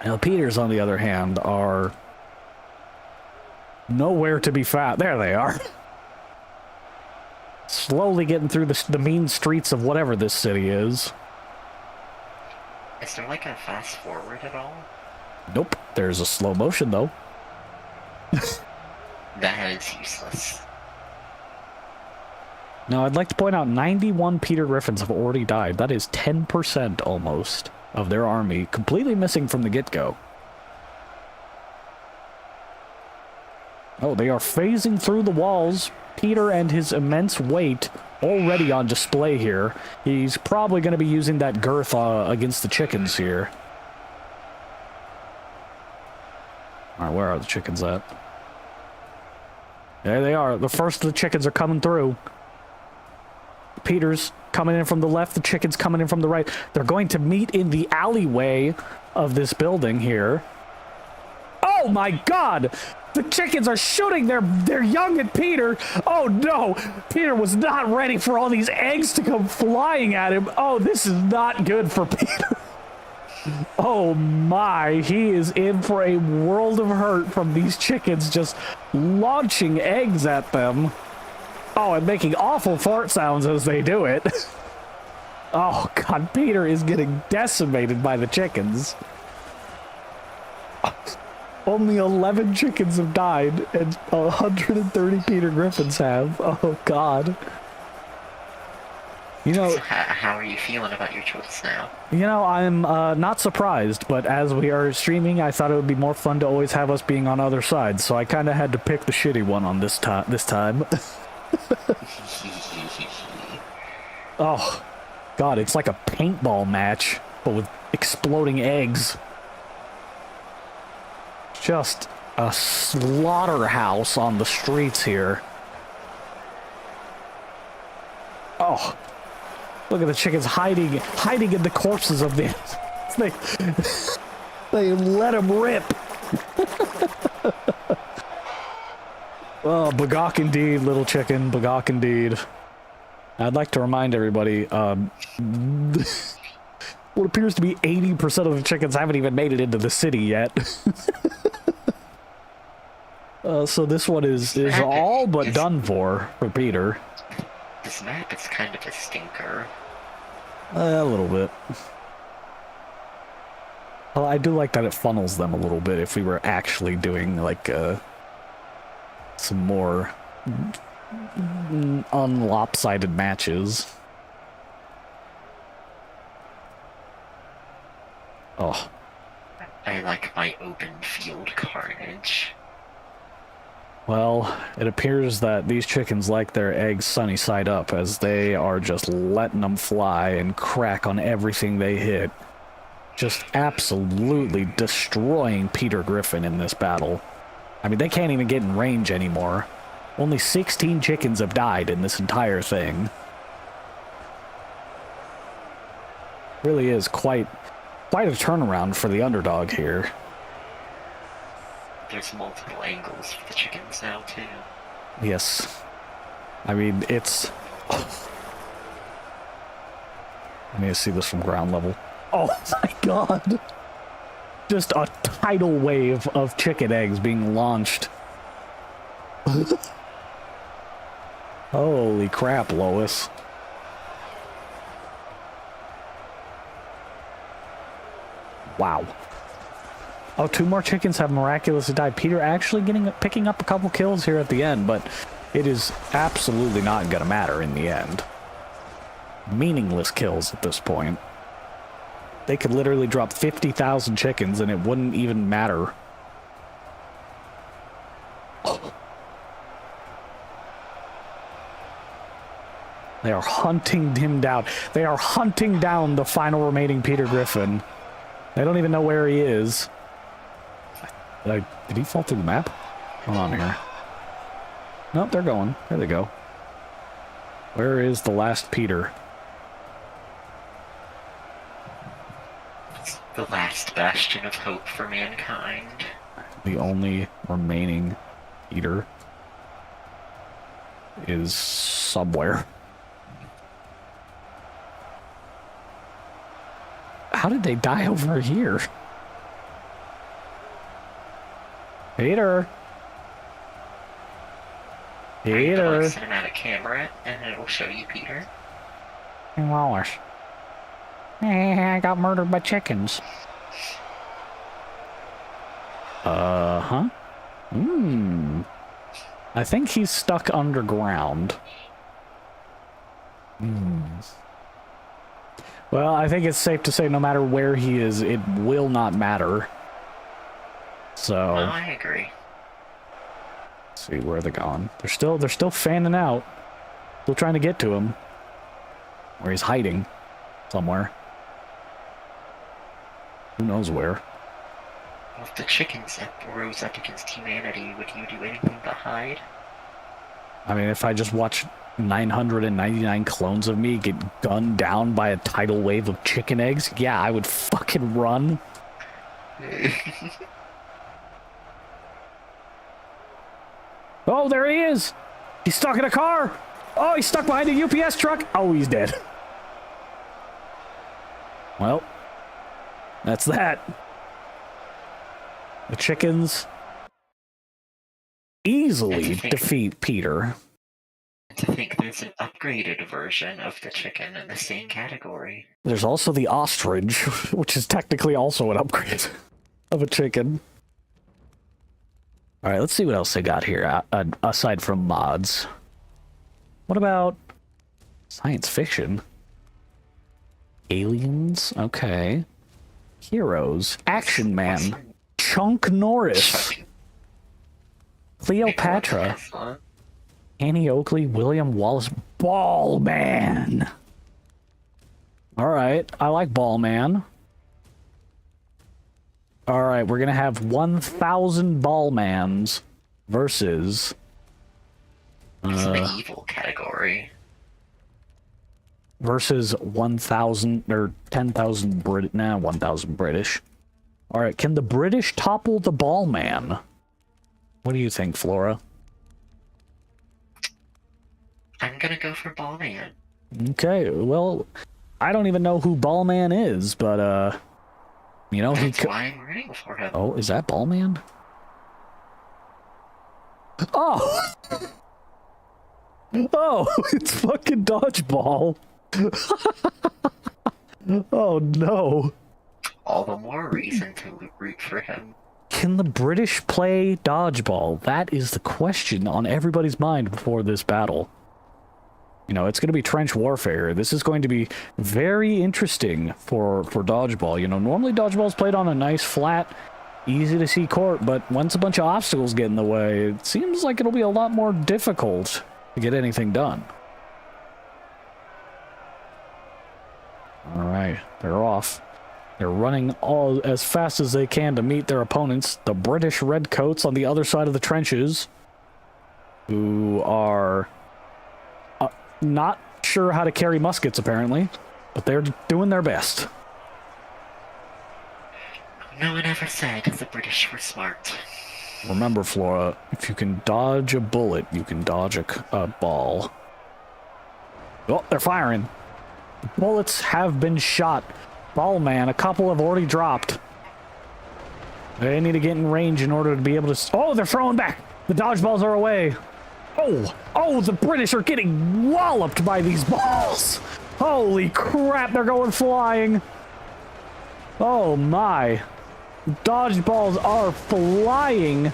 Now, Peters, on the other hand, are nowhere to be found. There they are. Slowly getting through the mean streets of whatever this city is. Is there like a fast forward at all? Nope. There's a slow motion, though. That is useless. Now, I'd like to point out 91 Peter Griffins have already died. That is 10% almost of their army, completely missing from the get-go. Oh, they are phasing through the walls. Peter and his immense weight already on display here. He's probably going to be using that girth against the chickens here. Alright, where are the chickens at? There they are. The first of the chickens are coming through. Peter's coming in from the left, the chickens coming in from the right. They're going to meet in the alleyway of this building here. Oh my god! The chickens are shooting their young at Peter. Oh no! Peter was not ready for all these eggs to come flying at him. Oh, this is not good for Peter. Oh my, he is in for a world of hurt from these chickens just launching eggs at them. Oh, and making awful fart sounds as they do it. Oh god, Peter is getting decimated by the chickens. Only 11 chickens have died, and 130 Peter Griffins have. Oh god. You know, So how are you feeling about your choice now? you know, I'm not surprised, but as we are streaming, I thought it would be more fun to always have us being on other sides, so I kind of had to pick the shitty one on this time. Oh, god, it's like a paintball match, but with exploding eggs. Just a slaughterhouse on the streets here. Oh, look at the chickens hiding in the corpses of the... They let them rip. Oh, bagok indeed, little chicken, bagok indeed. I'd like to remind everybody, what appears to be 80% of the chickens haven't even made it into the city yet. So this one is all but done for Peter. This map is kind of a stinker. A little bit. Well, I do like that it funnels them a little bit if we were actually doing, like, some more unlopsided matches. Oh. I like my open field carnage. Well, it appears that these chickens like their eggs sunny side up, as they are just letting them fly and crack on everything they hit. Just absolutely destroying Peter Griffin in this battle. I mean, they can't even get in range anymore. Only 16 chickens have died in this entire thing. Really is quite a turnaround for the underdog here. There's multiple angles for the chickens now, too. Yes. I mean, it's... I need to see this from ground level. Oh my god! Just a tidal wave of chicken eggs being launched. Holy crap, Lois. Wow. Oh, 2 more chickens have miraculously died. Peter actually picking up a couple kills here at the end, but it is absolutely not going to matter in the end. Meaningless kills at this point. They could literally drop 50,000 chickens and it wouldn't even matter. They are hunting him down. They are hunting down the final remaining Peter Griffin. They don't even know where he is. Did he fall through the map? Hold on here. Nope, they're going. There they go. Where is the last Peter? It's the last bastion of hope for mankind. The only remaining Peter is somewhere. How did they die over here? Peter. Peter. A cinematic camera, and it will show you Peter. Wallace. I got murdered by chickens. Huh? I think he's stuck underground. Well, I think it's safe to say no matter where he is, it will not matter. So, Oh, I agree. let's see where they're gone. They're still fanning out. Still trying to get to him. Or he's hiding somewhere. Who knows where? Well, if the chickens rose up against humanity, would you do anything but hide? I mean, if I just watch 999 clones of me get gunned down by a tidal wave of chicken eggs, yeah, I would fucking run. Oh, there he is! He's stuck in a car! Oh, he's stuck behind a UPS truck! Oh, he's dead. Well, that's that. The chickens easily defeat Peter. To think there's an upgraded version of the chicken in the same category. There's also the ostrich, which is technically also an upgrade of a chicken. Alright, let's see what else they got here, aside from mods. What about science fiction? Aliens? Okay. Heroes. Action Man. Chunk Norris. Cleopatra. Annie Oakley. William Wallace. Ball Man. Alright, I like Ball Man. Alright, we're gonna have 1,000 Ballmans versus... It's an evil category. Versus 1,000 or 10,000 Brit. Nah, 1,000 British. Alright, can the British topple the Ballman? What do you think, Flora? I'm gonna go for Ballman. Okay, well, I don't even know who Ballman is, but, you know, That's why I'm rooting for him. Oh, is that Ballman? Oh! Oh, it's fucking Dodgeball. Oh, no. All the more reason to root for him. Can the British play Dodgeball? That is the question on everybody's mind before this battle. You know, it's going to be trench warfare. This is going to be very interesting for Dodgeball. You know, normally Dodgeball is played on a nice, flat, easy-to-see court, but once a bunch of obstacles get in the way, it seems like it'll be a lot more difficult to get anything done. Alright, they're off. They're running all as fast as they can to meet their opponents, the British Redcoats on the other side of the trenches, who are not sure how to carry muskets, apparently, but they're doing their best. No one ever said the British were smart. Remember, Flora, if you can dodge a bullet, you can dodge a ball. Oh, they're firing. Bullets have been shot. Ball Man, a couple have already dropped. They need to get in range in order to be able to... Oh, they're throwing back! The dodgeballs are away! Oh, the British are getting walloped by these balls! Holy crap, they're going flying! Oh my. Dodgeballs are flying!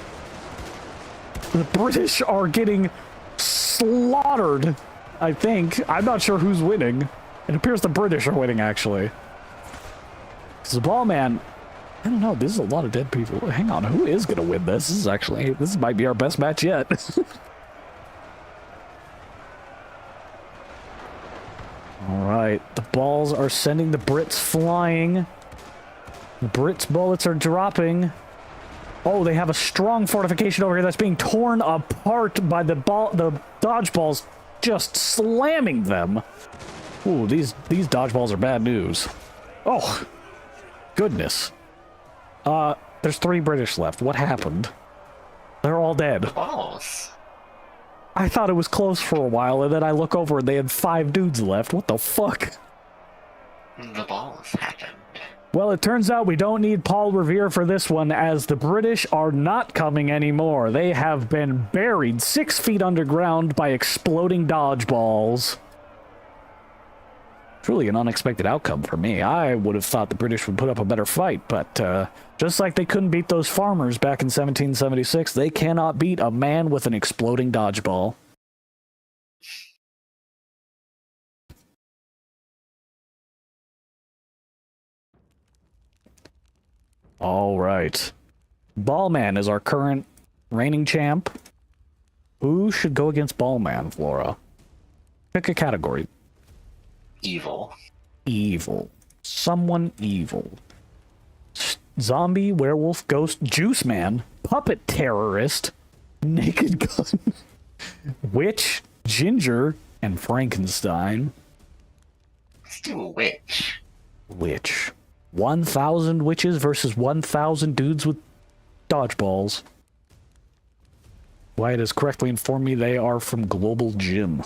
The British are getting slaughtered, I think. I'm not sure who's winning. It appears the British are winning, actually. Because the ball man... I don't know, this is a lot of dead people. Hang on, who is gonna win this? This might be our best match yet. Alright, the balls are sending the Brits flying. The Brits' bullets are dropping. Oh, they have a strong fortification over here that's being torn apart by the dodgeballs just slamming them. Ooh, these dodgeballs are bad news. Oh, goodness. There's 3 British left. What happened? They're all dead. Balls. I thought it was close for a while, and then I look over and they had 5 dudes left. What the fuck? The balls happened. Well, it turns out we don't need Paul Revere for this one, as the British are not coming anymore. They have been buried 6 feet underground by exploding dodgeballs. Truly an unexpected outcome for me. I would have thought the British would put up a better fight, but just like they couldn't beat those farmers back in 1776, they cannot beat a man with an exploding dodgeball. All right. Ballman is our current reigning champ. Who should go against Ballman, Flora? Pick a category. Evil. Evil. Someone evil. Zombie, werewolf, ghost, juice man, puppet terrorist, naked gun, witch, ginger, and Frankenstein. Let's do a witch. Witch. 1,000 witches versus 1,000 dudes with dodgeballs. Wyatt has correctly informed me they are from Global Gym.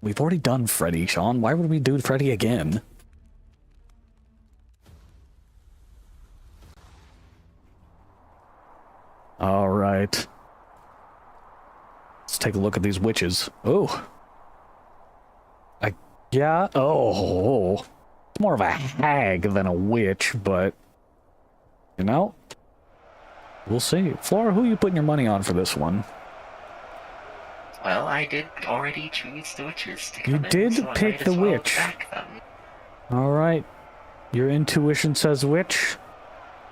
We've already done Freddy, Sean. Why would we do Freddy again? Alright. Let's take a look at these witches. Oh. Yeah. Oh. It's more of a hag than a witch, but... You know? We'll see. Flora, who are you putting your money on for this one? Well, I did already choose the witches to come You in, did so I pick might the as well witch. back them. Alright. Your intuition says witch.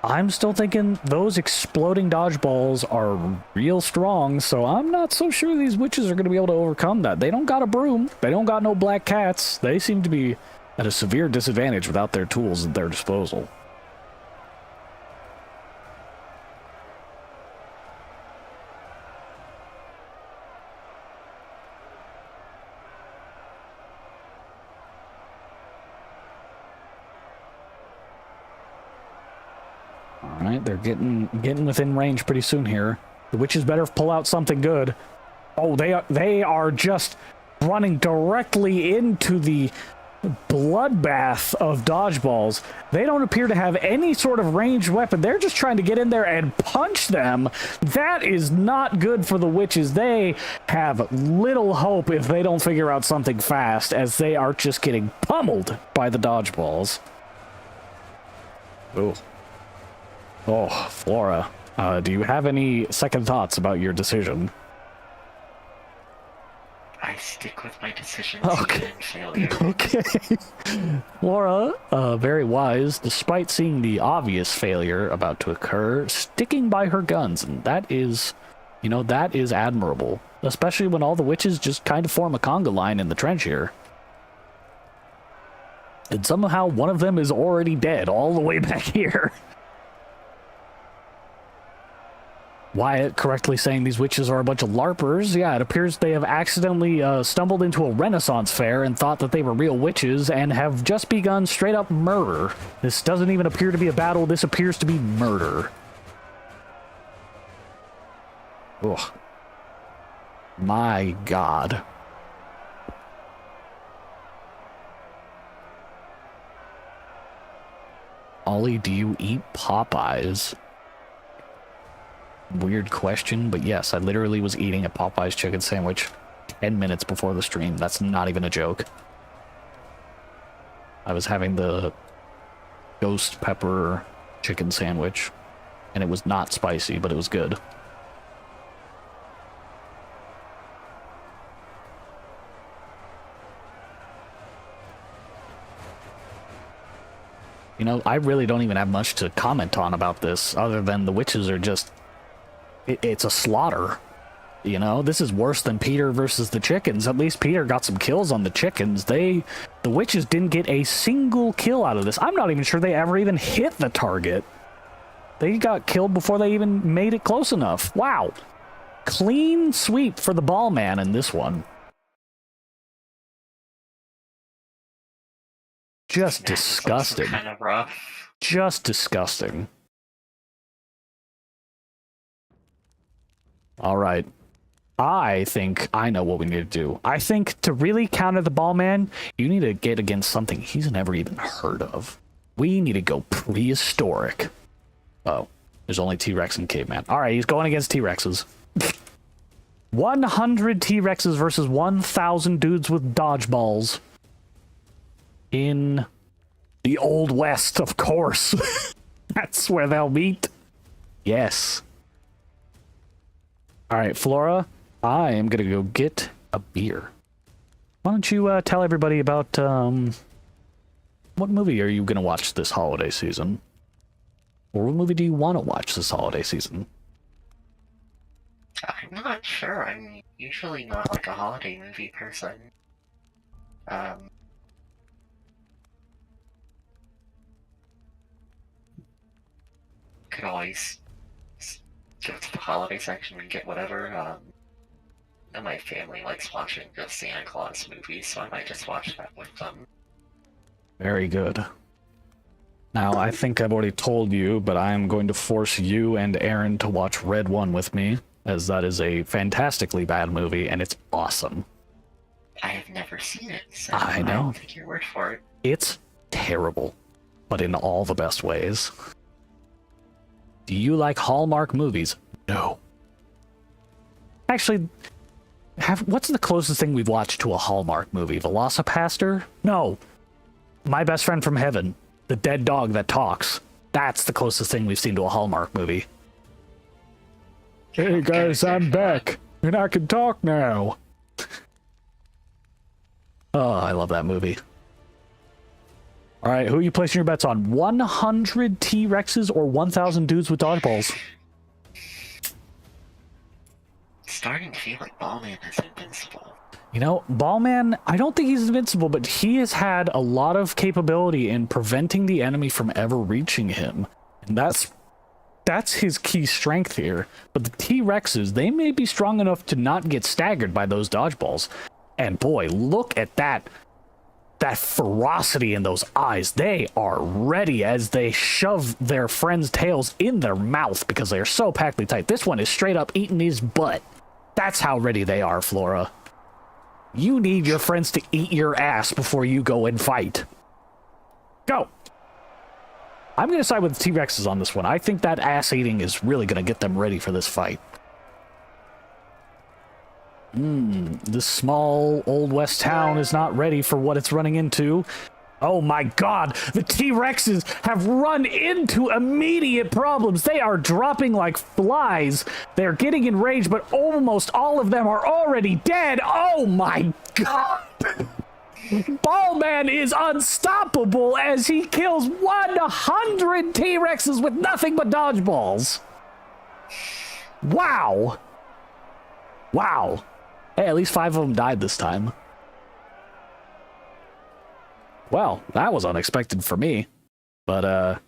I'm still thinking those exploding dodgeballs are real strong, so I'm not so sure these witches are going to be able to overcome that. They don't got a broom. They don't got no black cats. They seem to be at a severe disadvantage without their tools at their disposal. Alright, they're getting within range pretty soon here. The witches better pull out something good. Oh, they are just running directly into the bloodbath of dodgeballs. They don't appear to have any sort of ranged weapon. They're just trying to get in there and punch them. That is not good for the witches. They have little hope if they don't figure out something fast, as they are just getting pummeled by the dodgeballs. Ooh. Oh, Flora, do you have any second thoughts about your decision? I stick with my decision Okay. and failure. Okay. Flora, very wise, despite seeing the obvious failure about to occur, sticking by her guns, and that is, you know, that is admirable. Especially when all the witches just kind of form a conga line in the trench here. And somehow one of them is already dead all the way back here. Wyatt correctly saying these witches are a bunch of LARPers. Yeah, it appears they have accidentally stumbled into a Renaissance fair and thought that they were real witches and have just begun straight up murder. This doesn't even appear to be a battle. This appears to be murder. Ugh. My God. Ollie, do you eat Popeyes? Weird question, but yes, I literally was eating a Popeyes chicken sandwich 10 minutes before the stream. That's not even a joke. I was having the ghost pepper chicken sandwich, and it was not spicy, but it was good. You know, I really don't even have much to comment on about this, other than the witches are just... It's a slaughter. You know, this is worse than Peter versus the chickens. At least Peter got some kills on the chickens. The witches didn't get a single kill out of this. I'm not even sure they ever even hit the target. They got killed before they even made it close enough. Wow. Clean sweep for the ball man in this one. Just disgusting. Kind of rough. Just disgusting. All right. I think I know what we need to do. I think to really counter the ball man, you need to get against something he's never even heard of. We need to go prehistoric. Oh, there's only T-Rex and Caveman. All right, he's going against T-Rexes. 100 T-Rexes versus 1,000 dudes with dodgeballs. In the Old West, of course. That's where they'll meet. Yes. All right, Flora, I am going to go get a beer. Why don't you tell everybody about what movie are you going to watch this holiday season? Or what movie do you want to watch this holiday season? I'm not sure. I'm usually not like a holiday movie person. Could always go to the holiday section and get whatever. And my family likes watching the Santa Claus movies, so I might just watch that with them. Very good. Now, I think I've already told you, but I am going to force you and Aaron to watch Red One with me, as that is a fantastically bad movie, and it's awesome. I have never seen it, so I know. I'll take your word for it. It's terrible, but in all the best ways. Do you like Hallmark movies? No. Actually, what's the closest thing we've watched to a Hallmark movie? Velocipaster? No. My Best Friend from Heaven. The dead dog that talks. That's the closest thing we've seen to a Hallmark movie. Hey guys, I'm back, and I can talk now. Oh, I love that movie. All right, who are you placing your bets on? 100 T-Rexes or 1,000 dudes with dodgeballs? Starting to feel like Ballman is invincible. You know, Ballman, I don't think he's invincible, but he has had a lot of capability in preventing the enemy from ever reaching him. And that's his key strength here. But the T-Rexes, they may be strong enough to not get staggered by those dodgeballs. And boy, look at that ferocity in those eyes. They are ready as they shove their friends' tails in their mouth because they are so packed tight. This one is straight up eating his butt. That's how ready they are, Flora. You need your friends to eat your ass before you go and fight. Go! I'm going to side with the T-Rexes on this one. I think that ass eating is really going to get them ready for this fight. This small Old West town is not ready for what it's running into. Oh my god, the T-Rexes have run into immediate problems. They are dropping like flies. They're getting enraged, but almost all of them are already dead. Oh my god. Ballman is unstoppable as he kills 100 T-Rexes with nothing but dodgeballs. Wow. Wow. Hey, at least 5 of them died this time. Well, that was unexpected for me. But,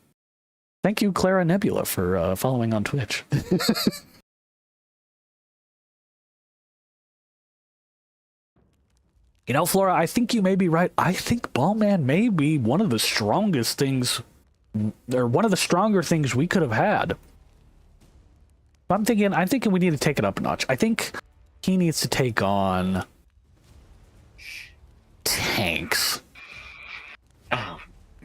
thank you, Clara Nebula, for following on Twitch. You know, Flora, I think you may be right. I think Ballman may be one of the strongest things, or one of the stronger things we could have had. I'm thinking we need to take it up a notch. I think he needs to take on tanks. Oh,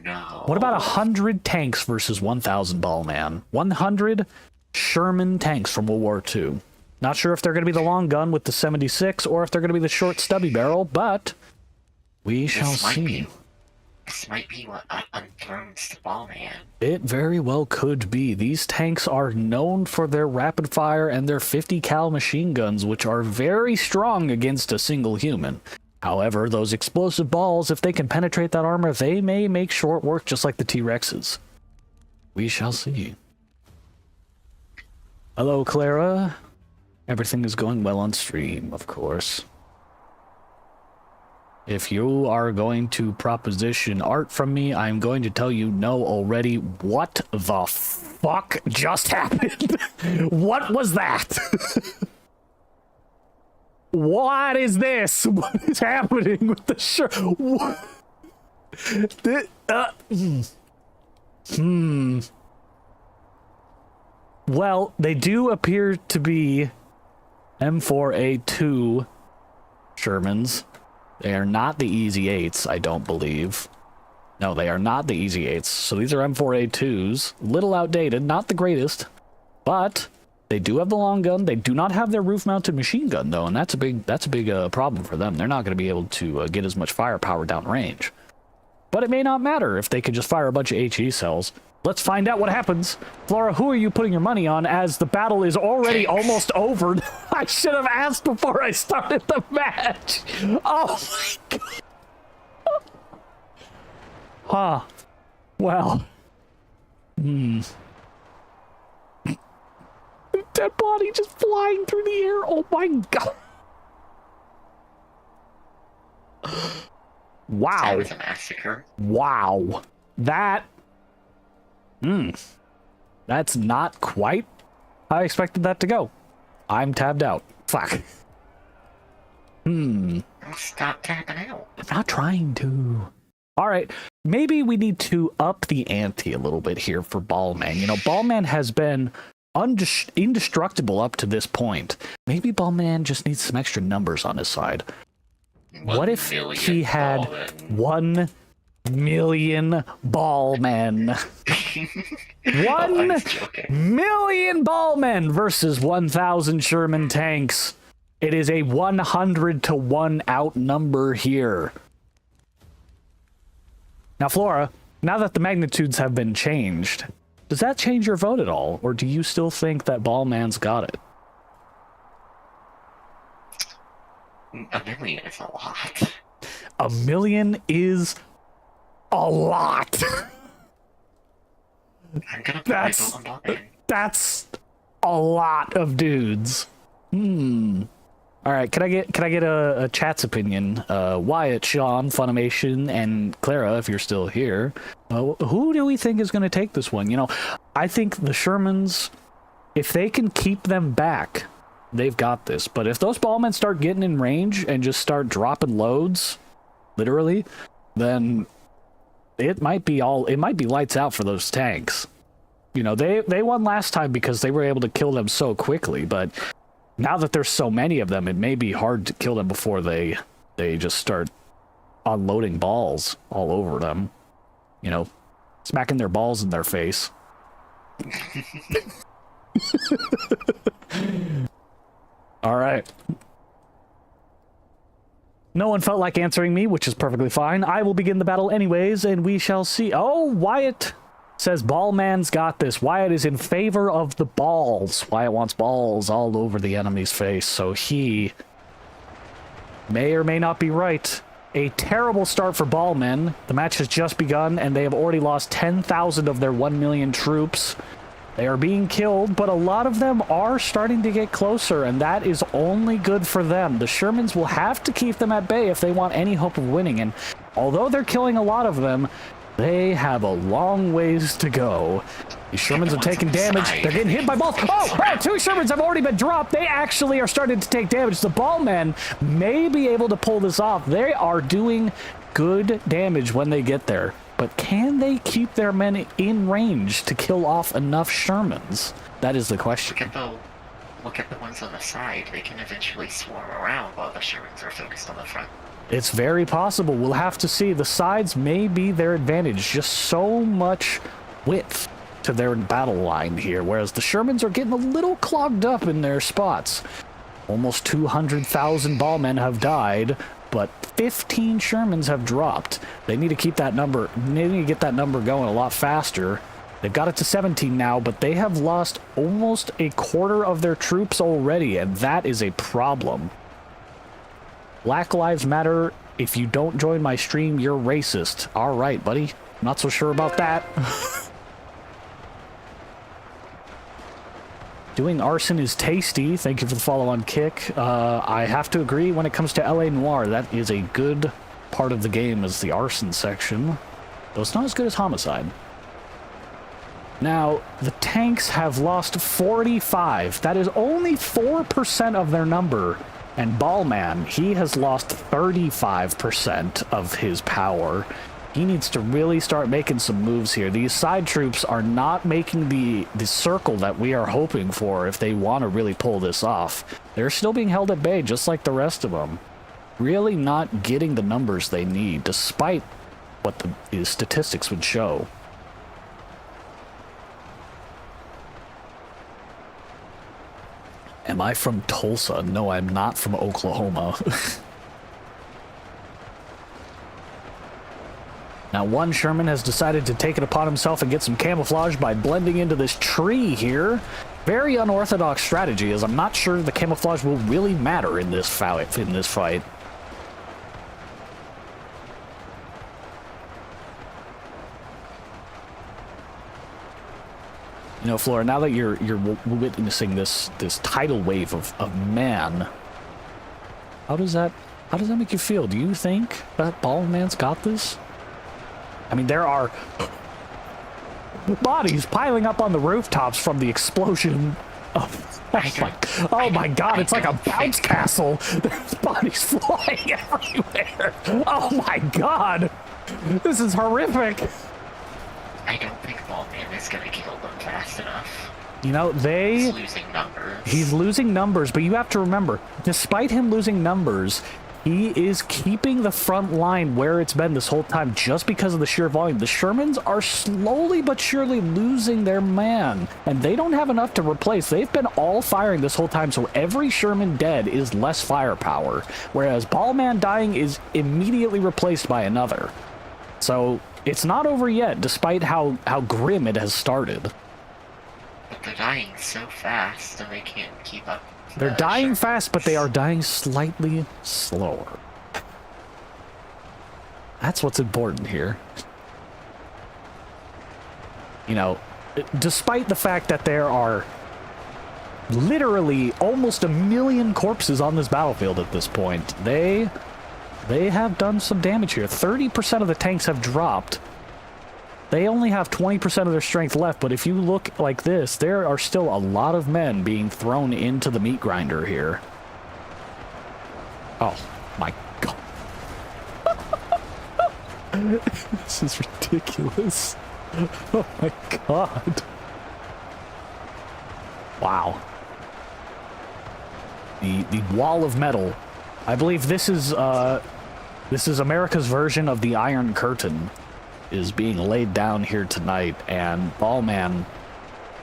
No. What about 100 tanks versus 1,000 ball man? 100 Sherman tanks from World War II. Not sure if they're going to be the long gun with the 76 or if they're going to be the short stubby barrel, but we shall see. This might be what unthrones the ball man. It very well could be. These tanks are known for their rapid fire and their 50 cal machine guns, which are very strong against a single human. However, those explosive balls, if they can penetrate that armor, they may make short work just like the T-Rexes. We shall see. Hello, Clara. Everything is going well on stream, of course. If you are going to proposition art from me, I'm going to tell you no already. What the fuck just happened? What was that? What is this? What is happening with the shirt? Well, they do appear to be M4A2 Shermans. They are not the Easy 8s, I don't believe. No, they are not the Easy 8s. So these are M4A2s. Little outdated, not the greatest. But they do have the long gun. They do not have their roof-mounted machine gun, though, and that's a big problem for them. They're not going to be able to get as much firepower downrange. But it may not matter if they could just fire a bunch of HE cells. Let's find out what happens. Flora, who are you putting your money on as the battle is already almost over? I should have asked before I started the match. Oh my god. Huh. Well. Dead body just flying through the air. Oh my god. Wow. That was a massacre. Wow. That... That's not quite how I expected that to go. I'm tabbed out. Fuck. Stop tapping out. I'm not trying to. Alright, maybe we need to up the ante a little bit here for Ballman. You know, Ballman has been indestructible up to this point. Maybe Ballman just needs some extra numbers on his side. What if he had 1 million ballmen? 1 million ballmen versus 1,000 Sherman tanks. It is a 100 to 1 outnumber here. Now, Flora, now that the magnitudes have been changed, does that change your vote at all? Or do you still think that Ballman's got it? 1 million is a lot. 1 million is a lot. I'm gonna put my vote on Ballman. That's a lot of dudes. All right, can I get a chat's opinion? Wyatt, Sean, Funimation, and Clara, if you're still here, who do we think is going to take this one? You know, I think the Shermans, if they can keep them back, they've got this. But if those ballmen start getting in range and just start dropping loads, literally, then it might be lights out for those tanks. You know, they won last time because they were able to kill them so quickly, but now that there's so many of them, it may be hard to kill them before they just start unloading balls all over them. You know, smacking their balls in their face. All right. No one felt like answering me, which is perfectly fine. I will begin the battle anyways, and we shall see. Oh, Wyatt says Ballman's got this. Wyatt is in favor of the balls. Wyatt wants balls all over the enemy's face, so he may or may not be right. A terrible start for Ballmen. The match has just begun, and they have already lost 10,000 of their 1 million troops. They are being killed, but a lot of them are starting to get closer, and that is only good for them. The Shermans will have to keep them at bay if they want any hope of winning, and although they're killing a lot of them, they have a long ways to go. These Shermans are taking damage. They're getting hit by balls. Oh, 2 Shermans have already been dropped. They actually are starting to take damage. The Ballmen may be able to pull this off. They are doing good damage when they get there. But can they keep their men in range to kill off enough Shermans? That is the question. Look at the ones on the side. They can eventually swarm around while the Shermans are focused on the front. It's very possible. We'll have to see. The sides may be their advantage. Just so much width to their battle line here, whereas the Shermans are getting a little clogged up in their spots. Almost 200,000 ballmen have died, but 15 Shermans have dropped. They need to keep that number, they need to get that number going a lot faster. They've got it to 17 now, but they have lost almost a quarter of their troops already, and that is a problem. Black Lives Matter. If you don't join my stream, you're racist. All right, buddy. Not so sure about that. Doing arson is tasty. Thank you for the follow on Kick. I have to agree when it comes to LA Noire, that is a good part of the game is the arson section. Though it's not as good as Homicide. Now, the tanks have lost 45. That is only 4% of their number. And Ballman, he has lost 35% of his power. He needs to really start making some moves here. These side troops are not making the circle that we are hoping for if they want to really pull this off. They're still being held at bay just like the rest of them. Really not getting the numbers they need, despite what the statistics would show. Am I from Tulsa? No, I'm not from Oklahoma. Now, one Sherman has decided to take it upon himself and get some camouflage by blending into this tree here. Very unorthodox strategy, as I'm not sure the camouflage will really matter in this fight. You know, Flora, now that you're witnessing this tidal wave of man, how does that make you feel? Do you think that Ballman's got this? I mean, there are bodies piling up on the rooftops from the explosion of... Oh my god, it's like a bounce castle. There's bodies flying everywhere. Oh my god. This is horrific. I don't think Ballman is going to kill them fast enough. You know, He's losing numbers. He's losing numbers, but you have to remember, despite him losing numbers, he is keeping the front line where it's been this whole time just because of the sheer volume. The Shermans are slowly but surely losing their man, and they don't have enough to replace. They've been all firing this whole time, so every Sherman dead is less firepower, whereas Ballman dying is immediately replaced by another. So it's not over yet, despite how grim it has started. But they're dying so fast, and they can't keep up. They're dying fast, but they are dying slightly slower. That's what's important here. You know, despite the fact that there are literally almost 1 million corpses on this battlefield at this point, they have done some damage here. 30% of the tanks have dropped. They only have 20% of their strength left, but if you look like this, there are still a lot of men being thrown into the meat grinder here. Oh, my god. This is ridiculous. Oh my god. Wow. The wall of metal. I believe this is America's version of the Iron Curtain is being laid down here tonight, and Ballman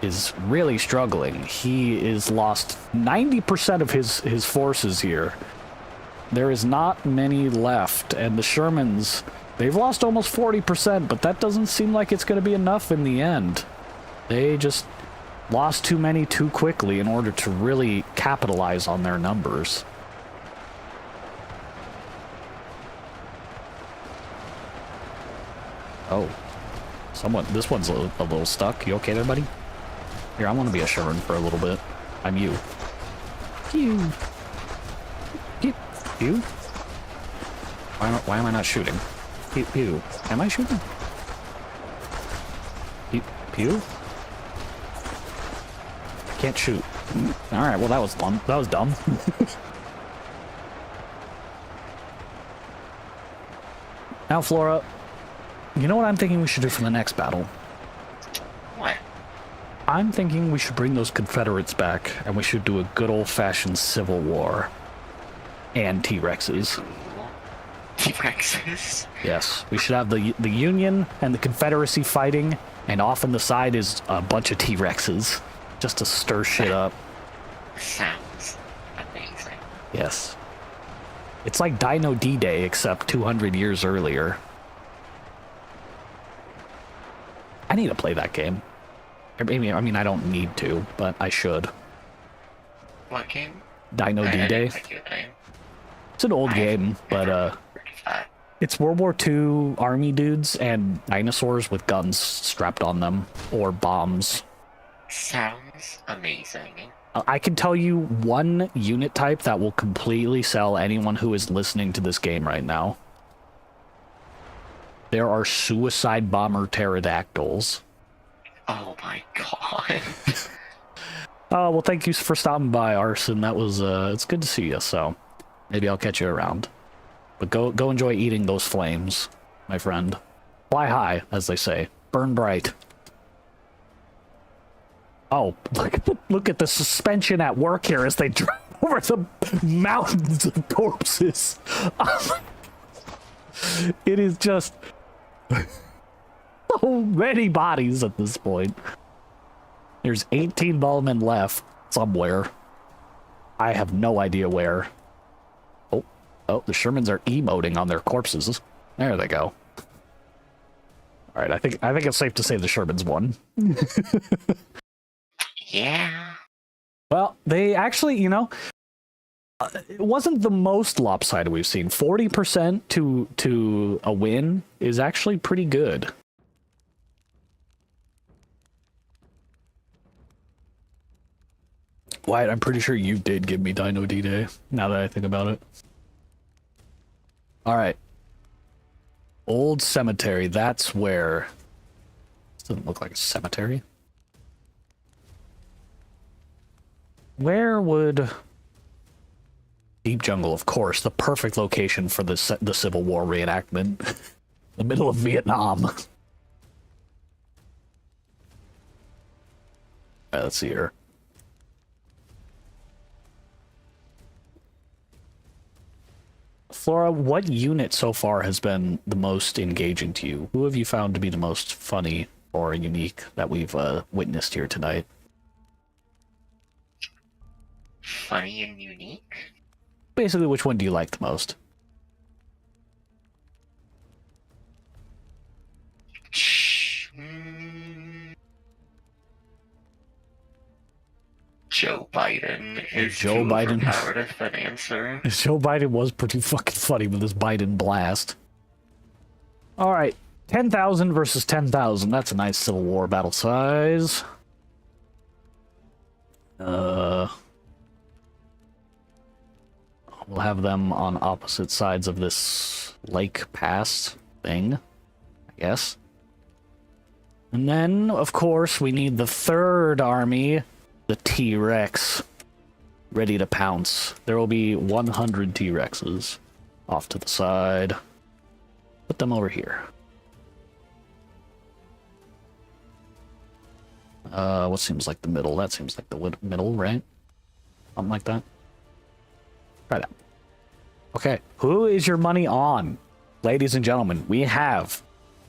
is really struggling. He is lost 90% of his forces here. There is not many left, and the Shermans, they've lost almost 40%, but that doesn't seem like it's going to be enough in the end. They just lost too many too quickly in order to really capitalize on their numbers. Oh, this one's a little stuck. You okay there, buddy? Here, I want to be a Sherman for a little bit. I'm you. Pew. Pew. Pew. Why am I not shooting? Pew. Pew. Am I shooting? Pew. Pew. Can't shoot. All right. Well, that was dumb. That was dumb. Now, Flora. You know what I'm thinking we should do for the next battle? What? I'm thinking we should bring those Confederates back, and we should do a good old-fashioned civil war. And T-Rexes. T-Rexes. Yes, we should have the Union and the Confederacy fighting, and off on the side is a bunch of T-Rexes, just to stir shit up. Sounds amazing. Yes. It's like Dino D-Day, except 200 years earlier. I need to play that game. I mean, I don't need to, but I should. What game? Dino I D-Day. didn't think you would name. It's an old game, but it's World War II army dudes and dinosaurs with guns strapped on them, or bombs. Sounds amazing. I can tell you one unit type that will completely sell anyone who is listening to this game right now. There are suicide bomber pterodactyls. Oh my god. Oh, well, thank you for stopping by, Arson. That was, it's good to see you, so maybe I'll catch you around. But go enjoy eating those flames, my friend. Fly high, as they say. Burn bright. Oh, look at the suspension at work here as they drive over the mountains of corpses. It is just so many bodies at this point. There's 18 ballmen left somewhere. I have no idea where. Oh, the Shermans are emoting on their corpses. There they go. All right, I think it's safe to say the Shermans won. Yeah. Well, they actually, you know, it wasn't the most lopsided we've seen. 40% to a win is actually pretty good. Wyatt, I'm pretty sure you did give me Dino D-Day, now that I think about it. Alright. Old Cemetery, that's where... This doesn't look like a cemetery. Where would... Deep Jungle, of course, the perfect location for the Civil War reenactment. The middle of Vietnam. Alright, let's see here. Flora, what unit so far has been the most engaging to you? Who have you found to be the most funny or unique that we've witnessed here tonight? Funny and unique? Basically, which one do you like the most? Joe Biden is Joe too Biden. overpowered of an answer. Joe Biden was pretty fucking funny with this Biden blast. Alright, 10,000 versus 10,000. That's a nice Civil War battle size. We'll have them on opposite sides of this lake pass thing, I guess. And then, of course, we need the third army, the T-Rex, ready to pounce. There will be 100 T-Rexes off to the side. Put them over here. What seems like the middle? That seems like the middle, right? Something like that. Try that. Okay, who is your money on? Ladies and gentlemen, we have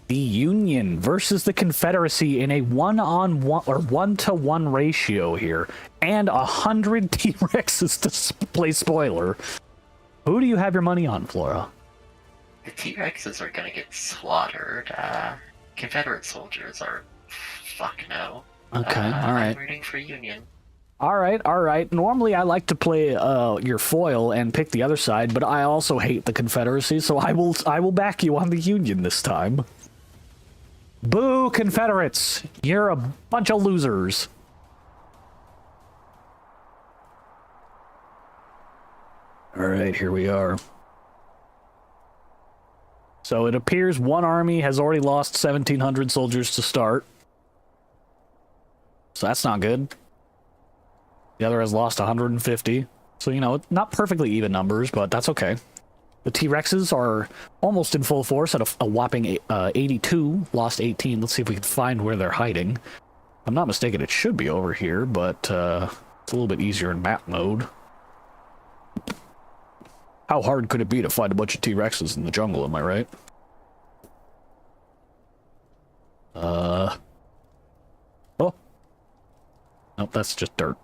the Union versus the Confederacy in a 1-on-1 or 1-to-1 ratio here, and 100 T-Rexes to play spoiler. Who do you have your money on, Flora? The T-Rexes are gonna get slaughtered. Confederate soldiers are... fuck no. Okay, alright. I'm rooting for Union. Alright. Normally I like to play your foil and pick the other side, but I also hate the Confederacy, so I will back you on the Union this time. Boo, Confederates! You're a bunch of losers. Alright, here we are. So it appears one army has already lost 1,700 soldiers to start. So that's not good. The other has lost 150. So, you know, not perfectly even numbers, but that's okay. The T-Rexes are almost in full force at a whopping 82, lost 18. Let's see if we can find where they're hiding. If I'm not mistaken, it should be over here, but it's a little bit easier in map mode. How hard could it be to find a bunch of T-Rexes in the jungle, am I right? Oh. Nope, that's just dirt.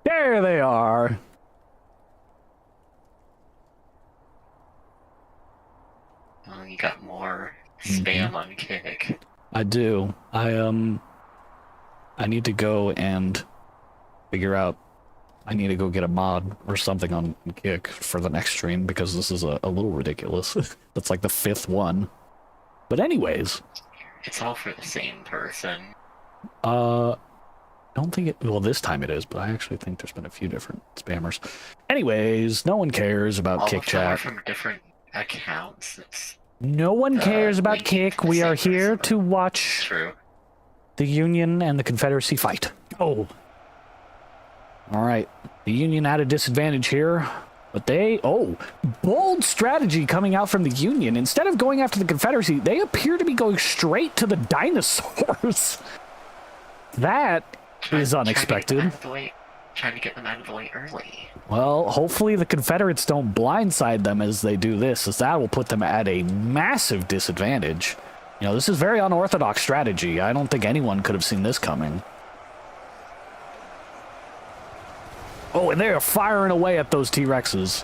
There they are! Oh, you got more spam on Kick. I do. I need to go and figure out... I need to go get a mod or something on Kick for the next stream, because this is a little ridiculous. That's like the 5th one. But anyways... It's all for the same person. I don't think it... Well, this time it is, but I actually think there's been a few different spammers. Anyways, no one cares about All Kick of them are chat. from different accounts. It's No one cares about linked Kick. to the We are same here person. to watch true. the Union and the Confederacy fight. Oh. Alright. The Union at a disadvantage here. But they... Oh. Bold strategy coming out from the Union. Instead of going after the Confederacy, they appear to be going straight to the dinosaurs. That is unexpected. Trying to get them out of the way early. Well, hopefully the Confederates don't blindside them as they do this, as that will put them at a massive disadvantage. You know, this is very unorthodox strategy. I don't think anyone could have seen this coming. Oh, and they are firing away at those T-Rexes.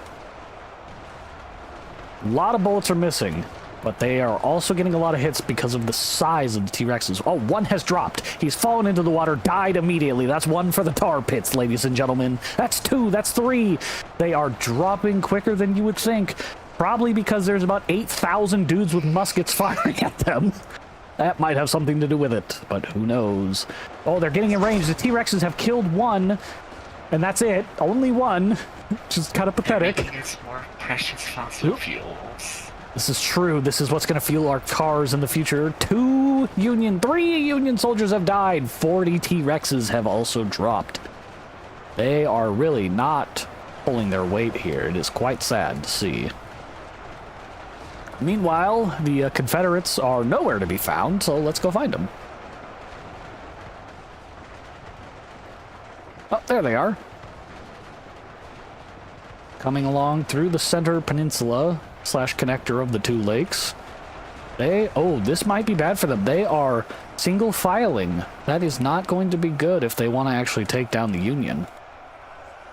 A lot of bullets are missing, but they are also getting a lot of hits because of the size of the T-Rexes. Oh, one has dropped. He's fallen into the water, died immediately. That's one for the tar pits, ladies and gentlemen. That's 2, that's 3. They are dropping quicker than you would think. Probably because there's about 8,000 dudes with muskets firing at them. That might have something to do with it, but who knows. Oh, they're getting in range. The T-Rexes have killed one, and that's it. Only one, which is kind of pathetic. Making us more precious fossil fuels. This is true. This is what's going to fuel our cars in the future. 3 Union soldiers have died. 40 T-Rexes have also dropped. They are really not pulling their weight here. It is quite sad to see. Meanwhile, the Confederates are nowhere to be found, so let's go find them. Oh, there they are. Coming along through the center peninsula / connector of the 2 lakes. Oh, this might be bad for them. They are single filing. That is not going to be good if they want to actually take down the Union.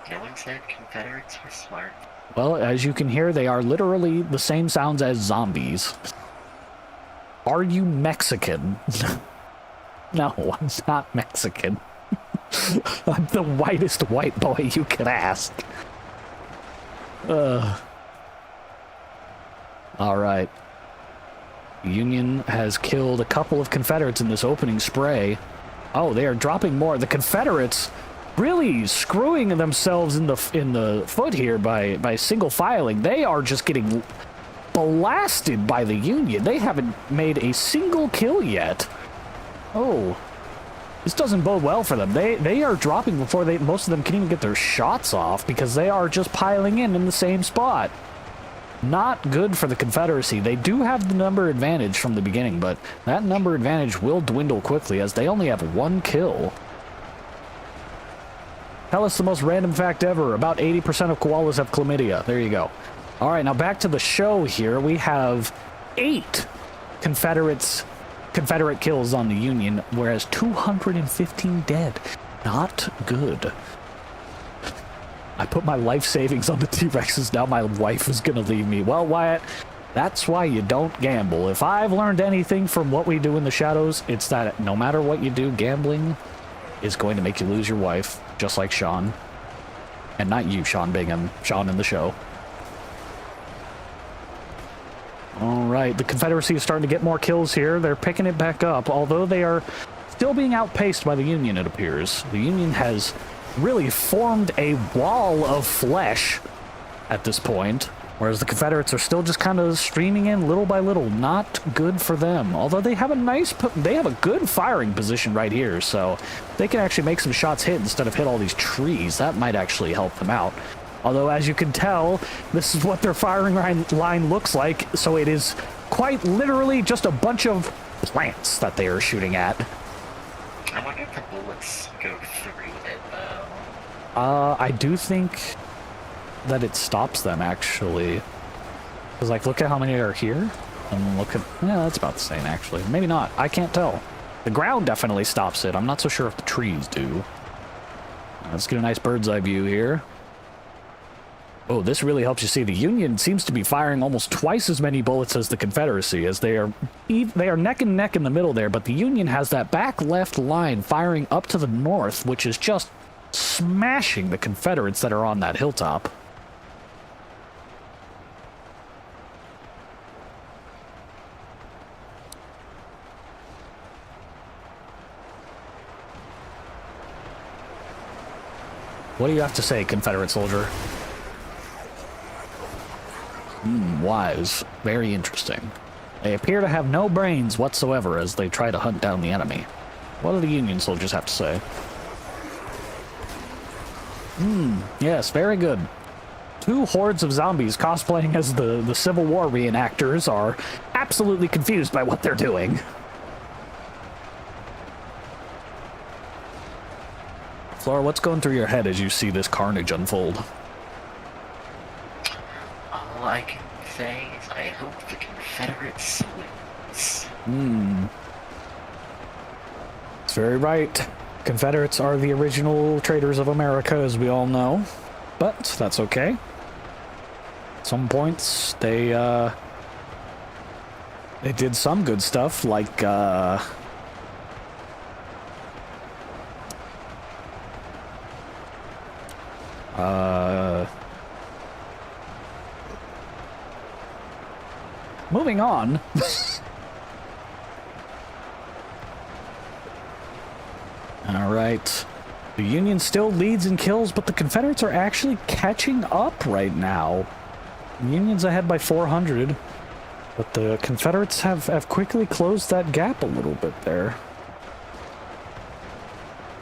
No one said Confederates were smart. Well, as you can hear, they are literally the same sounds as zombies. Are you Mexican? No, I'm not Mexican. I'm the whitest white boy you could ask. Alright. The Union has killed a couple of Confederates in this opening spray. Oh, they are dropping more. The Confederates really screwing themselves in the foot here by single filing. They are just getting blasted by the Union. They haven't made a single kill yet. Oh. This doesn't bode well for them. They are dropping before most of them can even get their shots off because they are just piling in the same spot. Not good for the Confederacy. They do have the number advantage from the beginning, but that number advantage will dwindle quickly as they only have 1 kill. Tell us the most random fact ever. About 80% of koalas have chlamydia. There you go. All right, now back to the show here. We have 8 Confederate kills on the Union, whereas 215 dead. Not good. I put my life savings on the T-Rexes. Now my wife is going to leave me. Well, Wyatt, that's why you don't gamble. If I've learned anything from what we do in the shadows, it's that no matter what you do, gambling is going to make you lose your wife, just like Sean. And not you, Sean Bingham. Sean in the show. Alright, the Confederacy is starting to get more kills here. They're picking it back up, although they are still being outpaced by the Union, it appears. The Union has really formed a wall of flesh at this point, whereas the Confederates are still just kind of streaming in little by little. Not good for them, although they have a good firing position right here, so they can actually make some shots hit instead of hit all these trees. That might actually help them out. Although, as you can tell, this is what their firing line looks like, so it is quite literally just a bunch of plants that they are shooting at. I wonder if the bullets go through it, though. I do think that it stops them, actually. Because, like, look at how many are here. And look at... Yeah, that's about the same, actually. Maybe not. I can't tell. The ground definitely stops it. I'm not so sure if the trees do. Let's get a nice bird's eye view here. Oh, this really helps you see. The Union seems to be firing almost twice as many bullets as the Confederacy, as they are neck and neck in the middle there, but the Union has that back left line firing up to the north, which is just smashing the Confederates that are on that hilltop. What do you have to say, Confederate soldier? Wise. Very interesting. They appear to have no brains whatsoever as they try to hunt down the enemy. What do the Union soldiers have to say? Yes, very good. Two hordes of zombies cosplaying as the Civil War reenactors are absolutely confused by what they're doing. Flora, what's going through your head as you see this carnage unfold? All I can say is I hope the Confederates wins. It's very right. Confederates are the original traitors of America, as we all know. But that's okay. At some points, they did some good stuff, like, moving on. All right. The Union still leads in kills, but the Confederates are actually catching up right now. The Union's ahead by 400, but the Confederates have quickly closed that gap a little bit there.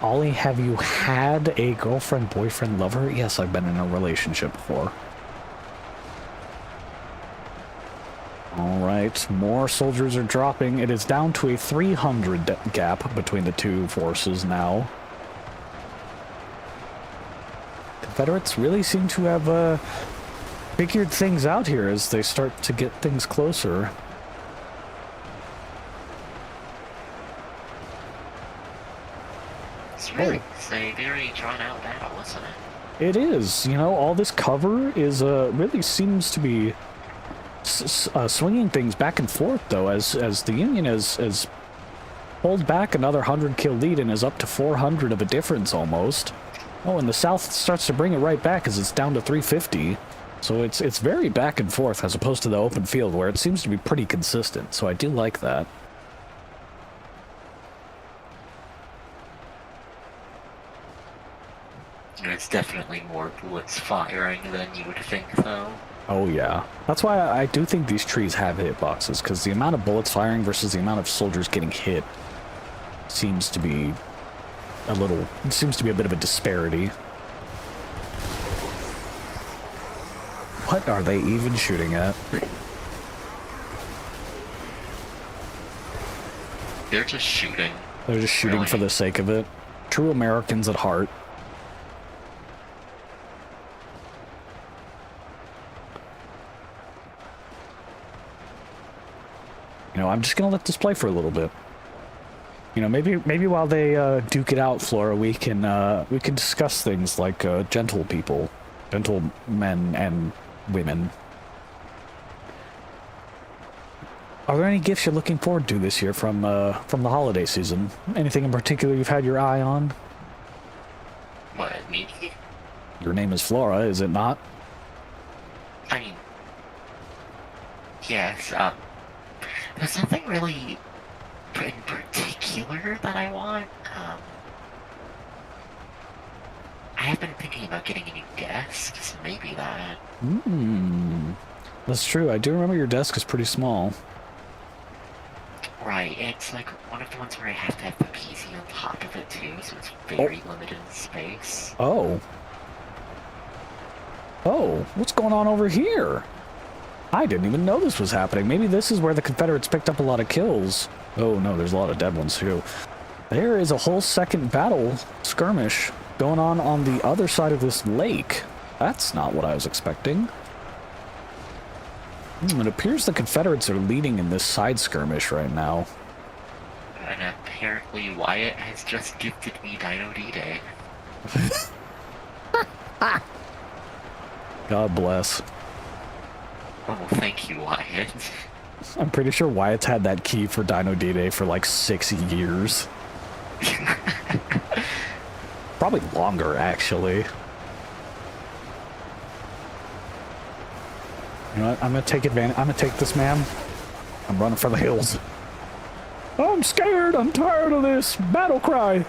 Ollie, have you had a girlfriend, boyfriend, lover? Yes, I've been in a relationship before. Alright, more soldiers are dropping. It is down to a 300 gap between the two forces now. Confederates really seem to have figured things out here as they start to get things closer. It's really a very drawn out battle, isn't it? It is. You know, all this cover is really seems to be swinging things back and forth, though, as the Union has pulled back another 100 kill lead and is up to 400 of a difference almost. Oh, and the South starts to bring it right back as it's down to 350. So it's very back and forth as opposed to the open field where it seems to be pretty consistent. So I do like that. It's definitely more bullets firing than you would think, though. Oh yeah. That's why I do think these trees have hitboxes, because the amount of bullets firing versus the amount of soldiers getting hit seems to be a bit of a disparity. What are they even shooting at? They're just shooting. They're just shooting for the sake of it. True Americans at heart. You know, I'm just gonna let this play for a little bit. You know, maybe while they duke it out, Flora, we can discuss things like gentle men and women. Are there any gifts you're looking forward to this year from the holiday season? Anything in particular you've had your eye on? What, me? Your name is Flora, is it not? I mean, yes, there's nothing really in particular that I want. I have been thinking about getting a new desk, so maybe that. That's true. I do remember your desk is pretty small. Right, it's like one of the ones where I have to have the PC on top of it too, so it's very limited in space. Oh, what's going on over here? I didn't even know this was happening. Maybe this is where the Confederates picked up a lot of kills. Oh no, there's a lot of dead ones too. There is a whole second battle skirmish going on the other side of this lake. That's not what I was expecting. It appears the Confederates are leading in this side skirmish right now. And apparently Wyatt has just gifted me Dino D-Day. God bless. Oh, thank you, Wyatt. I'm pretty sure Wyatt's had that key for Dino D-Day for like 6 years. Probably longer, actually. You know what? I'm gonna take advantage. I'm gonna take this, man. I'm running for the hills. I'm scared. I'm tired of this battle cry.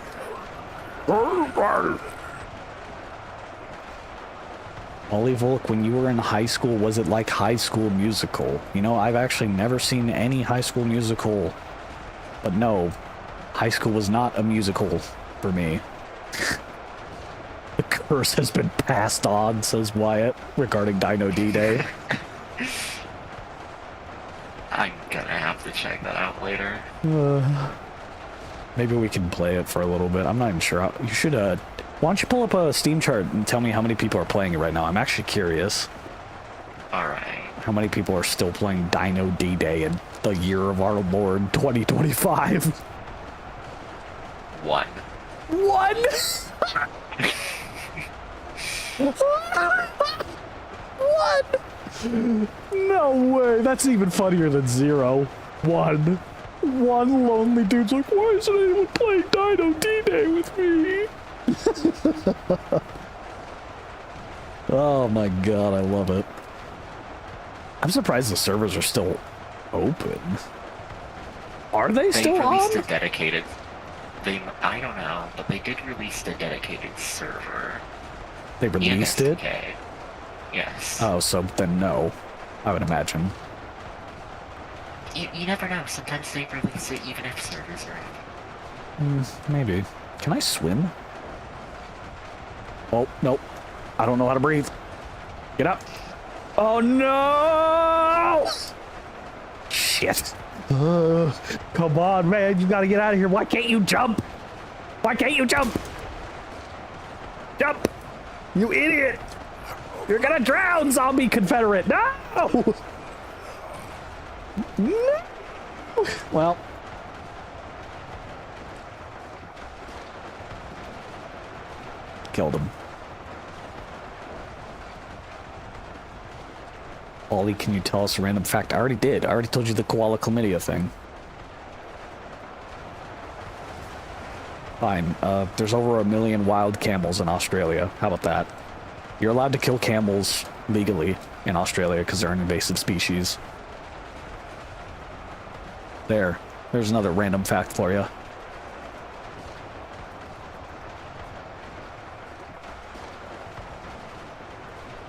Ollie Volk, when you were in high school, was it like High School Musical? You know, I've actually never seen any High School Musical. But no, high school was not a musical for me. The curse has been passed on, says Wyatt, regarding Dino D-Day. I'm gonna have to check that out later. Maybe we can play it for a little bit. I'm not even sure. You should, why don't you pull up a Steam chart and tell me how many people are playing it right now? I'm actually curious. Alright. How many people are still playing Dino D-Day in the year of our Lord 2025? One. One? What? No way. That's even funnier than 0. One. One lonely dude's like, why isn't anyone playing Dino D-Day with me? Oh my god, I love it. I'm surprised the servers are still open. Are they still on? They released a dedicated... I don't know, but they did release a dedicated server. They released it? Yes. Oh, so then no, I would imagine. You never know. Sometimes they release it even if servers are open. Maybe. Can I swim? Oh, nope. I don't know how to breathe. Get up. Oh, no! Shit. Come on, man. You gotta get out of here. Why can't you jump? Why can't you jump? Jump! You idiot! You're gonna drown, zombie Confederate! No! No! Well. Killed him. Ollie, can you tell us a random fact? I already did. I already told you the koala chlamydia thing. Fine. There's over 1 million wild camels in Australia. How about that? You're allowed to kill camels legally in Australia because they're an invasive species. There's another random fact for you.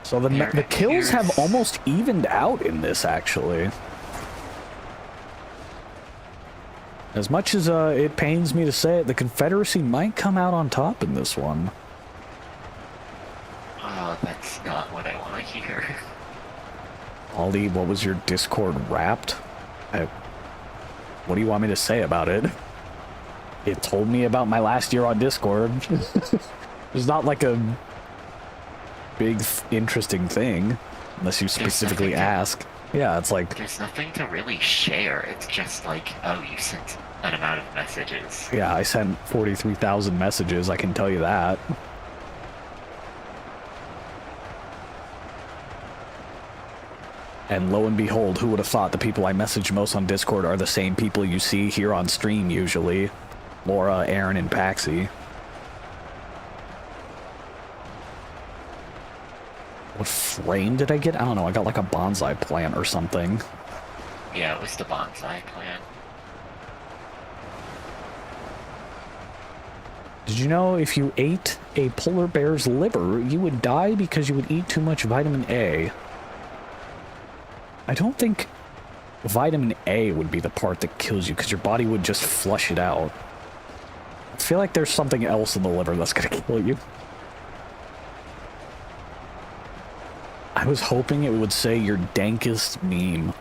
So the kills have almost evened out in this, actually. As much as it pains me to say it, the Confederacy might come out on top in this one. Oh, that's not what I want to hear. Ollie, what was your Discord wrapped? What do you want me to say about it? It told me about my last year on Discord. There's not like a big, interesting thing, unless you specifically ask. Yeah, it's like... There's nothing to really share. It's just like, oh, you sent an amount of messages. Yeah, I sent 43,000 messages, I can tell you that. And lo and behold, who would have thought the people I message most on Discord are the same people you see here on stream usually. Laura, Aaron, and Paxi. What frame did I get? I don't know, I got like a bonsai plant or something. Yeah, it was the bonsai plant. Did you know if you ate a polar bear's liver, you would die because you would eat too much vitamin A? I don't think vitamin A would be the part that kills you, because your body would just flush it out. I feel like there's something else in the liver that's gonna kill you. I was hoping it would say your dankest meme.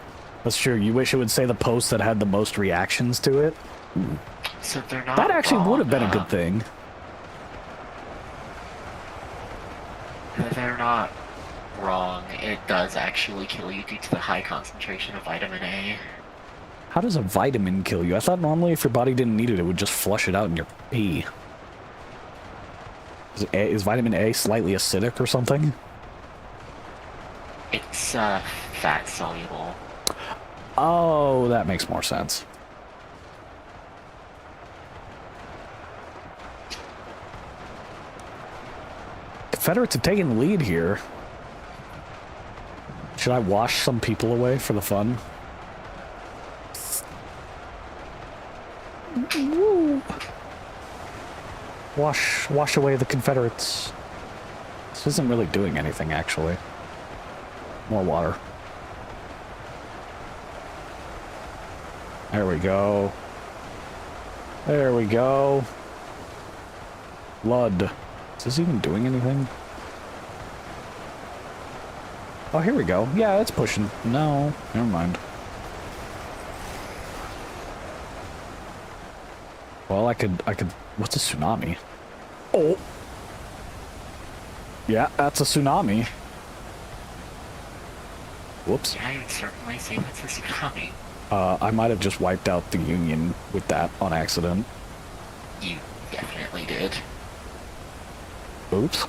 That's true, you wish it would say the post that had the most reactions to it? So they're not that actually wrong, would have been a good thing. they're not wrong. It does actually kill you due to the high concentration of vitamin A. How does a vitamin kill you? I thought normally if your body didn't need it, it would just flush it out in your pee. Is vitamin A slightly acidic or something? It's fat soluble. Oh, that makes more sense. Confederates have taken the lead here. Should I wash some people away for the fun? Woo. Wash away the Confederates. This isn't really doing anything, actually. More water. There we go. There we go. Blood. Is this even doing anything? Oh, here we go. Yeah, it's pushing. No, never mind. Well, I could... What's a tsunami? Oh! Yeah, that's a tsunami. Whoops. Yeah, I would certainly say that's a tsunami. I might have just wiped out the Union with that on accident. You definitely did. Oops.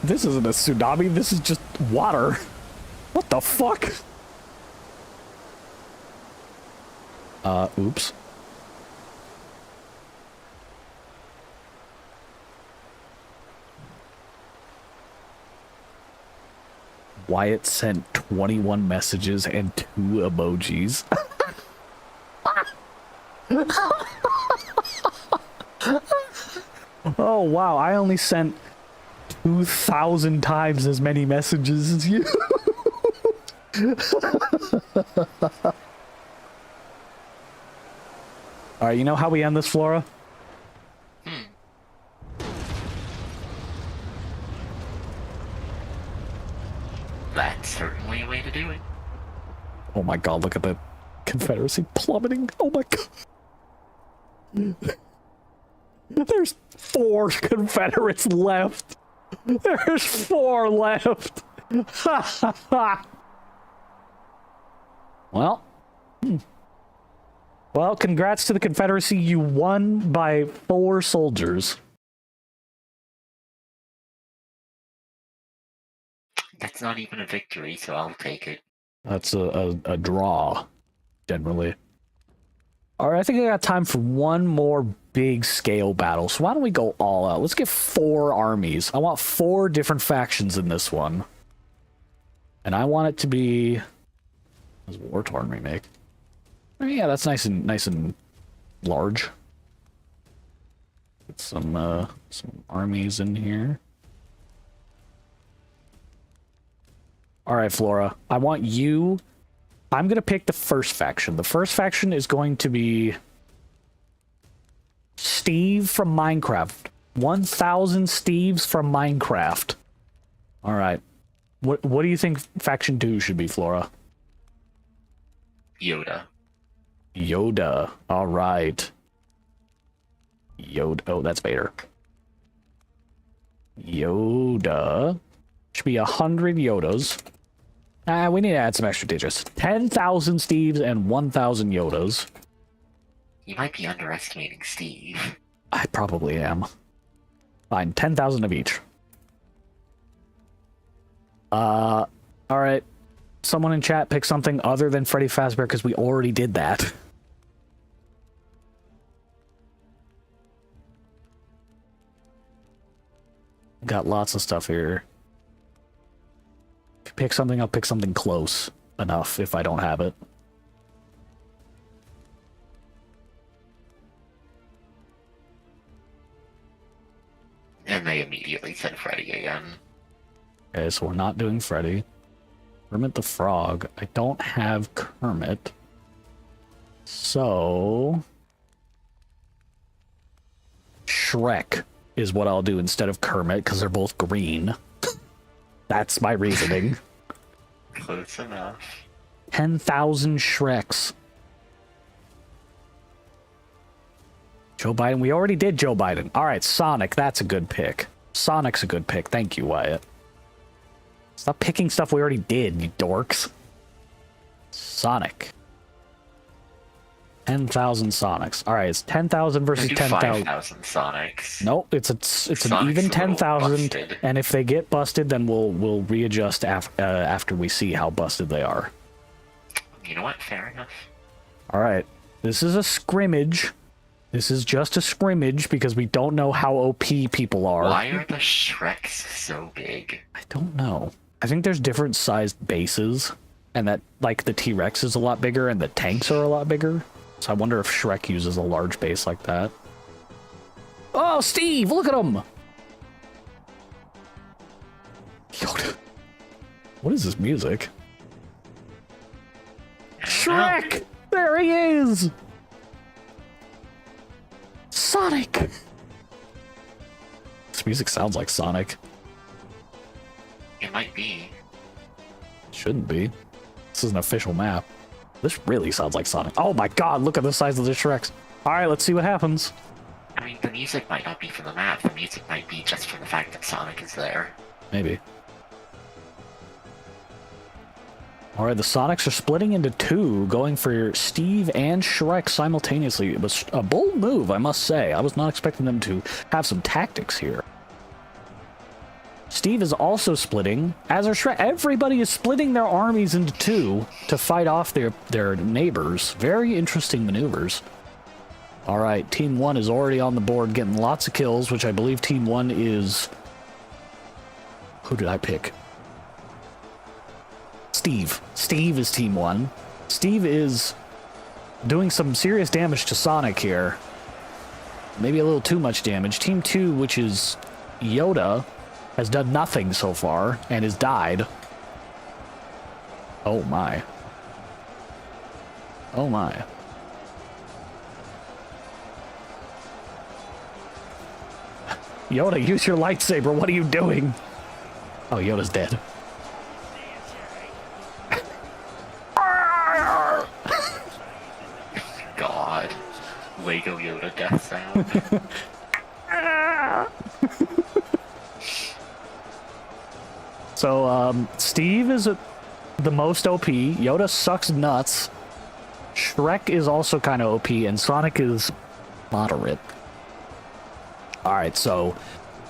This isn't a tsunami, this is just water. What the fuck? Oops. Wyatt sent 21 messages and 2 emojis. Oh wow, I only sent 2,000 times as many messages as you. Alright, you know how we end this, Flora? That's certainly a way to do it. Oh my god, look at the Confederacy plummeting. Oh my god. There's 4 Confederates left. There's 4 left. Well. Well, congrats to the Confederacy. You won by 4 soldiers. That's not even a victory, so I'll take it. That's a draw, generally. Alright, I think I got time for one more big scale battle. So why don't we go all out? Let's get 4 armies. I want 4 different factions in this one. And I want it to be... What does War-Torn remake? Oh, yeah, that's nice and large. Get some armies in here. Alright, Flora. I want you... I'm going to pick the first faction. The first faction is going to be... Steve from Minecraft. 1,000 Steves from Minecraft. Alright. What do you think faction 2 should be, Flora? Yoda. Yoda. Alright. Yoda. Oh, that's Vader. Yoda. Should be 100 Yodas. We need to add some extra digits. 10,000 Steves and 1,000 Yodas. You might be underestimating Steve. I probably am. Fine, 10,000 of each. Alright. Someone in chat pick something other than Freddy Fazbear, because we already did that. Got lots of stuff here. If you pick something, I'll pick something close enough if I don't have it. And they immediately said Freddy again. Okay, so we're not doing Freddy. Kermit the Frog. I don't have Kermit. So... Shrek is what I'll do instead of Kermit, because they're both green. That's my reasoning. Close enough. 10,000 Shreks. Joe Biden. We already did Joe Biden. All right, Sonic. That's a good pick. Sonic's a good pick. Thank you, Wyatt. Stop picking stuff we already did, you dorks. Sonic. 10,000 Sonics. All right, it's 10,000 versus 10,000. 5,000 Sonics. Nope, it's an Sonic's even a little 10,000, busted. and if they get busted, then we'll readjust after we see how busted they are. You know what? Fair enough. All right, this is a scrimmage. This is just a scrimmage because we don't know how OP people are. Why are the Shreks so big? I don't know. I think there's different sized bases, and that like the T-Rex is a lot bigger and the tanks are a lot bigger. So I wonder if Shrek uses a large base like that. Oh, Steve, look at him! Yoda. What is this music? Shrek! There he is! Sonic! This music sounds like Sonic. It might be. Shouldn't be. This is an official map. This really sounds like Sonic. Oh my god, look at the size of the Shreks. Alright, let's see what happens. I mean, the music might not be for the map. The music might be just for the fact that Sonic is there. Maybe. Alright, the Sonics are splitting into two, going for Steve and Shrek simultaneously. It was a bold move, I must say. I was not expecting them to have some tactics here. Steve is also splitting, as are Shrek. Everybody is splitting their armies into two to fight off their neighbors. Very interesting maneuvers. Alright, Team 1 is already on the board getting lots of kills, which I believe Team 1 is... Who did I pick? Steve. Steve is Team 1. Steve is doing some serious damage to Sonic here. Maybe a little too much damage. Team 2, which is Yoda, has done nothing so far and has died. Oh my. Oh my. Yoda, use your lightsaber. What are you doing? Oh, Yoda's dead. God. Lego Yoda death sound. So, Steve is the most OP. Yoda sucks nuts. Shrek is also kind of OP, and Sonic is moderate. Alright, so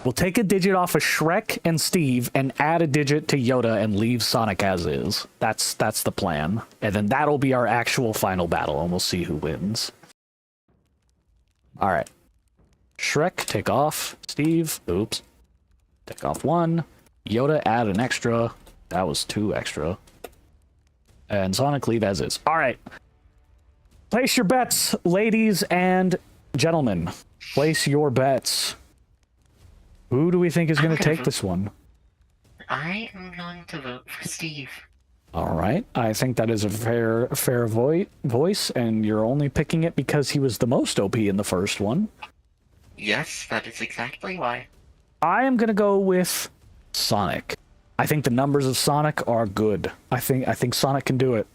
we'll take a digit off of Shrek and Steve and add a digit to Yoda and leave Sonic as is. That's the plan. And then that'll be our actual final battle, and we'll see who wins. Alright. Shrek, take off. Steve, oops. Take off one. Yoda, add an extra. That was 2 extra. And Sonic, leave as is. Alright. Place your bets, ladies and gentlemen. Place your bets. Who do we think is going to take this one? I am going to vote for Steve. Alright. I think that is a fair voice, and you're only picking it because he was the most OP in the first one. Yes, that is exactly why. I am going to go with Sonic. I think the numbers of Sonic are good. I think Sonic can do it.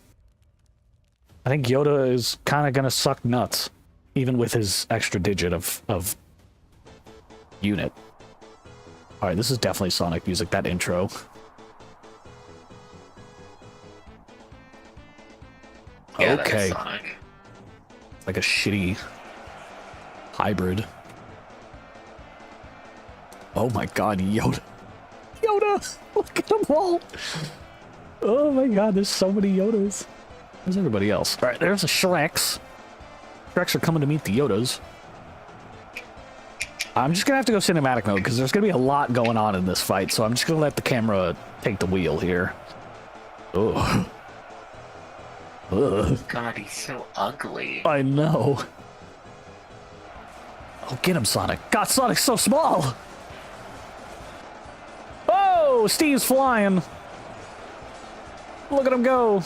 I think Yoda is kind of gonna suck nuts, even with his extra digit of unit. All right, this is definitely Sonic music. That intro. Yeah, Okay, that is Sonic. it's like a shitty hybrid. Oh my God, Yoda! Yoda! Look at them all! Oh my God, there's so many Yodas. Where's everybody else? All right, there's the Shreks. Shreks are coming to meet the Yodas. I'm just gonna have to go cinematic mode because there's gonna be a lot going on in this fight, so I'm just gonna let the camera take the wheel here. Ugh. Ugh. God, he's so ugly. I know. Oh, get him, Sonic. God, Sonic's so small! Oh, Steve's flying. Look at him go.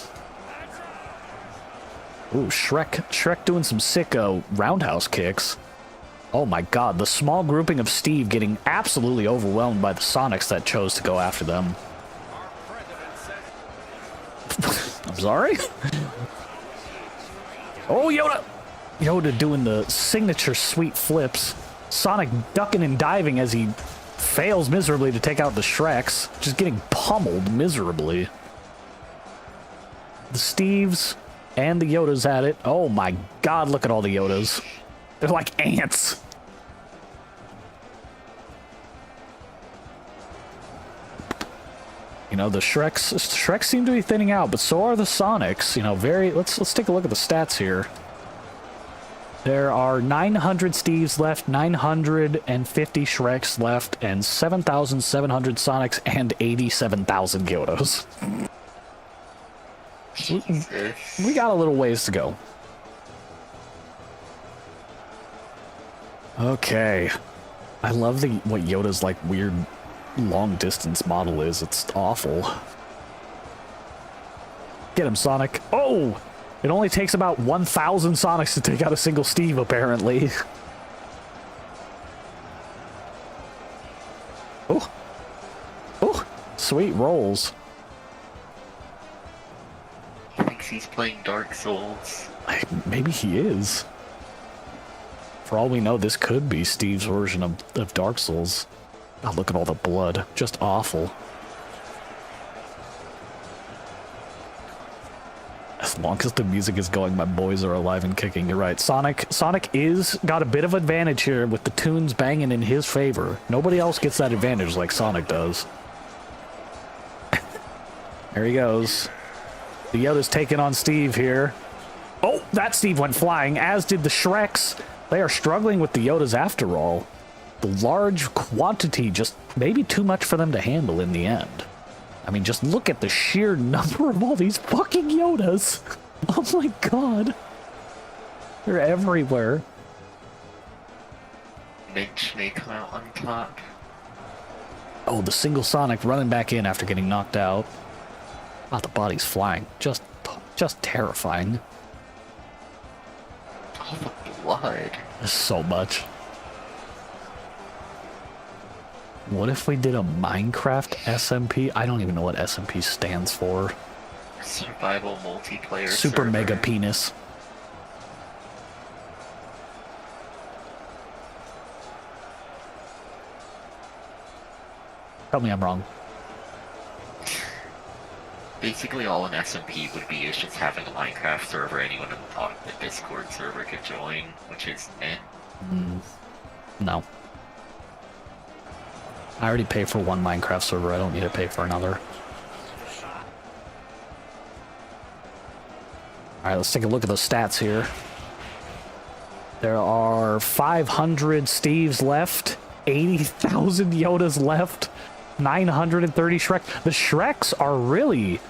Ooh, Shrek doing some sick roundhouse kicks. Oh my God, the small grouping of Steve getting absolutely overwhelmed by the Sonics that chose to go after them. I'm sorry? Oh, Yoda! Yoda doing the signature sweet flips. Sonic ducking and diving as he fails miserably to take out the Shreks. Just getting pummeled miserably. The Steves and the Yodas at it. Oh my god, look at all the Yodas. They're like ants. You know, the Shreks seem to be thinning out, but so are the Sonics. You know, let's take a look at the stats here. There are 900 Steves left, 950 Shreks left, and 7,700 Sonics and 87,000 Yodas. We got a little ways to go. Okay. I love what Yoda's like weird long distance model is. It's awful. Get him, Sonic. Oh! It only takes about 1,000 Sonics to take out a single Steve, apparently. Oh! Oh! Sweet rolls. He thinks he's playing Dark Souls. Maybe he is. For all we know, this could be Steve's version of Dark Souls. Oh, look at all the blood. Just awful. As long as the music is going, my boys are alive and kicking. You're right. Sonic is got a bit of advantage here with the tunes banging in his favor. Nobody else gets that advantage like Sonic does. There he goes. The Yoda's taking on Steve here. Oh, that Steve went flying, as did the Shreks. They are struggling with the Yodas after all. The large quantity, just maybe too much for them to handle in the end. I mean, just look at the sheer number of all these fucking Yodas. Oh my god. They're everywhere. Mitch may come out on top. Oh, the single Sonic running back in after getting knocked out. Oh, the body's flying. Just terrifying. All the blood. There's so much. What if we did a Minecraft SMP? I don't even know what SMP stands for. Survival multiplayer Super server. Mega Penis. Tell me I'm wrong. Basically all an SMP would be is just having a Minecraft server anyone in the Discord server could join, which is No. I already pay for one Minecraft server, I don't need to pay for another. Alright, let's take a look at the stats here. There are 500 Steves left, 80,000 Yodas left, 930 Shrek. The Shreks are really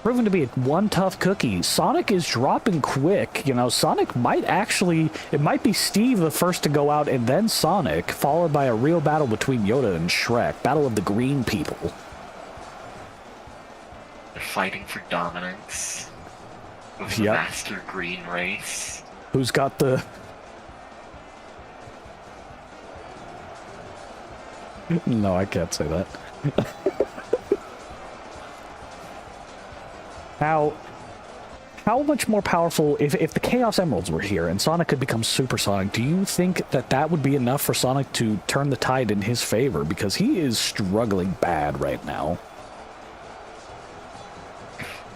proven to be one tough cookie. Sonic is dropping quick. You know, Sonic might actually... It might be Steve the first to go out, and then Sonic, followed by a real battle between Yoda and Shrek. Battle of the Green People. They're fighting for dominance of the Yep. Master Green race. Who's got the... No, I can't say that. How much more powerful, if the Chaos Emeralds were here and Sonic could become Super Sonic, do you think that would be enough for Sonic to turn the tide in his favor? Because he is struggling bad right now.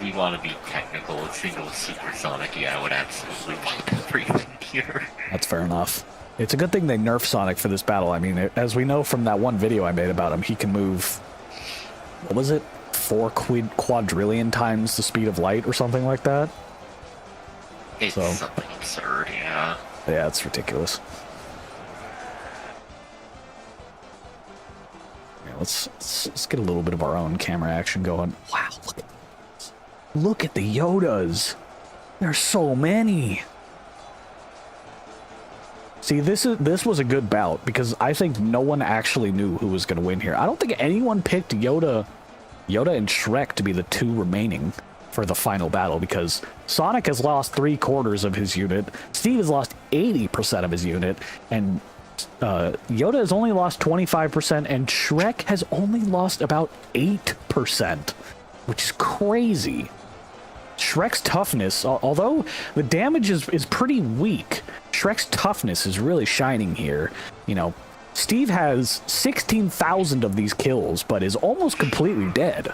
We want to be technical, a single Super Sonic, yeah, I would absolutely want everything here. That's fair enough. It's a good thing they nerfed Sonic for this battle. I mean, as we know from that one video I made about him, he can move... What was it? 4 quadrillion times the speed of light or something like that? It's something absurd, yeah. Yeah, it's ridiculous. Yeah, let's get a little bit of our own camera action going. Wow, look at the Yodas. There's so many. See, this was a good bout because I think no one actually knew who was going to win here. I don't think anyone picked Yoda and Shrek to be the two remaining for the final battle because Sonic has lost 3/4 of his unit, Steve has lost 80% of his unit, and Yoda has only lost 25%, and Shrek has only lost about 8%, which is crazy. Shrek's toughness, although the damage is pretty weak, Shrek's toughness is really shining here. You know, Steve has 16,000 of these kills, but is almost completely dead.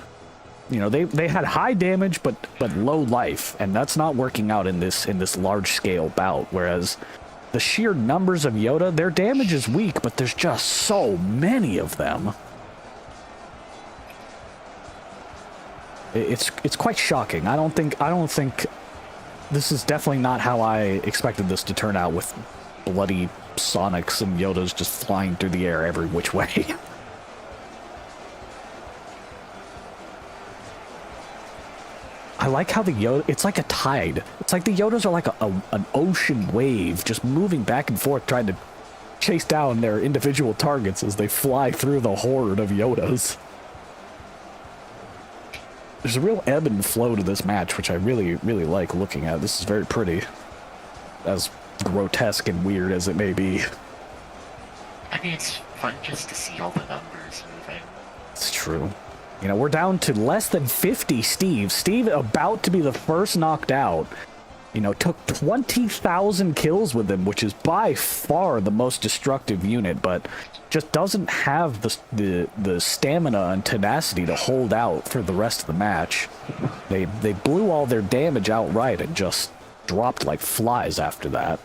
You know, they had high damage, but low life, and that's not working out in this large-scale bout, whereas the sheer numbers of Yoda, their damage is weak, but there's just so many of them. It's quite shocking. I don't think this is definitely not how I expected this to turn out, with bloody Sonics and Yodas just flying through the air every which way. I like how the Yoda, it's like a tide. It's like the Yodas are like an ocean wave, just moving back and forth, trying to chase down their individual targets as they fly through the horde of Yodas. There's a real ebb and flow to this match, which I really, really like looking at. This is very pretty, as grotesque and weird as it may be. I mean, it's fun just to see all the numbers moving. It's true. You know, we're down to less than 50 Steve. Steve, about to be the first knocked out, you know, took 20,000 kills with him, which is by far the most destructive unit, but just doesn't have the stamina and tenacity to hold out for the rest of the match. They blew all their damage outright and just dropped like flies after that.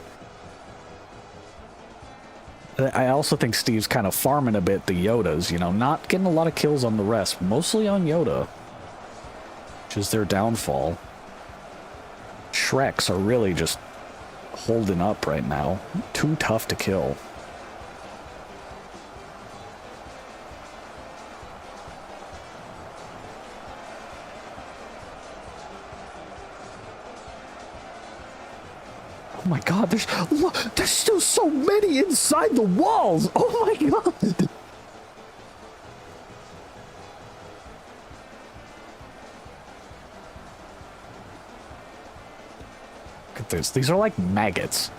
I also think Steve's kind of farming a bit the Yodas, you know, not getting a lot of kills on the rest, mostly on Yoda, which is their downfall. Shreks are really just holding up right now. Too tough to kill. Oh my god, there's still so many inside the walls! Oh my god! Look at this. These are like maggots.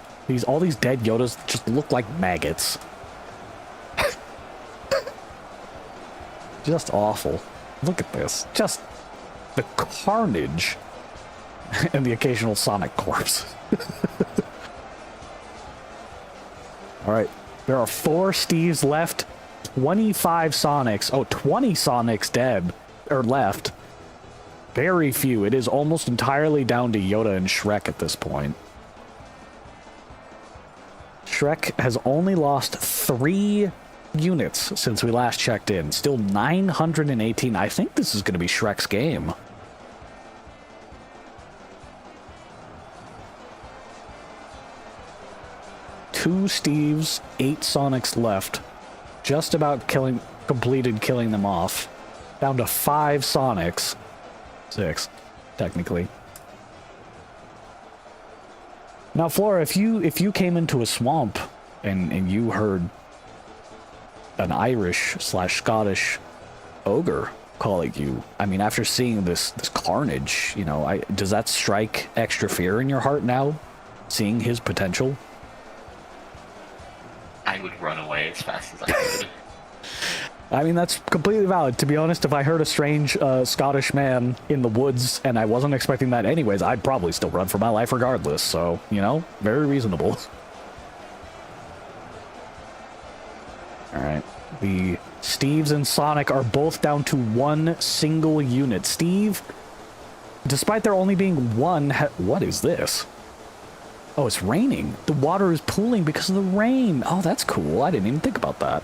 All these dead Yodas just look like maggots. Just awful. Look at this. Just the carnage and the occasional Sonic corpse. Alright, there are 4 Steves left, 25 Sonics. Oh, 20 Sonics dead, or left. Very few. It is almost entirely down to Yoda and Shrek at this point. Shrek has only lost 3 units since we last checked in. Still 918. I think this is going to be Shrek's game. Two Steves, 8 Sonics left. Just about completed killing them off. Down to 5 Sonics. 6, technically. Now, Flora, if you came into a swamp and you heard an Irish/Scottish ogre calling you, I mean, after seeing this carnage, you know, does that strike extra fear in your heart now, seeing his potential? I would run away as fast as I could. I mean, that's completely valid. To be honest, if I heard a strange Scottish man in the woods and I wasn't expecting that anyways, I'd probably still run for my life regardless. So, you know, very reasonable. Alright. The Steves and Sonic are both down to 1 single unit. Steve, despite there only being 1... What is this? Oh, it's raining. The water is pooling because of the rain. Oh, that's cool. I didn't even think about that.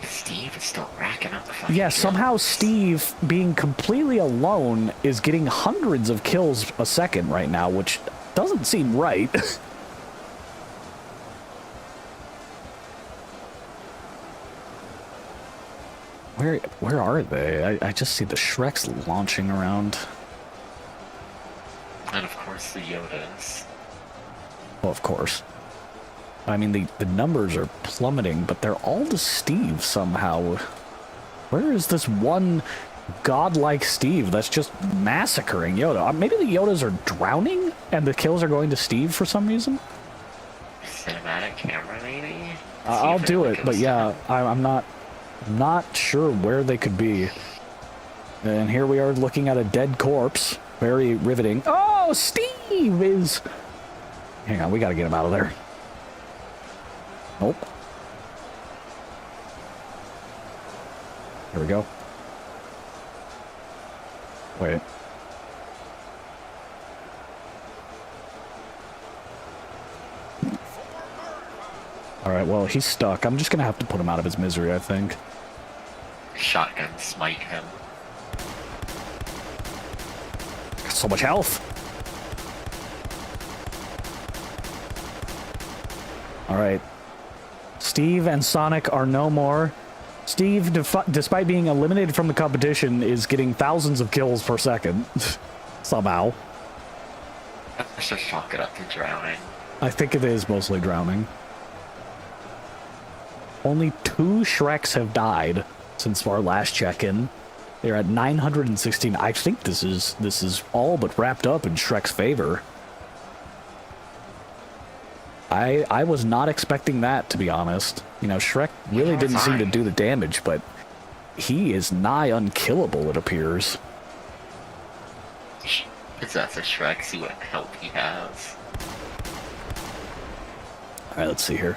Steve is still racking up the fucking Yeah, kills. somehow Steve, being completely alone, is getting hundreds of kills a second right now, which doesn't seem right. Where are they? I just see the Shreks launching around. And of course the Yodas. Well, of course. I mean, the numbers are plummeting, but they're all to Steve somehow. Where is this one godlike Steve that's just massacring Yoda? Maybe the Yodas are drowning and the kills are going to Steve for some reason? Cinematic camera, maybe? I'll do it, but yeah, I'm not sure where they could be. And here we are looking at a dead corpse. Very riveting. Oh, Steve is... Hang on, we gotta get him out of there. Nope. Here we go. Wait. Alright, well, he's stuck. I'm just gonna have to put him out of his misery, I think. Shotgun smite him. Got so much health. Alright. Steve and Sonic are no more. Steve, despite being eliminated from the competition, is getting thousands of kills per second. Somehow. Let's just chalk it up to drowning. I think it is mostly drowning. Only 2 Shreks have died since our last check-in. They're at 916. I think this is all but wrapped up in Shrek's favor. I was not expecting that, to be honest. You know, Shrek really didn't seem to do the damage, but he is nigh unkillable, it appears. Possess a Shrek, see what help he has. Alright, let's see here.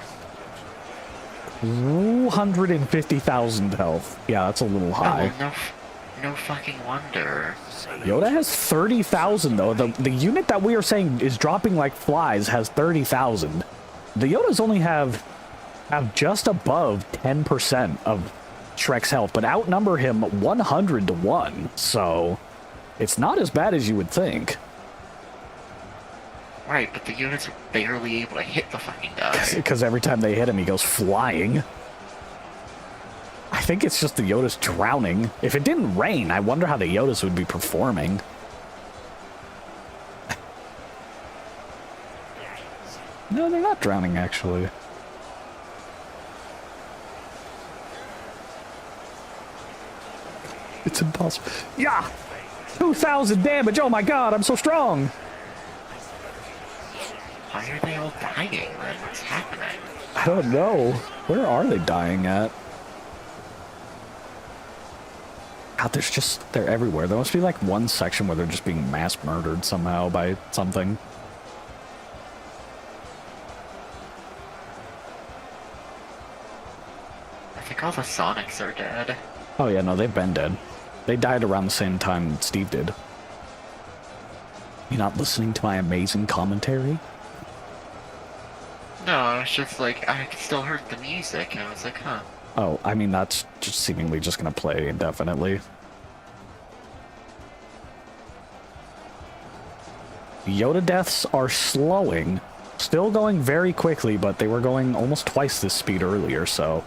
250,000 health. Yeah, that's a little high. Oh, no fucking wonder. Yoda has 30,000 though. The unit that we are saying is dropping like flies has 30,000. The Yodas only have just above 10% of Shrek's health, but outnumber him 100 to 1. So it's not as bad as you would think. Right, but the units are barely able to hit the fucking guy. Because every time they hit him, he goes flying. I think it's just the Yodas drowning. If it didn't rain, I wonder how the Yodas would be performing. No, they're not drowning, actually. It's impossible. Yeah! 2,000 damage! Oh my god, I'm so strong! Why are they all dying then? What's happening? I don't know. Where are they dying at? God, they're everywhere. There must be like one section where they're just being mass murdered somehow by something. I think all the Sonics are dead. Oh yeah, no, they've been dead. They died around the same time Steve did. You not listening to my amazing commentary? No, I was just like, I still heard the music, and I was like, huh. Oh, I mean, that's just seemingly just gonna play indefinitely. Yoda deaths are slowing. Still going very quickly, but they were going almost twice this speed earlier, so...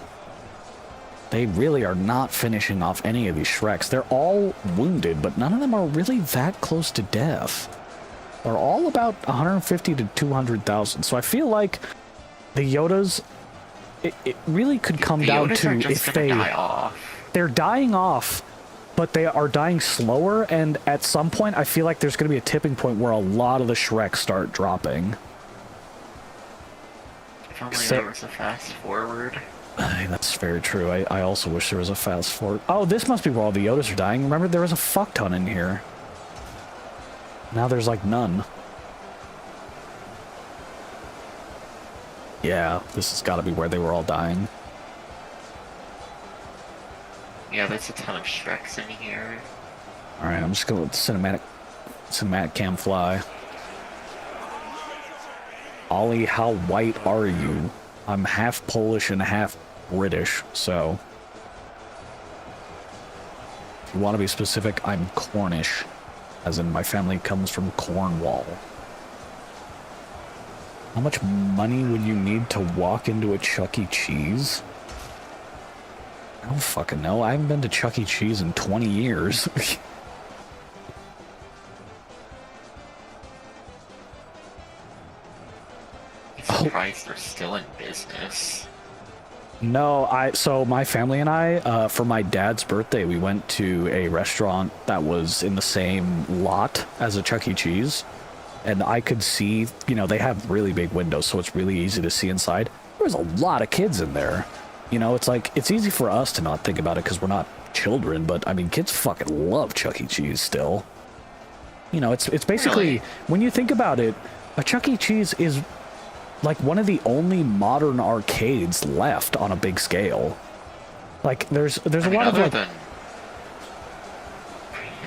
They really are not finishing off any of these Shreks. They're all wounded, but none of them are really that close to death. They're all about 150 to 200,000, so I feel like the Yodas... It really could come down to if they're dying off, but they are dying slower, and at some point I feel like there's going to be a tipping point where a lot of the Shreks start dropping. If only there was a fast forward. That's very true. I also wish there was a fast forward. Oh, this must be where all the Yodas are dying. Remember, there was a fuck ton in here. Now there's like none. Yeah, this has got to be where they were all dying. Yeah, there's a ton of Shreks in here. Alright, I'm just going to let the cinematic cam fly. Ollie, how white are you? I'm half Polish and half British, so... If you want to be specific, I'm Cornish. As in, my family comes from Cornwall. How much money would you need to walk into a Chuck E. Cheese? I don't fucking know. I haven't been to Chuck E. Cheese in 20 years. I'm surprised they're still in business. No, so my family and I, for my dad's birthday, we went to a restaurant that was in the same lot as a Chuck E. Cheese. And I could see, you know, they have really big windows, so it's really easy to see inside. There was a lot of kids in there. You know, it's like, it's easy for us to not think about it because we're not children, but I mean, kids fucking love Chuck E. Cheese still. You know, it's basically, Really? when you think about it, a Chuck E. Cheese is like one of the only modern arcades left on a big scale. Like, there's I a mean, lot of other like, than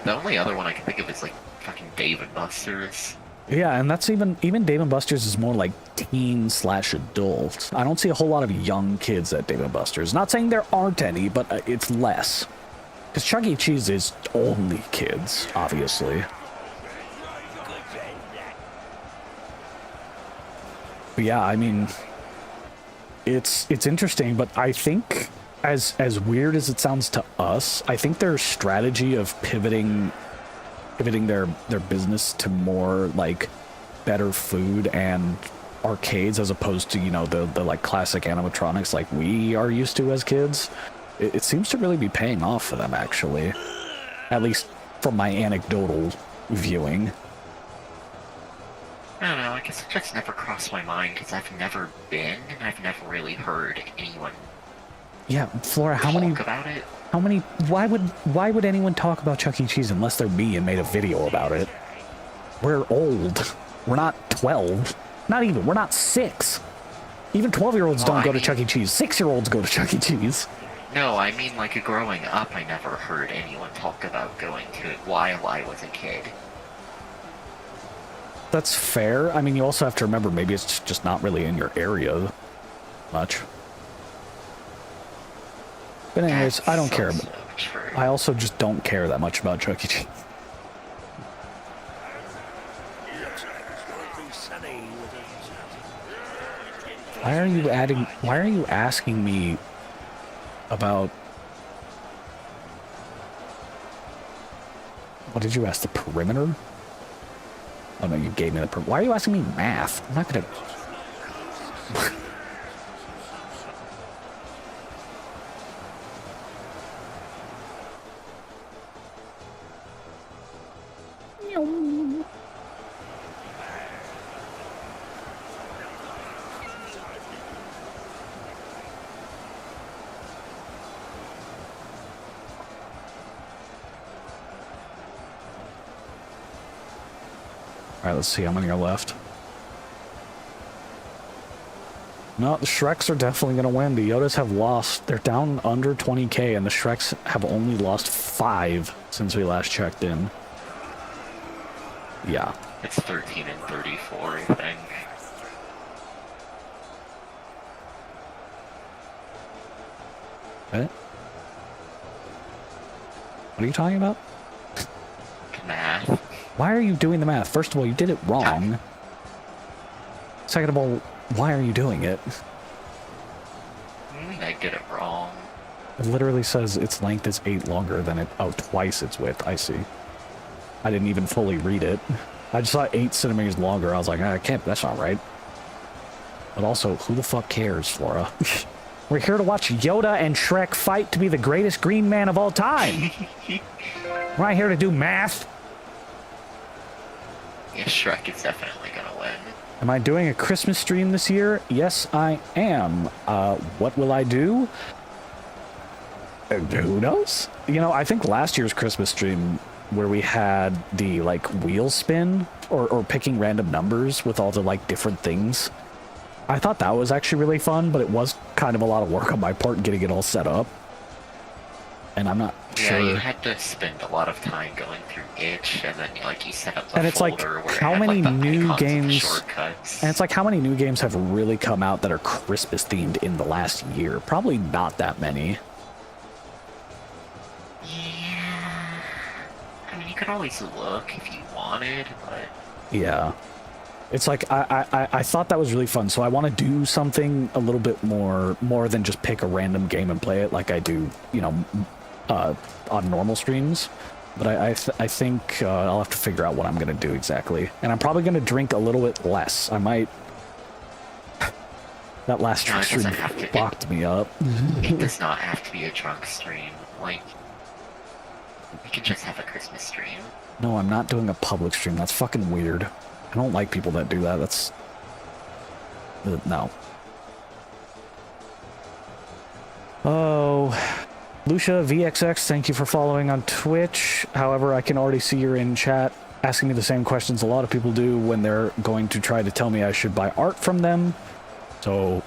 the only other one I can think of is like fucking Dave and Buster's. yeah, and that's even Dave and Buster's is more like teen/adult. I don't see a whole lot of young kids at Dave and Buster's. Not saying there aren't any, but it's less. Because Chuck E. Cheese is only kids, obviously. But yeah, I mean, it's interesting, but I think as weird as it sounds to us, I think their strategy of pivoting their business to more like better food and arcades as opposed to, you know, the like classic animatronics like we are used to as kids, it seems to really be paying off for them, actually. At least from my anecdotal viewing. I don't know, I guess it just never crossed my mind because I've never been and I've never really heard anyone Yeah, Flora, talk about it. why would anyone talk about Chuck E. Cheese unless they're me and made a video about it? We're old. We're not 12. Not even. We're not 6. Even 12-year-olds don't go to Chuck E. Cheese. 6-year-olds go to Chuck E. Cheese. No, I mean like growing up I never heard anyone talk about going to it while I was a kid. That's fair. I mean, you also have to remember maybe it's just not really in your area much. But anyways, That's I don't so care. true. I also just don't care that much about Chuck E. Cheese. Why are you asking me about... What did you ask? The perimeter? Oh no, you gave me the perimeter. Why are you asking me math? I'm not gonna... Alright, let's see how many are left. No, the Shreks are definitely going to win. The Yodas have lost. They're down under 20k, and the Shreks have only lost 5 since we last checked in. Yeah. It's 13 and 34, I think. What? What are you talking about? Math. Why are you doing the math? First of all, you did it wrong. Second of all, why are you doing it? I mean, I get it wrong. It literally says its length is 8 longer than it... Oh, twice its width. I see. I didn't even fully read it. I just saw 8 centimeters longer. I was like, I can't... That's not right. But also, who the fuck cares, Flora? We're here to watch Yoda and Shrek fight to be the greatest green man of all time. We're not here to do math. Yeah, Shrek is definitely gonna win. Am I doing a Christmas stream this year? Yes, I am. What will I do? Who knows? You know, I think last year's Christmas stream where we had the, like, wheel spin or picking random numbers with all the, like, different things, I thought that was actually really fun, but it was kind of a lot of work on my part getting it all set up. And I'm not sure. Yeah, you had to spend a lot of time going through itch, and then like you set up the and it's like, folder where how it had, many like, the new icons of the games... shortcuts. And it's like, how many new games have really come out that are Christmas themed in the last year? Probably not that many. Yeah. I mean, you could always look if you wanted, but... Yeah. It's like, I thought that was really fun, so I want to do something a little bit more than just pick a random game and play it like I do, you know, on normal streams. But I think I'll have to figure out what I'm going to do exactly. And I'm probably going to drink a little bit less. I might... That last No, it stream doesn't have to- fucked me up. It does not have to be a drunk stream. Like, you can just have a Christmas stream. No, I'm not doing a public stream. That's fucking weird. I don't like people that do that. That's... no. Oh... Lucia VXX, thank you for following on Twitch. However, I can already see you're in chat asking me the same questions a lot of people do when they're going to try to tell me I should buy art from them. So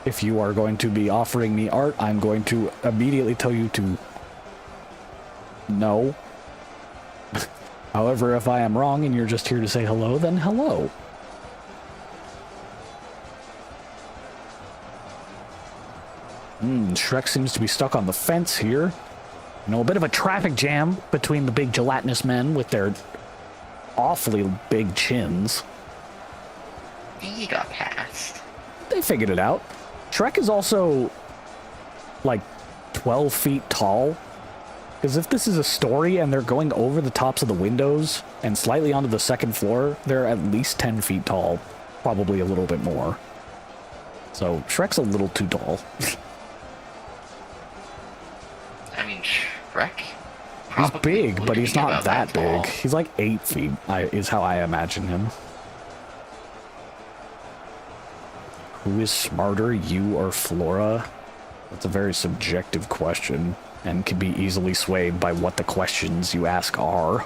if you are going to be offering me art, I'm going to immediately tell you to no. However, if I am wrong and you're just here to say hello, then hello. Shrek seems to be stuck on the fence here. You know, a bit of a traffic jam between the big gelatinous men with their awfully big chins. He got past. They figured it out. Shrek is also like 12 feet tall. Because if this is a story and they're going over the tops of the windows and slightly onto the second floor, they're at least 10 feet tall. Probably a little bit more. So Shrek's a little too tall. I mean, Shrek? He's big, but wouldn't he's be not about that tall. big. He's like 8 feet, is how I imagine him. Who is smarter, you or Flora? That's a very subjective question, and can be easily swayed by what the questions you ask are.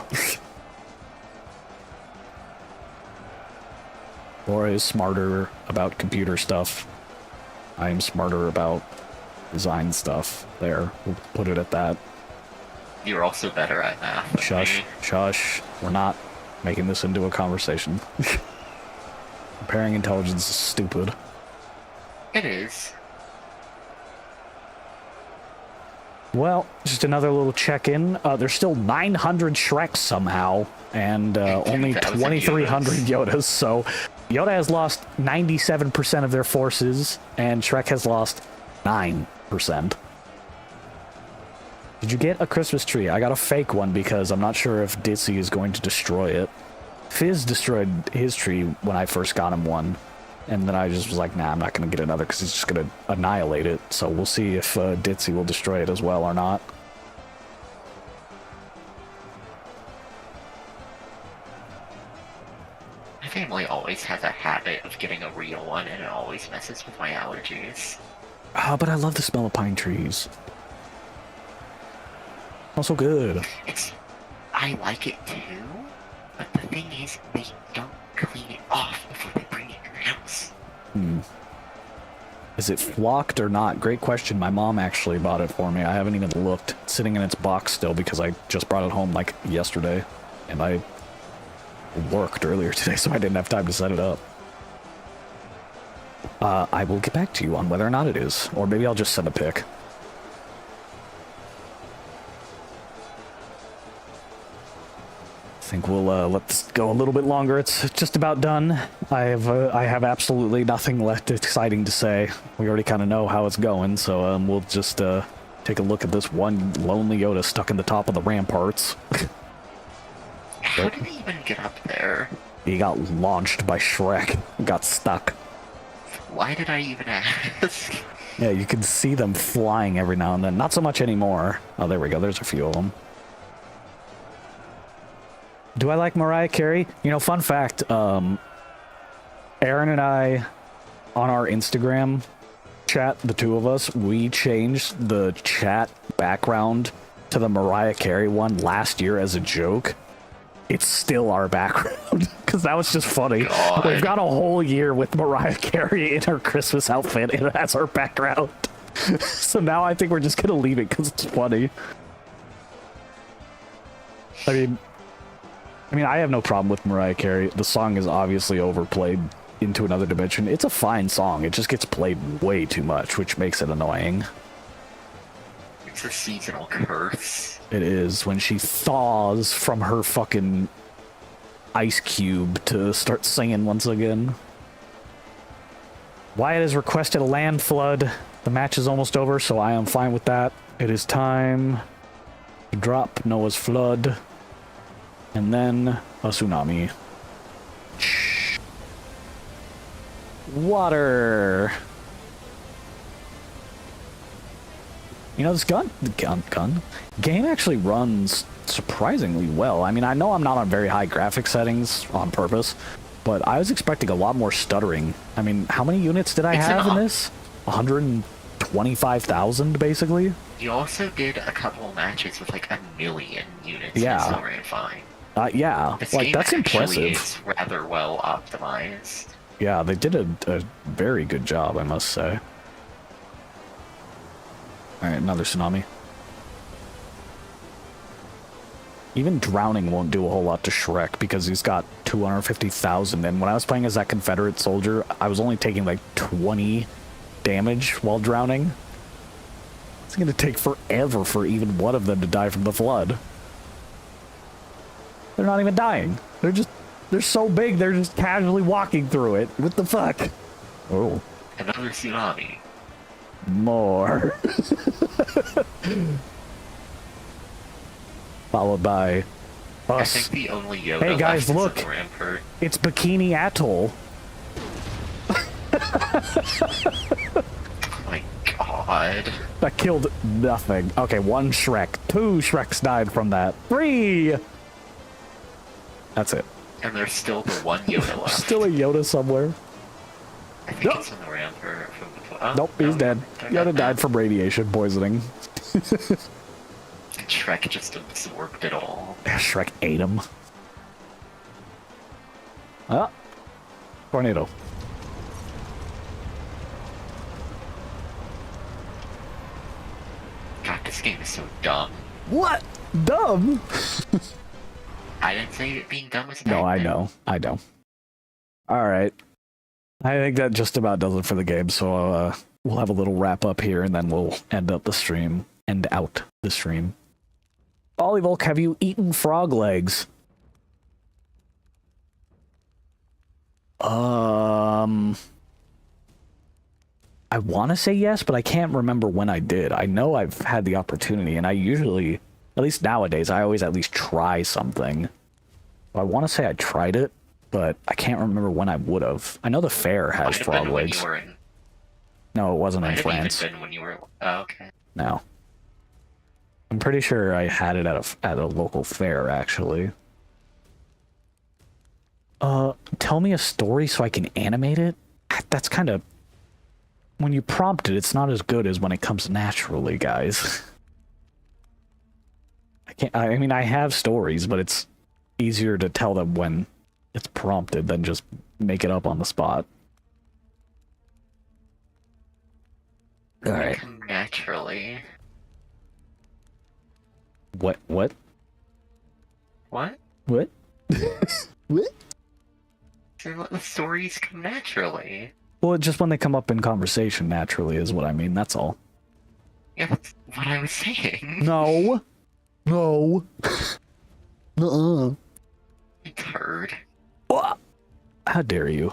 Flora is smarter about computer stuff. I am smarter about design stuff. There, we'll put it at that. You're also better at math than Shush, me. shush. We're not making this into a conversation. Comparing intelligence is stupid. It is. Well, just another little check-in. There's still 900 Shreks somehow, and only 2,000 2,300 Yodas. So Yoda has lost 97% of their forces, and Shrek has lost 9%. Did you get a Christmas tree? I got a fake one because I'm not sure if Ditsy is going to destroy it. Fizz destroyed his tree when I first got him one. And then I just was like, nah, I'm not going to get another because he's just going to annihilate it. So we'll see if Ditsy will destroy it as well or not. My family always has a habit of getting a real one, and it always messes with my allergies. Ah, but I love the smell of pine trees. Smells so good. I like it too, but the thing is, they don't clean it off before they bring it in your house. Is it flocked or not? Great question. My mom actually bought it for me. I haven't even looked. It's sitting in its box still because I just brought it home like yesterday. And I worked earlier today, so I didn't have time to set it up. I will get back to you on whether or not it is. Or maybe I'll just send a pic. I think we'll let this go a little bit longer. It's just about done. I have absolutely nothing left exciting to say. We already kind of know how it's going, so we'll just take a look at this one lonely Yoda stuck in the top of the ramparts. How did he even get up there? He got launched by Shrek. Got stuck. Why did I even ask? Yeah, you can see them flying every now and then. Not so much anymore. Oh, there we go. There's a few of them. Do I like Mariah Carey? You know, fun fact, Aaron and I, on our Instagram chat, the two of us, we changed the chat background to the Mariah Carey one last year as a joke. It's still our background, because that was just funny. God. We've got a whole year with Mariah Carey in her Christmas outfit and as our background. So now I think we're just going to leave it because it's funny. I mean, I have no problem with Mariah Carey. The song is obviously overplayed into another dimension. It's a fine song. It just gets played way too much, which makes it annoying. It's a seasonal curse. It is when she thaws from her fucking ice cube to start singing once again. Wyatt has requested a land flood. The match is almost over, so I am fine with that. It is time to drop Noah's flood. And then a tsunami. Water. You know, this game actually runs surprisingly well. I mean, I know I'm not on very high graphic settings on purpose, but I was expecting a lot more stuttering. I mean, how many units did I have in this? 125,000, basically? You also did a couple matches with like 1,000,000 units. Yeah. And still ran fine. Yeah, This like game that's actually impressive. is rather well optimized. Yeah, they did a very good job, I must say. Alright, another tsunami. Even drowning won't do a whole lot to Shrek because he's got 250,000, and when I was playing as that Confederate soldier, I was only taking like 20 damage while drowning. It's gonna take forever for even one of them to die from the flood. They're not even dying. They're so big, they're just casually walking through it. What the fuck? Oh. Another tsunami. More. Followed by I us. think the only Yoda Hey guys, left look. is in Rampart. It's Bikini Atoll. Oh my god. That killed nothing. Okay, one Shrek. 2 Shreks died from that. 3! That's it. And there's still the one Yoda left. Still a Yoda somewhere. I think Nope. it's in the Rampart from the... Oh, Nope, he's no, dead. they're Yoda dead died now. from radiation poisoning. Shrek just absorbed it all. Shrek ate him. Ah. Tornado. God, this game is so dumb. What? Dumb? I didn't say it being dumb was a No, bad I thing. know. I know. Alright. I think that just about does it for the game, so we'll have a little wrap up here and then we'll end up the stream. End out the stream. Volk, have you eaten frog legs? I want to say yes, but I can't remember when I did. I know I've had the opportunity, and I usually, at least nowadays, I always at least try something. I want to say I tried it, but I can't remember when I would have. I know the fair has Might have frog been when legs. you were in... No, it wasn't in Might have France. even been when you were... Oh, okay. No. I'm pretty sure I had it at a local fair, actually. Tell me a story so I can animate it? That's kind of... When you prompt it, it's not as good as when it comes naturally, guys. I mean, I have stories, but it's easier to tell them when it's prompted than just make it up on the spot. Alright. Come naturally. What? What? What? What? So let the stories come naturally. Well, just when they come up in conversation naturally is what I mean, that's all. Yeah, that's what I was saying. No. No. Nuh-uh. Turd. How dare you?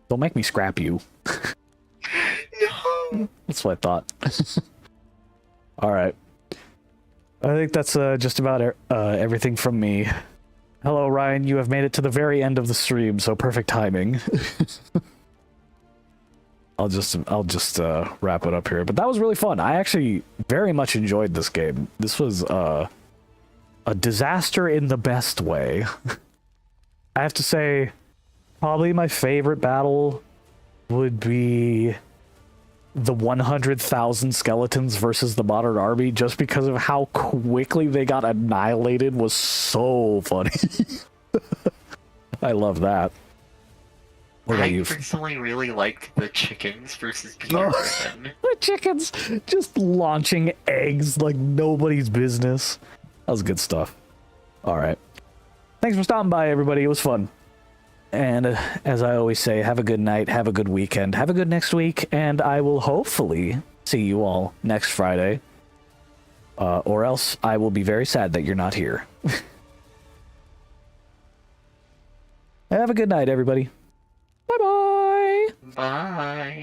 Don't make me scrap you. No! That's what I thought. Alright. I think that's just about everything from me. Hello, Ryan. You have made it to the very end of the stream, so perfect timing. I'll just wrap it up here. But that was really fun. I actually very much enjoyed this game. This was a disaster in the best way. I have to say, probably my favorite battle would be the 100,000 skeletons versus the modern army, just because of how quickly they got annihilated was so funny. I love that. What about I you? personally really liked the chickens versus Peter Griffin. The chickens just launching eggs like nobody's business. That was good stuff. Alright. Thanks for stopping by, everybody. It was fun. And as I always say, have a good night, have a good weekend, have a good next week, and I will hopefully see you all next Friday. Or else I will be very sad that you're not here. Have a good night, everybody. Bye-bye! Bye.